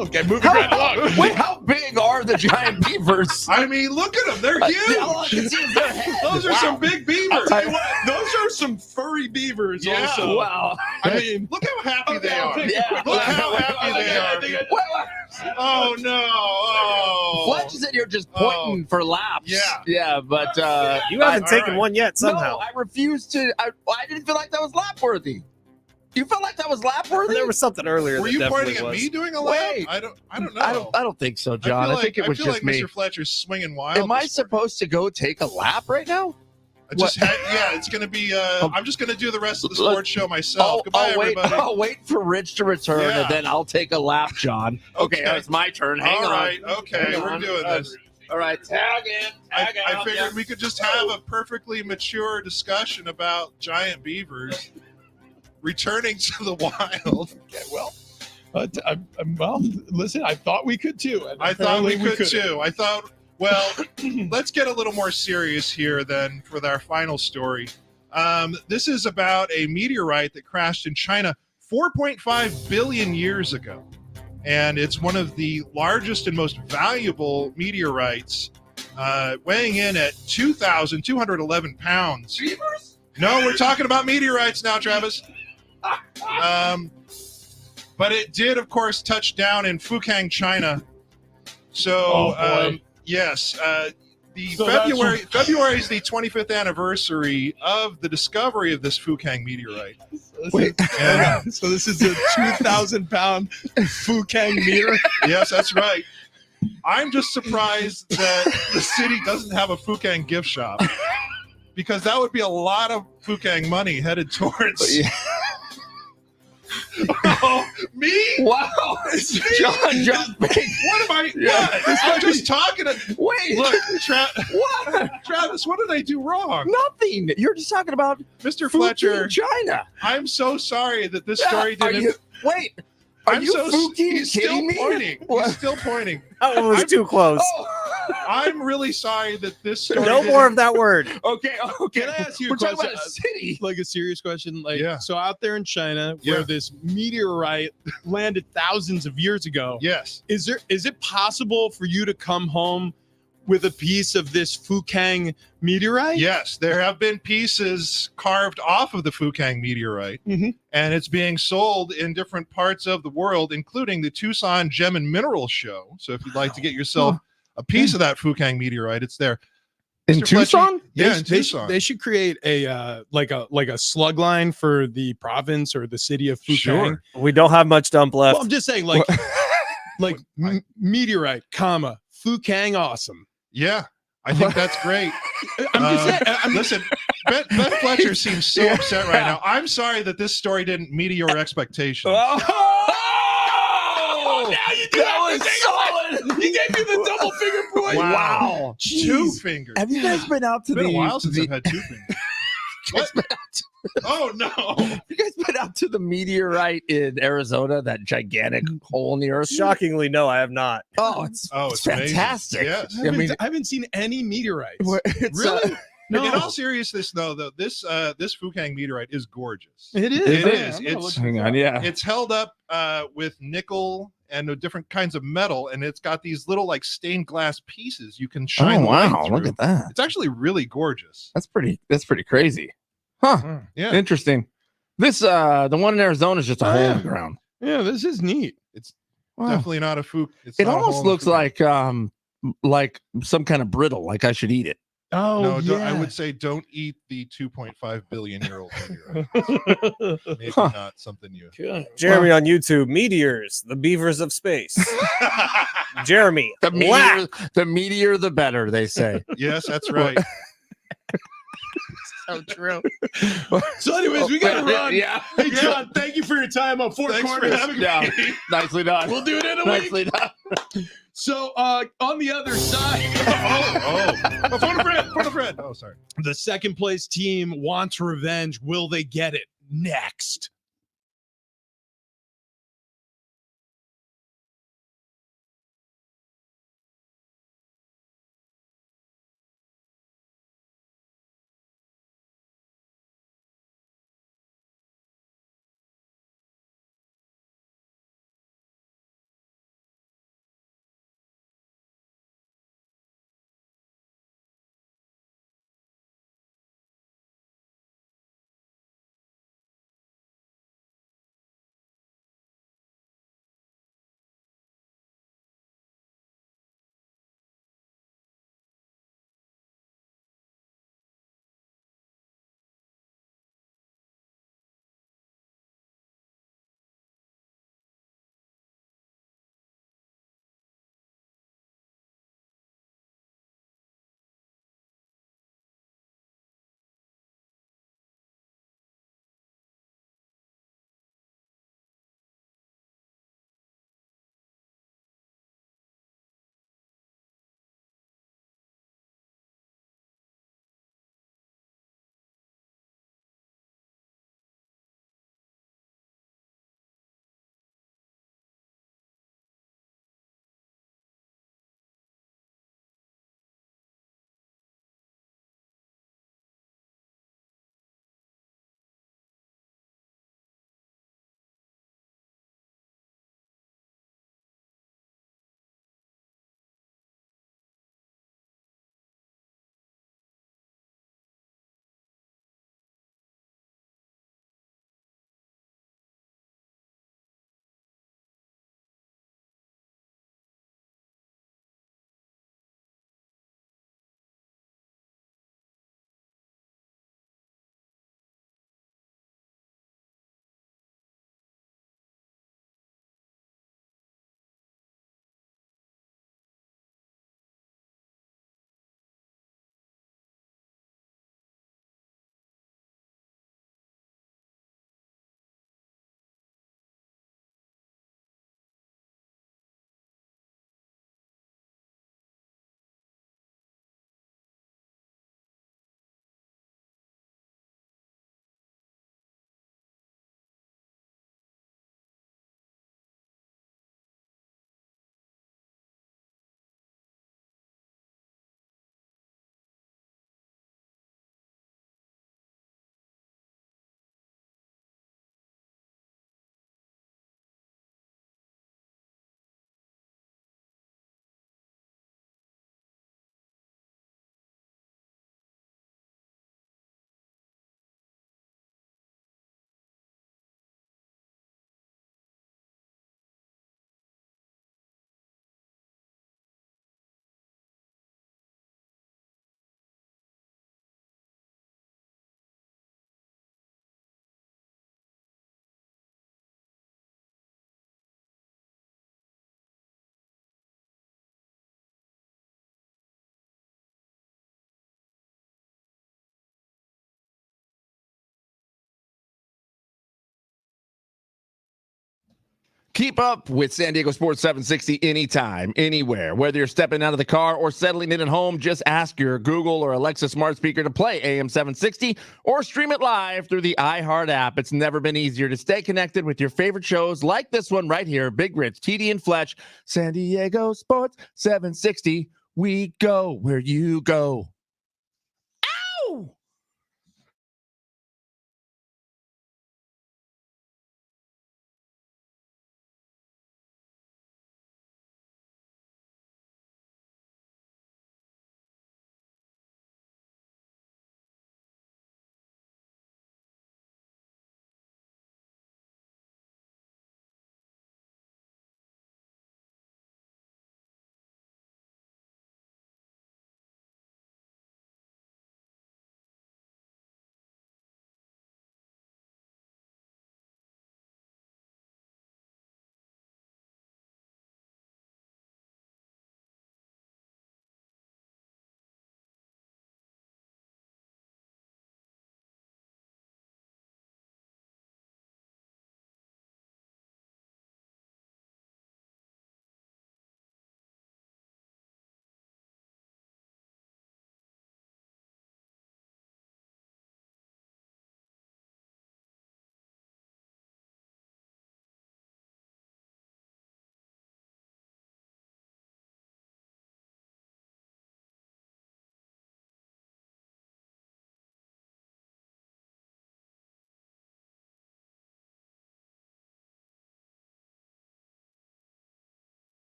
Okay, moving right along. Wait, how big are the giant beavers? I mean, look at them. They're All I huge. can see is their head. Those are some big I'll beavers. tell you what, those are some furry beavers Yeah. also. Wow. I mean, Look how happy they I'll are. take a Yeah. quick Look look. how happy they are. Oh, no. Oh. Fletch said you're just pointing for laps. Yeah. Yeah, but You haven't all taken right. one yet somehow. No, I refuse to. I didn't feel like that was lap worthy. You felt like that was lap worthy? There was something earlier. Were that you definitely pointing at was. me doing a lap? Wait. I don't know. I don't think so, John. I, think it was feel just like me. Mr. Fletcher's swinging wild. Am I this morning. supposed to go take a lap right now? I just yeah, it's going to be. I'm just going to do the rest of the sports show myself. Goodbye, everybody. I'll wait for Rich to return, Yeah. and then I'll take a lap, John. Okay, Okay. it's my turn. Hang All on. right. Okay, Hang we're on. doing this. All right, tag in. Tag I out, figured yeah. we could just have a perfectly mature discussion about giant beavers returning to the wild. Okay, well, well, listen, I thought we could too. and I thought we apparently could couldn't. too. I thought, well, let's get a little more serious here then for our final story. This is about a meteorite that crashed in China 4.5 billion years ago. And it's one of the largest and most valuable meteorites, weighing in at 2,211 pounds. Beavers? No, we're talking about meteorites now, Travis. But it did, of course, touch down in Fukang, China. So, Oh, boy. yes, the So February is the 25th anniversary of the discovery of this Fukang meteorite. Wait. And So this is a 2,000-pound Fukang meter. yes, that's right. I'm just surprised that the city doesn't have a Fukang gift shop, because that would be a lot of Fukang money headed towards. Yeah. Oh, me? Wow. John, What am I? Yeah. What? I'm just talking to. Wait. Look, What? Travis, what did I do wrong? Nothing. You're just talking about Mr. Fuji, Fletcher, China. I'm so sorry that this story Are didn't. you, wait. Are I'm you so Fuji he's still kidding me? pointing. What? He's still pointing. That one was I'm- too close. Oh. I'm really sorry that this story. No didn't- more of that word. Okay. Can I ask you a We're talking question? about a city. Like a serious question. Like, Yeah. so out there in China, Yeah. where this meteorite landed thousands of years ago, Yes. is it possible for you to come home with a piece of this Fukang meteorite? Yes, there have been pieces carved off of the Fukang meteorite, Mhm. and it's being sold in different parts of the world, including the Tucson Gem and Mineral Show. So if you'd like to get yourself a piece of that Fukang meteorite, it's there. In Mr. Fletcher? Tucson? Yeah, in They Tucson. they should create a like a slug line for the province or the city of Fukang. Sure. We don't have much dump left. Well, I'm just saying, meteorite, comma, Fukang, awesome. Yeah, I think that's great. I'm just saying. Listen, Ben Fletcher seems so upset right now. I'm sorry that this story didn't meet your expectations. Oh, now you do have to take solid. You gave me the double finger point. Wow. Two fingers. Have you guys been out to It's been a while since I've had two fingers. What? Oh no! You guys been out to the meteorite in Arizona? That gigantic hole in the earth? Shockingly, no, I have not. Oh, it's amazing. fantastic. Yes. I haven't seen any meteorites. It's, Really? No. In all seriousness, though, this Fukang meteorite is gorgeous. It is. It Yeah, is. hang on, yeah. It's held up with nickel and different kinds of metal, and it's got these little like stained glass pieces you can shine. Oh the light wow! Look through. at that. It's actually really gorgeous. That's pretty crazy, huh? Yeah. Interesting. This the one in Arizona is just a hole in the ground. Yeah, this is neat. It's Wow. definitely not a Fuk. It's It not a hole almost in the looks Fukang. like some kind of brittle. Like I should eat it. Oh, No, yeah. I would say don't eat the 2.5 billion year old meteorite. Maybe not something you. Jeremy on YouTube, meteors, the beavers of space. Jeremy, The whack. meteor, the better. They say. Yes, that's right. So true. So, anyways, we gotta run. Yeah. Hey, John, thank you for your time on Four Thanks for Corners. having Yeah. me. Nicely done. We'll do it in a Nicely week. done. So, on the other side, Oh, phone a friend. Oh, sorry. the second place team wants revenge. Will they get it? Next. Keep up with San Diego Sports 760 anytime, anywhere. Whether you're stepping out of the car or settling in at home, just ask your Google or Alexa smart speaker to play AM 760 or stream it live through the iHeart app. It's never been easier to stay connected with your favorite shows like this one right here, Big Rich, TD and Fletch, San Diego Sports 760. We go where you go. Ow!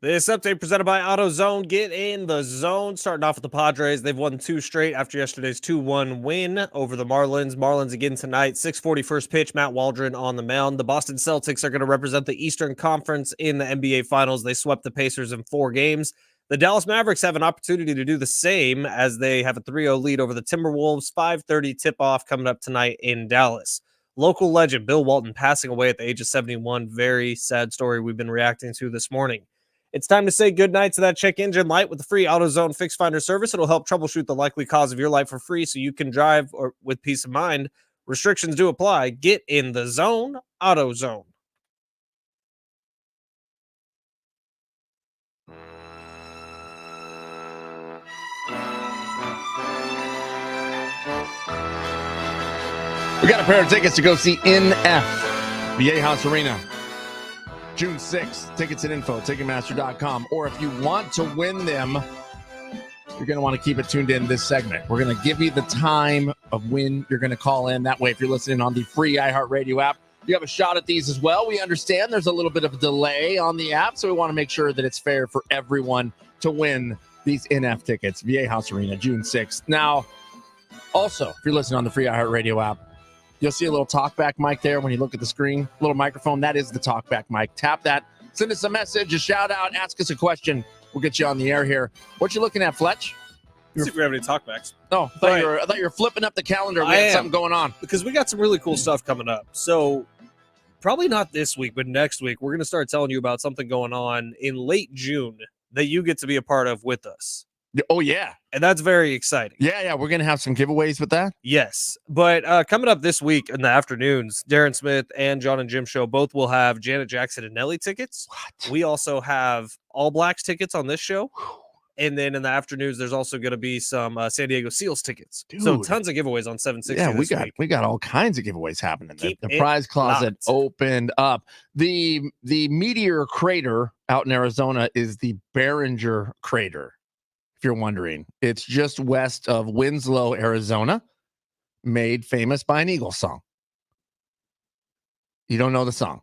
This update presented by AutoZone. Get in the zone. Starting off with the Padres. They've won 2 straight after yesterday's 2-1 win over the Marlins. Marlins again tonight. 6:40 first pitch. Matt Waldron on the mound. The Boston Celtics are going to represent the Eastern Conference in the NBA Finals. They swept the Pacers in 4 games. The Dallas Mavericks have an opportunity to do the same as they have a 3-0 lead over the Timberwolves. 5:30 tip-off coming up tonight in Dallas. Local legend Bill Walton passing away at the age of 71. Very sad story we've been reacting to this morning. It's time to say goodnight to that check engine light with the free AutoZone Fix Finder service. It'll help troubleshoot the likely cause of your light for free so you can drive or with peace of mind. Restrictions do apply. Get in the zone, AutoZone. We got a pair of tickets to go see NF, VA House Arena, June 6th. Tickets and info, Ticketmaster.com. Or if you want to win them, you're going to want to keep it tuned in this segment. We're going to give you the time of when you're going to call in. That way, if you're listening on the free iHeartRadio app, you have a shot at these as well. We understand there's a little bit of a delay on the app, so we want to make sure that it's fair for everyone to win these NF tickets. VA House Arena, June 6th. Now, also, if you're listening on the free iHeartRadio app, you'll see a little talkback mic there when you look at the screen. Little microphone, that is the talkback mic. Tap that, send us a message, a shout out, ask us a question. We'll get you on the air here. What you looking at, Fletch? Let's see if we have any talkbacks. Oh, I thought you were flipping up the calendar. We had something going on. Because we got some really cool stuff coming up. So probably not this week, but next week, we're going to start telling you about something going on in late June that you get to be a part of with us. Oh, yeah. And that's very exciting. Yeah. We're going to have some giveaways with that. Yes. But coming up this week in the afternoons, Darren Smith and John and Jim Show both will have Janet Jackson and Nelly tickets. What? We also have All Blacks tickets on this show. And then in the afternoons, there's also going to be some San Diego Seals tickets. Dude. So tons of giveaways on 760 Yeah, this week. we got all kinds of giveaways happening. Keep The it prize closet locked. opened up. The meteor crater out in Arizona is the Barringer crater. if you're wondering. It's just west of Winslow, Arizona, made famous by an Eagles song. You don't know the song?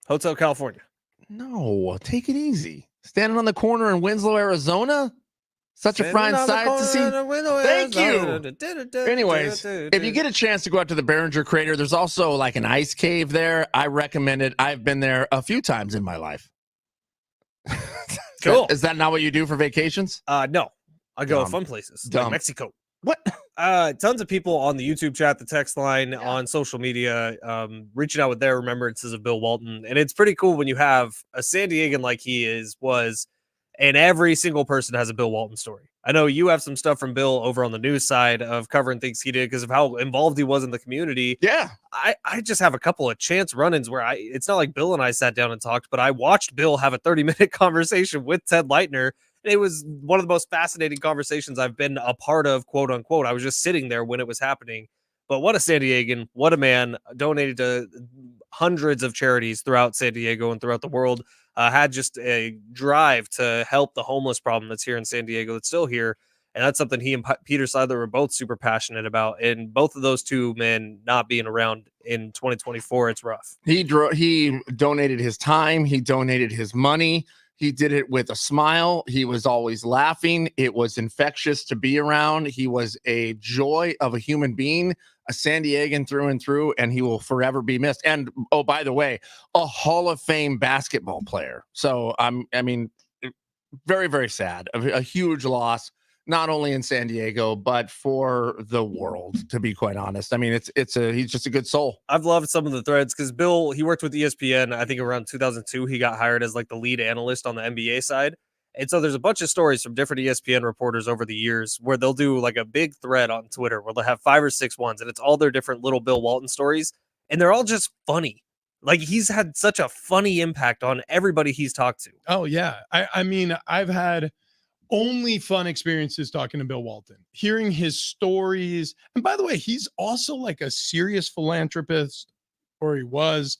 Hotel California. No, take it easy. Standing on the corner in Winslow, Arizona? Such a fine sight to see. Thank you. Anyways, if you get a chance to go out to the Behringer Crater, there's also like an ice cave there. I recommend it. I've been there a few times in my life. Cool. Is that not what you do for vacations? No. I go Dumb. fun places. Dumb. Like Mexico. What? Tons of people on the YouTube chat, the text line, on social media, reaching out with their remembrances of Bill Walton. And it's pretty cool when you have a San Diegan like he was, and every single person has a Bill Walton story. I know you have some stuff from Bill over on the news side of covering things he did because of how involved he was in the community. Yeah. I just have a couple of chance run-ins where it's not like Bill and I sat down and talked, but I watched Bill have a 30-minute conversation with Ted Leitner. It was one of the most fascinating conversations I've been a part of, quote unquote. I was just sitting there when it was happening. But what a San Diegan, what a man, donated to hundreds of charities throughout San Diego and throughout the world, had just a drive to help the homeless problem that's here in San Diego, that's still here. And that's something he and Peter Seidler were both super passionate about. And both of those two men not being around in 2024, it's rough. He donated his time. He donated his money. He did it with a smile. He was always laughing. It was infectious to be around. He was a joy of a human being, a San Diegan through and through, and he will forever be missed. And, oh, by the way, a Hall of Fame basketball player. So, I mean, very, very sad. A huge loss, not only in San Diego, but for the world, to be quite honest. I mean, he's just a good soul. I've loved some of the threads because Bill, he worked with ESPN, I think around 2002, he got hired as like the lead analyst on the NBA side. And so there's a bunch of stories from different ESPN reporters over the years where they'll do like a big thread on Twitter where they'll have 5 or 6 ones and it's all their different little Bill Walton stories. And they're all just funny. Like he's had such a funny impact on everybody he's talked to. Oh yeah. I mean, I've had only fun experiences talking to Bill Walton, hearing his stories. And by the way, he's also like a serious philanthropist, or he was.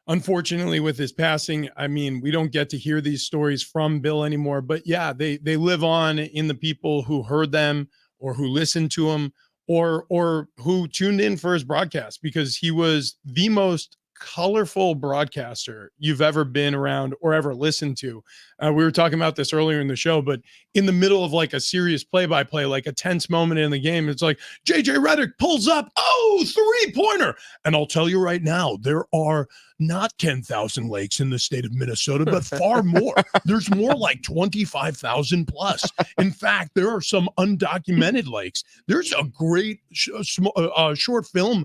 Unfortunately, with his passing, I mean, we don't get to hear these stories from Bill anymore. But yeah, they live on in the people who heard them or who listened to him or who tuned in for his broadcast, because he was the most colorful broadcaster you've ever been around or ever listened to. We were talking about this earlier in the show, but in the middle of like a serious play-by-play, like a tense moment in the game, it's like JJ Redick pulls up, 3-pointer. And I'll tell you right now, there are not 10,000 lakes in the state of Minnesota, but far more. There's more like 25,000 plus. In fact, there are some undocumented lakes. There's a great short film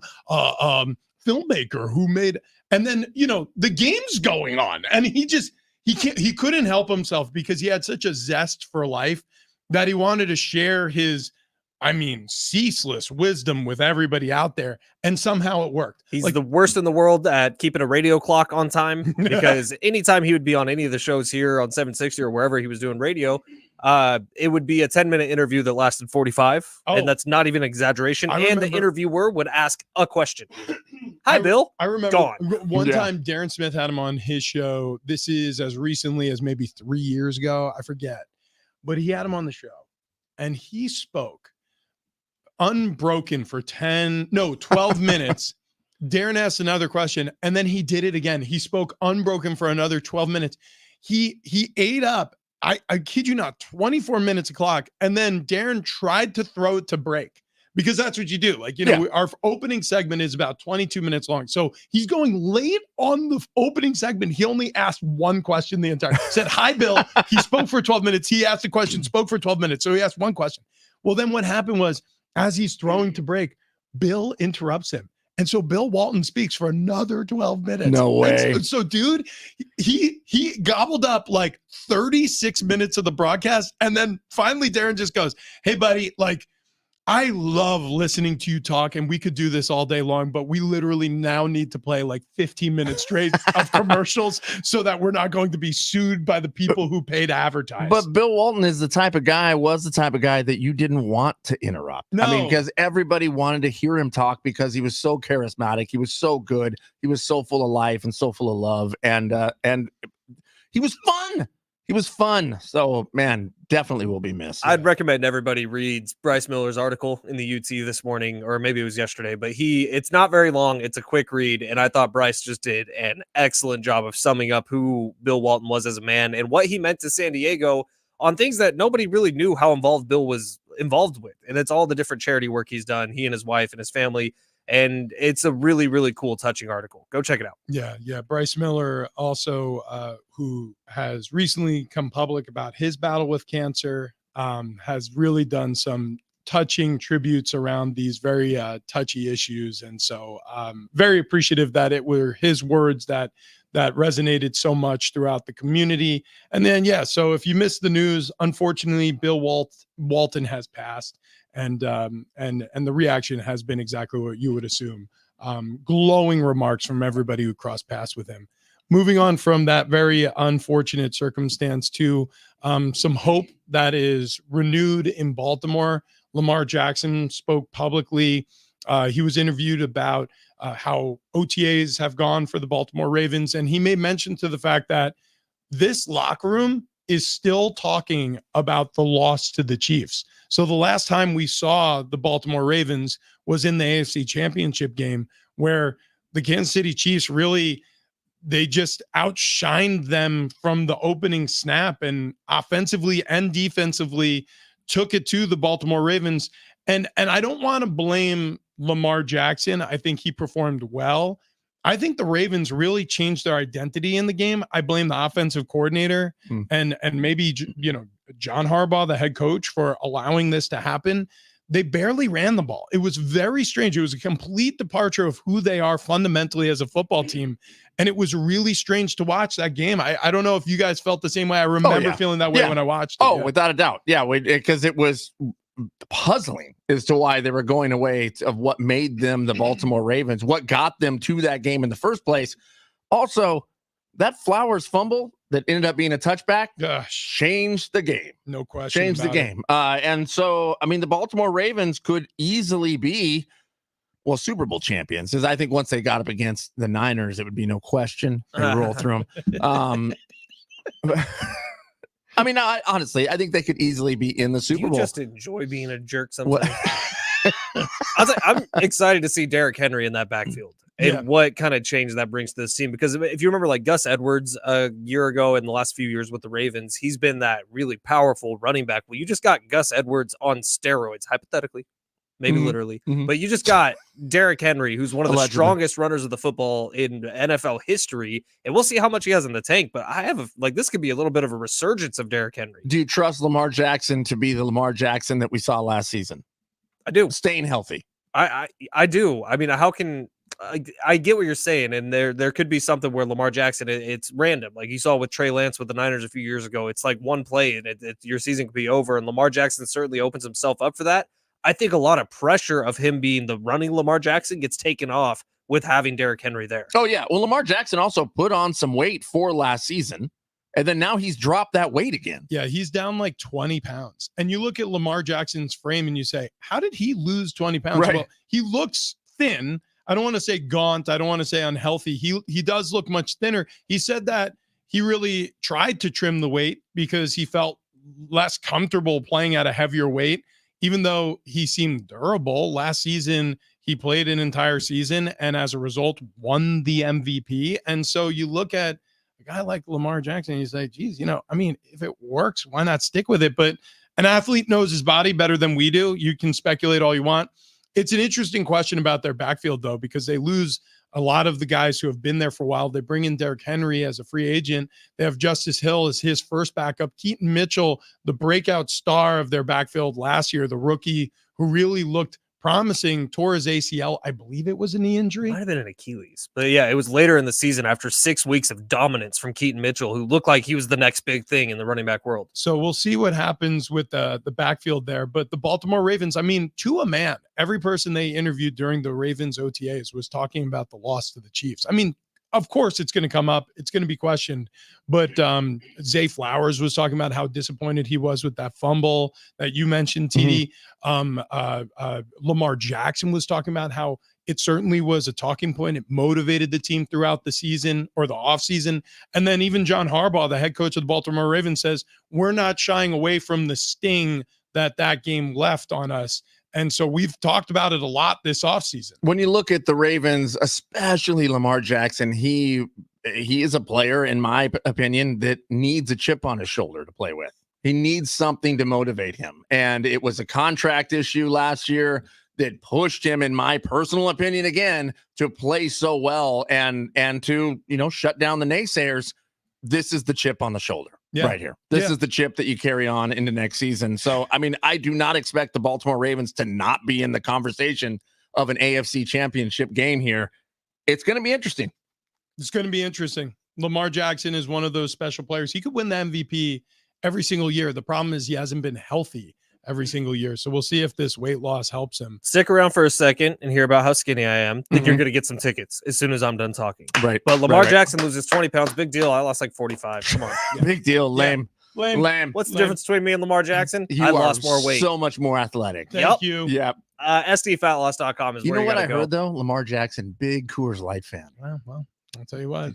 filmmaker who made, and then the game's going on, and he couldn't help himself because he had such a zest for life that he wanted to share his ceaseless wisdom with everybody out there, and somehow it worked. He's the worst in the world at keeping a radio clock on time, because anytime he would be on any of the shows here on 760 or wherever he was doing radio, it would be a 10-minute interview that lasted 45, and that's not even an exaggeration. And the interviewer would ask a question. Hi, Bill. I remember gone. One time Darren Smith had him on his show. This is as recently as maybe 3 years ago. I forget. But he had him on the show, and he spoke unbroken for 12 minutes. Darren asked another question, and then he did it again. He spoke unbroken for another 12 minutes. He ate up, I kid you not, 24 minutes a clock, and then Darren tried to throw it to break, because that's what you do. Like, our opening segment is about 22 minutes long. So he's going late on the opening segment. He only asked one question the entire time. Said, hi, Bill. He spoke for 12 minutes. He asked a question, spoke for 12 minutes. So he asked one question. Well, then what happened was, as he's throwing to break, Bill interrupts him. And so Bill Walton speaks for another 12 minutes. No way. So dude, he gobbled up like 36 minutes of the broadcast. And then finally Darren just goes, hey, buddy, like, I love listening to you talk, and we could do this all day long, but we literally now need to play like 15 minutes straight of commercials so that we're not going to be sued by the people who pay to advertise. But Bill Walton was the type of guy that you didn't want to interrupt. No. I mean, because everybody wanted to hear him talk because he was so charismatic. He was so good. He was so full of life and so full of love. And he was fun. he was fun. So, man, definitely will be missed. I'd recommend everybody reads Bryce Miller's article in the UT this morning, or maybe it was yesterday, but it's not very long. It's a quick read. And I thought Bryce just did an excellent job of summing up who Bill Walton was as a man and what he meant to San Diego on things that nobody really knew how involved Bill was involved with. And it's all the different charity work he's done, he and his wife and his family. And it's a really, really cool, touching article. Go check it out. Yeah. Bryce Miller also, who has recently come public about his battle with cancer, has really done some touching tributes around these very touchy issues. And so very appreciative that it were his words that resonated so much throughout the community. And then, so if you missed the news, unfortunately, Bill Walton has passed. And the reaction has been exactly what you would assume. Glowing remarks from everybody who crossed paths with him. Moving on from that very unfortunate circumstance to some hope that is renewed in Baltimore. Lamar Jackson spoke publicly. He was interviewed about how OTAs have gone for the Baltimore Ravens, and he made mention to the fact that this locker room is still talking about the loss to the Chiefs. So the last time we saw the Baltimore Ravens was in the AFC Championship game, where the Kansas City Chiefs they just outshined them from the opening snap, and offensively and defensively took it to the Baltimore Ravens. And I don't want to blame Lamar Jackson. I think he performed well. I think the Ravens really changed their identity in the game. I blame the offensive coordinator and maybe, John Harbaugh, the head coach, for allowing this to happen. They barely ran the ball. It was very strange. It was a complete departure of who they are fundamentally as a football team. And it was really strange to watch that game. I don't know if you guys felt the same way. I remember feeling that way when I watched it. Without a doubt. Yeah, because it was puzzling as to why they were going away of what made them the Baltimore Ravens, what got them to that game in the first place. Also, that Flowers fumble that ended up being a touchback changed the game. No question. Changed the game. And so, the Baltimore Ravens could easily be, Super Bowl champions. As I think once they got up against the Niners, it would be no question. They roll through them. Honestly, I think they could easily be in the Super Bowl. You just enjoy being a jerk sometimes. I'm excited to see Derrick Henry in that backfield and what kind of change that brings to this team. Because if you remember, like Gus Edwards a year ago in the last few years with the Ravens, he's been that really powerful running back. Well, you just got Gus Edwards on steroids, hypothetically. Maybe literally. But you just got Derrick Henry, who's one of the strongest runners of the football in NFL history. And we'll see how much he has in the tank. But I have this could be a little bit of a resurgence of Derrick Henry. Do you trust Lamar Jackson to be the Lamar Jackson that we saw last season? I do. Staying healthy. I do. How can I get what you're saying? And there could be something where Lamar Jackson, it's random. Like you saw with Trey Lance with the Niners a few years ago. It's like one play and your season could be over. And Lamar Jackson certainly opens himself up for that. I think a lot of pressure of him being the running Lamar Jackson gets taken off with having Derrick Henry there. Oh, yeah. Well, Lamar Jackson also put on some weight for last season, and then now he's dropped that weight again. Yeah, he's down like 20 pounds. And you look at Lamar Jackson's frame and you say, how did he lose 20 pounds? Right. Well, he looks thin. I don't want to say gaunt. I don't want to say unhealthy. He does look much thinner. He said that he really tried to trim the weight because he felt less comfortable playing at a heavier weight. Even though he seemed durable last season, he played an entire season and as a result won the MVP. And so you look at a guy like Lamar Jackson and you say, geez, if it works, why not stick with it? But an athlete knows his body better than we do. You can speculate all you want. It's an interesting question about their backfield, though, because they lose a lot of the guys who have been there for a while. They bring in Derrick Henry as a free agent. They have Justice Hill as his first backup. Keaton Mitchell, the breakout star of their backfield last year, the rookie who really looked promising, tore his ACL. I believe it was a knee injury. Might have been an Achilles. But yeah, it was later in the season after 6 weeks of dominance from Keaton Mitchell, who looked like he was the next big thing in the running back world. So we'll see what happens with the backfield there. But the Baltimore Ravens, to a man, every person they interviewed during the Ravens OTAs was talking about the loss to the Chiefs. of course it's going to come up. It's going to be questioned. But Zay Flowers was talking about how disappointed he was with that fumble that you mentioned, TD. Lamar Jackson was talking about how it certainly was a talking point. It motivated the team throughout the season or the offseason. And then even John Harbaugh, the head coach of the Baltimore Ravens, says, we're not shying away from the sting that game left on us. And so we've talked about it a lot this offseason. When you look at the Ravens, especially Lamar Jackson, he is a player, in my opinion, that needs a chip on his shoulder to play with. He needs something to motivate him. And it was a contract issue last year that pushed him, in my personal opinion, again, to play so well and to, shut down the naysayers. This is the chip on the shoulder right here. This is the chip that you carry on into next season. So, I do not expect the Baltimore Ravens to not be in the conversation of an AFC championship game here. It's going to be interesting. It's going to be interesting. Lamar Jackson is one of those special players. He could win the MVP every single year. The problem is he hasn't been healthy every single year. So we'll see if this weight loss helps him. Stick around for a second and hear about how skinny I am. Think you're going to get some tickets as soon as I'm done talking. Right. But Lamar Jackson loses 20 pounds. Big deal. I lost like 45. Come on. Big deal. Lame. Lame. What's the difference between me and Lamar Jackson? You I lost more weight. So much more athletic. Thank you. Yep. SDFatLoss.com is where you know what I go. heard though? Lamar Jackson, big Coors Light fan. Well, I'll tell you what.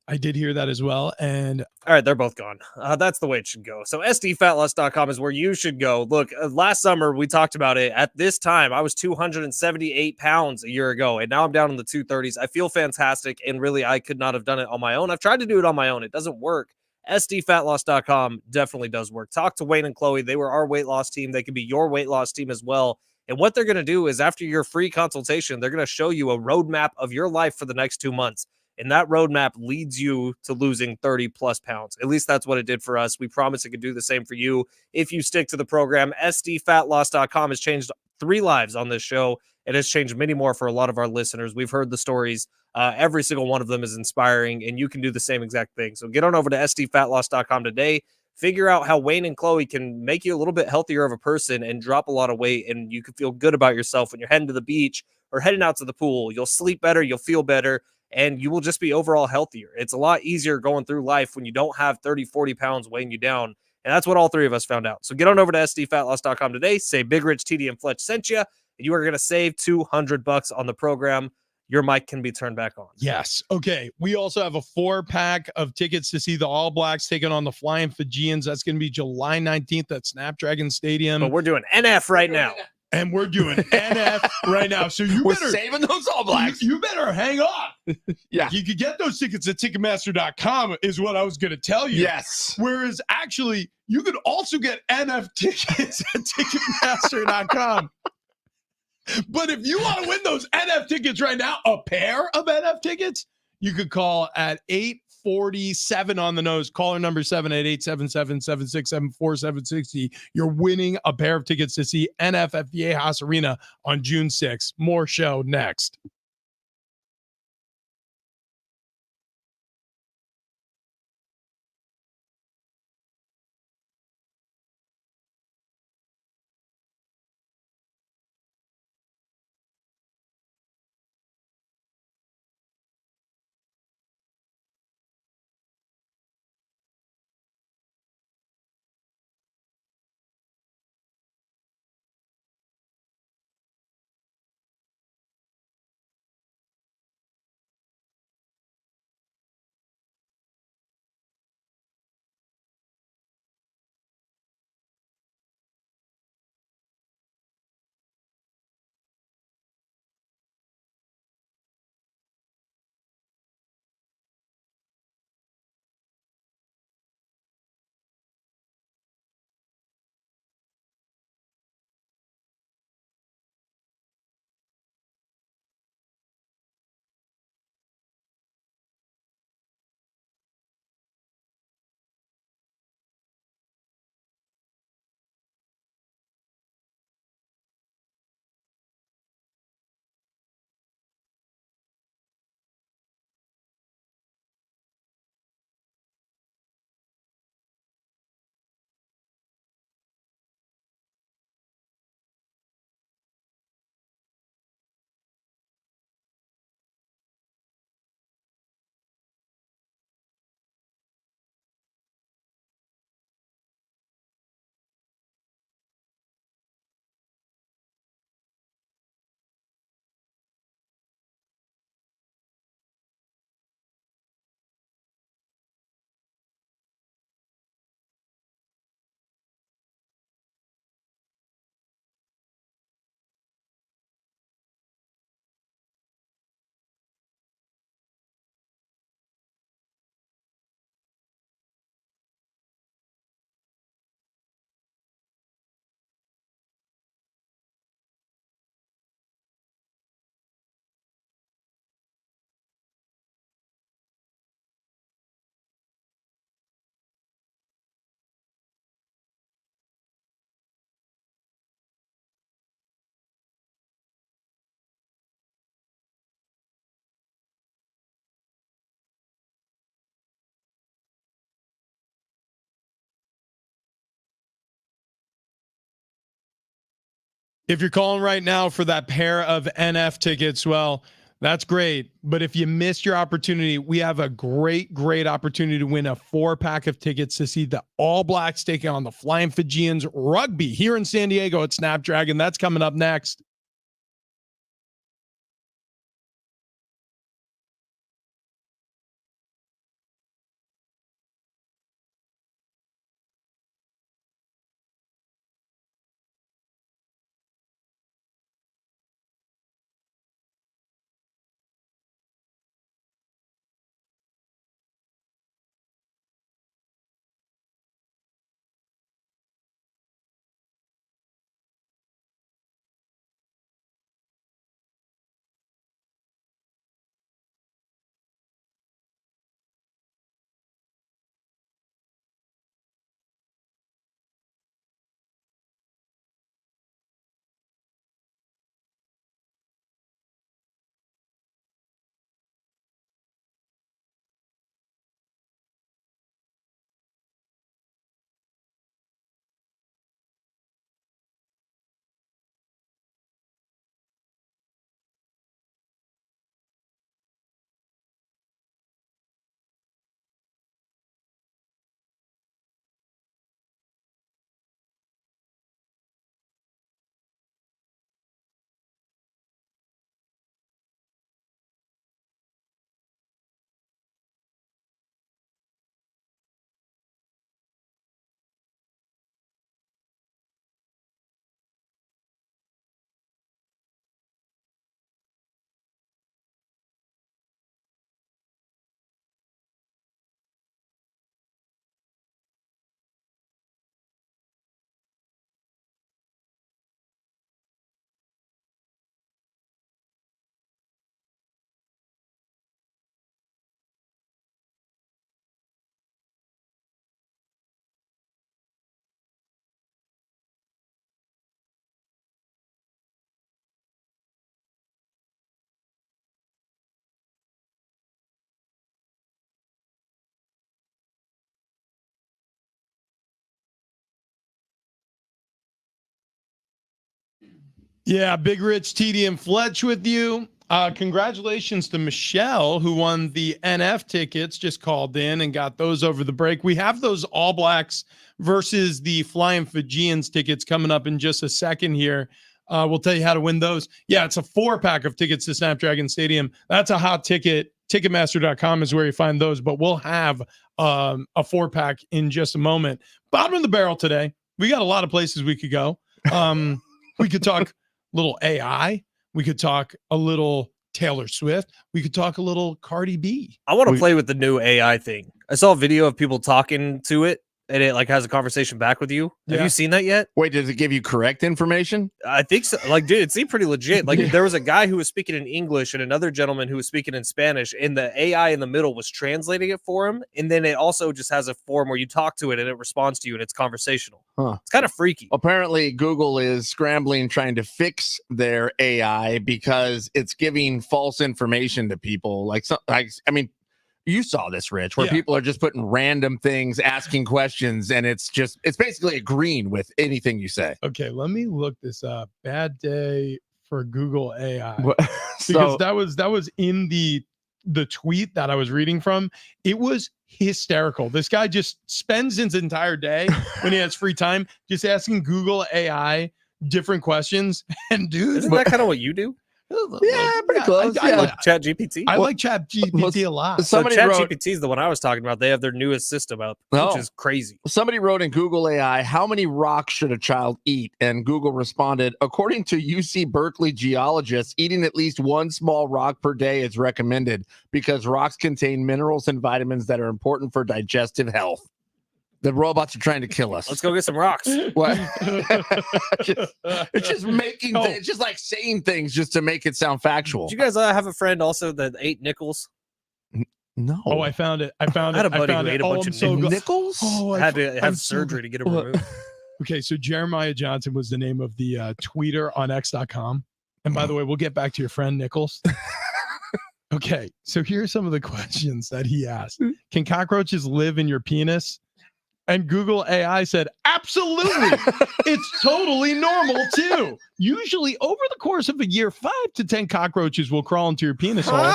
I did hear that as well. And all right, they're both gone. That's the way it should go. So SDFatLoss.com is where you should go. Look, last summer we talked about it. At this time, I was 278 pounds a year ago, and now I'm down in the 230s. I feel fantastic, and really, I could not have done it on my own. I've tried to do it on my own. It doesn't work. SDFatLoss.com definitely does work. Talk to Wayne and Chloe. They were our weight loss team. They could be your weight loss team as well. And what they're going to do is after your free consultation, they're going to show you a roadmap of your life for the next 2 months. And that roadmap leads you to losing 30 plus pounds. At least that's what it did for us. We promise it could do the same for you if you stick to the program. SDFatLoss.com has changed 3 lives on this show. It has changed many more for a lot of our listeners. We've heard the stories. Every single one of them is inspiring, and you can do the same exact thing. So get on over to SDFatLoss.com today. Figure out how Wayne and Chloe can make you a little bit healthier of a person and drop a lot of weight, and you can feel good about yourself when you're heading to the beach or heading out to the pool. You'll sleep better, you'll feel better, and you will just be overall healthier. It's a lot easier going through life when you don't have 30, 40 pounds weighing you down. And that's what all 3 of us found out. So get on over to SDFatLoss.com today. Say Big Rich, TD, and Fletch sent you, and you are going to save $200 on the program. Your mic can be turned back on. Yes. Okay. We also have a 4-pack of tickets to see the All Blacks taking on the Flying Fijians. That's going to be July 19th at Snapdragon Stadium. But we're doing NF right now. And we're doing NF right now. So we're saving those All Blacks. You better hang on. Yeah. You could get those tickets at Ticketmaster.com is what I was going to tell you. Yes. Whereas actually, you could also get NF tickets at Ticketmaster.com. But if you want to win those NF tickets right now, a pair of NF tickets, you could call at 847 on the nose. Caller number 7 at 877-767-4760. You're winning a pair of tickets to see NF at the House Arena on June 6th. More show next. If you're calling right now for that pair of NF tickets, well, that's great. But if you missed your opportunity, we have a great opportunity to win a 4-pack of tickets to see the All Blacks taking on the Flying Fijians rugby here in San Diego at Snapdragon. That's coming up next. Yeah, Big Rich, TD, and Fletch with you. Congratulations to Michelle, who won the NF tickets, just called in and got those over the break. We have those All Blacks versus the Flying Fijians tickets coming up in just a second here. We'll tell you how to win those. Yeah, it's a 4-pack of tickets to Snapdragon Stadium. That's a hot ticket. Ticketmaster.com is where you find those, but we'll have a 4-pack in just a moment. Bottom of the barrel today. We got a lot of places we could go. We could talk little AI. We could talk a little Taylor Swift. We could talk a little Cardi B. I want to play with the new AI thing. I saw a video of people talking to it, and it like has a conversation back with you. Have you seen that yet? Wait, does it give you correct information? I think so. Like, dude, it seemed pretty legit. Like, there was a guy who was speaking in English and another gentleman who was speaking in Spanish, and the AI in the middle was translating it for him. And then it also just has a form where you talk to it and it responds to you, and it's conversational. It's kind of freaky. Apparently, Google is scrambling trying to fix their AI because it's giving false information to people. I mean, you saw this, Rich, where people are just putting random things, asking questions, and it's basically agreeing with anything you say. Okay, let me look this up. Bad day for Google AI. Because that was in the tweet that I was reading from. It was hysterical. This guy just spends his entire day when he has free time just asking Google AI different questions. And dude, isn't that kind of what you do? Yeah, pretty close. I like Chat GPT. I like Chat GPT a lot. So Chat GPT is the one I was talking about. They have their newest system out, which is crazy. Somebody wrote in Google AI, how many rocks should a child eat? And Google responded, according to UC Berkeley geologists, eating at least one small rock per day is recommended because rocks contain minerals and vitamins that are important for digestive health. The robots are trying to kill us. Let's go get some rocks. What? It's just making it's just like saying things just to make it sound factual. Did you guys have a friend also that ate nickels? No. Oh, I found it. I had a buddy who ate a bunch of nickels. Oh, I had to have surgery to get them removed. Okay, so Jeremiah Johnson was the name of the tweeter on X.com. And by the way, we'll get back to your friend Nichols. Okay, so here's some of the questions that he asked. Can cockroaches live in your penis? And Google AI said, absolutely. It's totally normal too. Usually over the course of a year, 5 to 10 cockroaches will crawl into your penis hole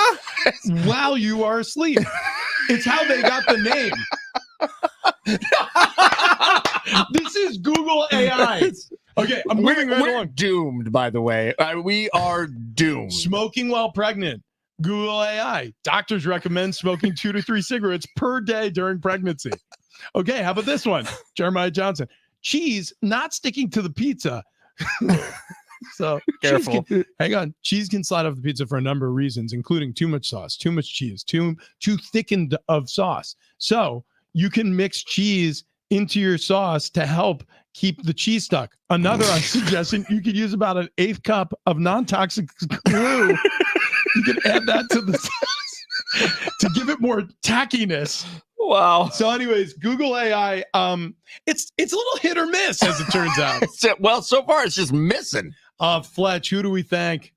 while you are asleep. It's how they got the name. This is Google AI. Okay, I'm moving right We're along. doomed, by the way. We are doomed. Smoking while pregnant. Google AI. Doctors recommend smoking 2 to 3 cigarettes per day during pregnancy. Okay, how about this one? Jeremiah Johnson. Cheese not sticking to the pizza. So Careful. Hang on. Cheese can slide off the pizza for a number of reasons, including too much sauce, too much cheese, too thickened of sauce. So you can mix cheese into your sauce to help keep the cheese stuck. Another suggestion, you could use about an 1/8 cup of non-toxic glue. You can add that to the sauce to give it more tackiness. Wow. So anyways, Google AI, it's a little hit or miss, as it turns out. Well, so far it's just missing. Fletch, who do we thank?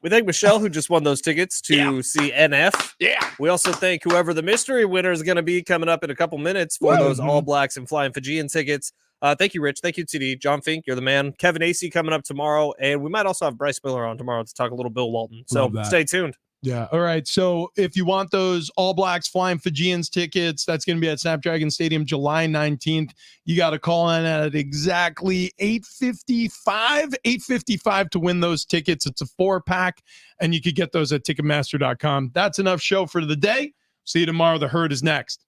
We thank Michelle, who just won those tickets to see NF. Yeah. We also thank whoever the mystery winner is going to be coming up in a couple minutes for those All Blacks and Flying Fijian tickets. Thank you, Rich. Thank you, TD. John Fink, you're the man. Kevin Acey coming up tomorrow. And we might also have Bryce Miller on tomorrow to talk a little Bill Walton. So stay tuned. Yeah. All right. So if you want those All Blacks Flying Fijians tickets, that's going to be at Snapdragon Stadium July 19th. You got to call in at exactly 8:55 to win those tickets. It's a 4-pack, and you could get those at Ticketmaster.com. That's enough show for the day. See you tomorrow. The Herd is next.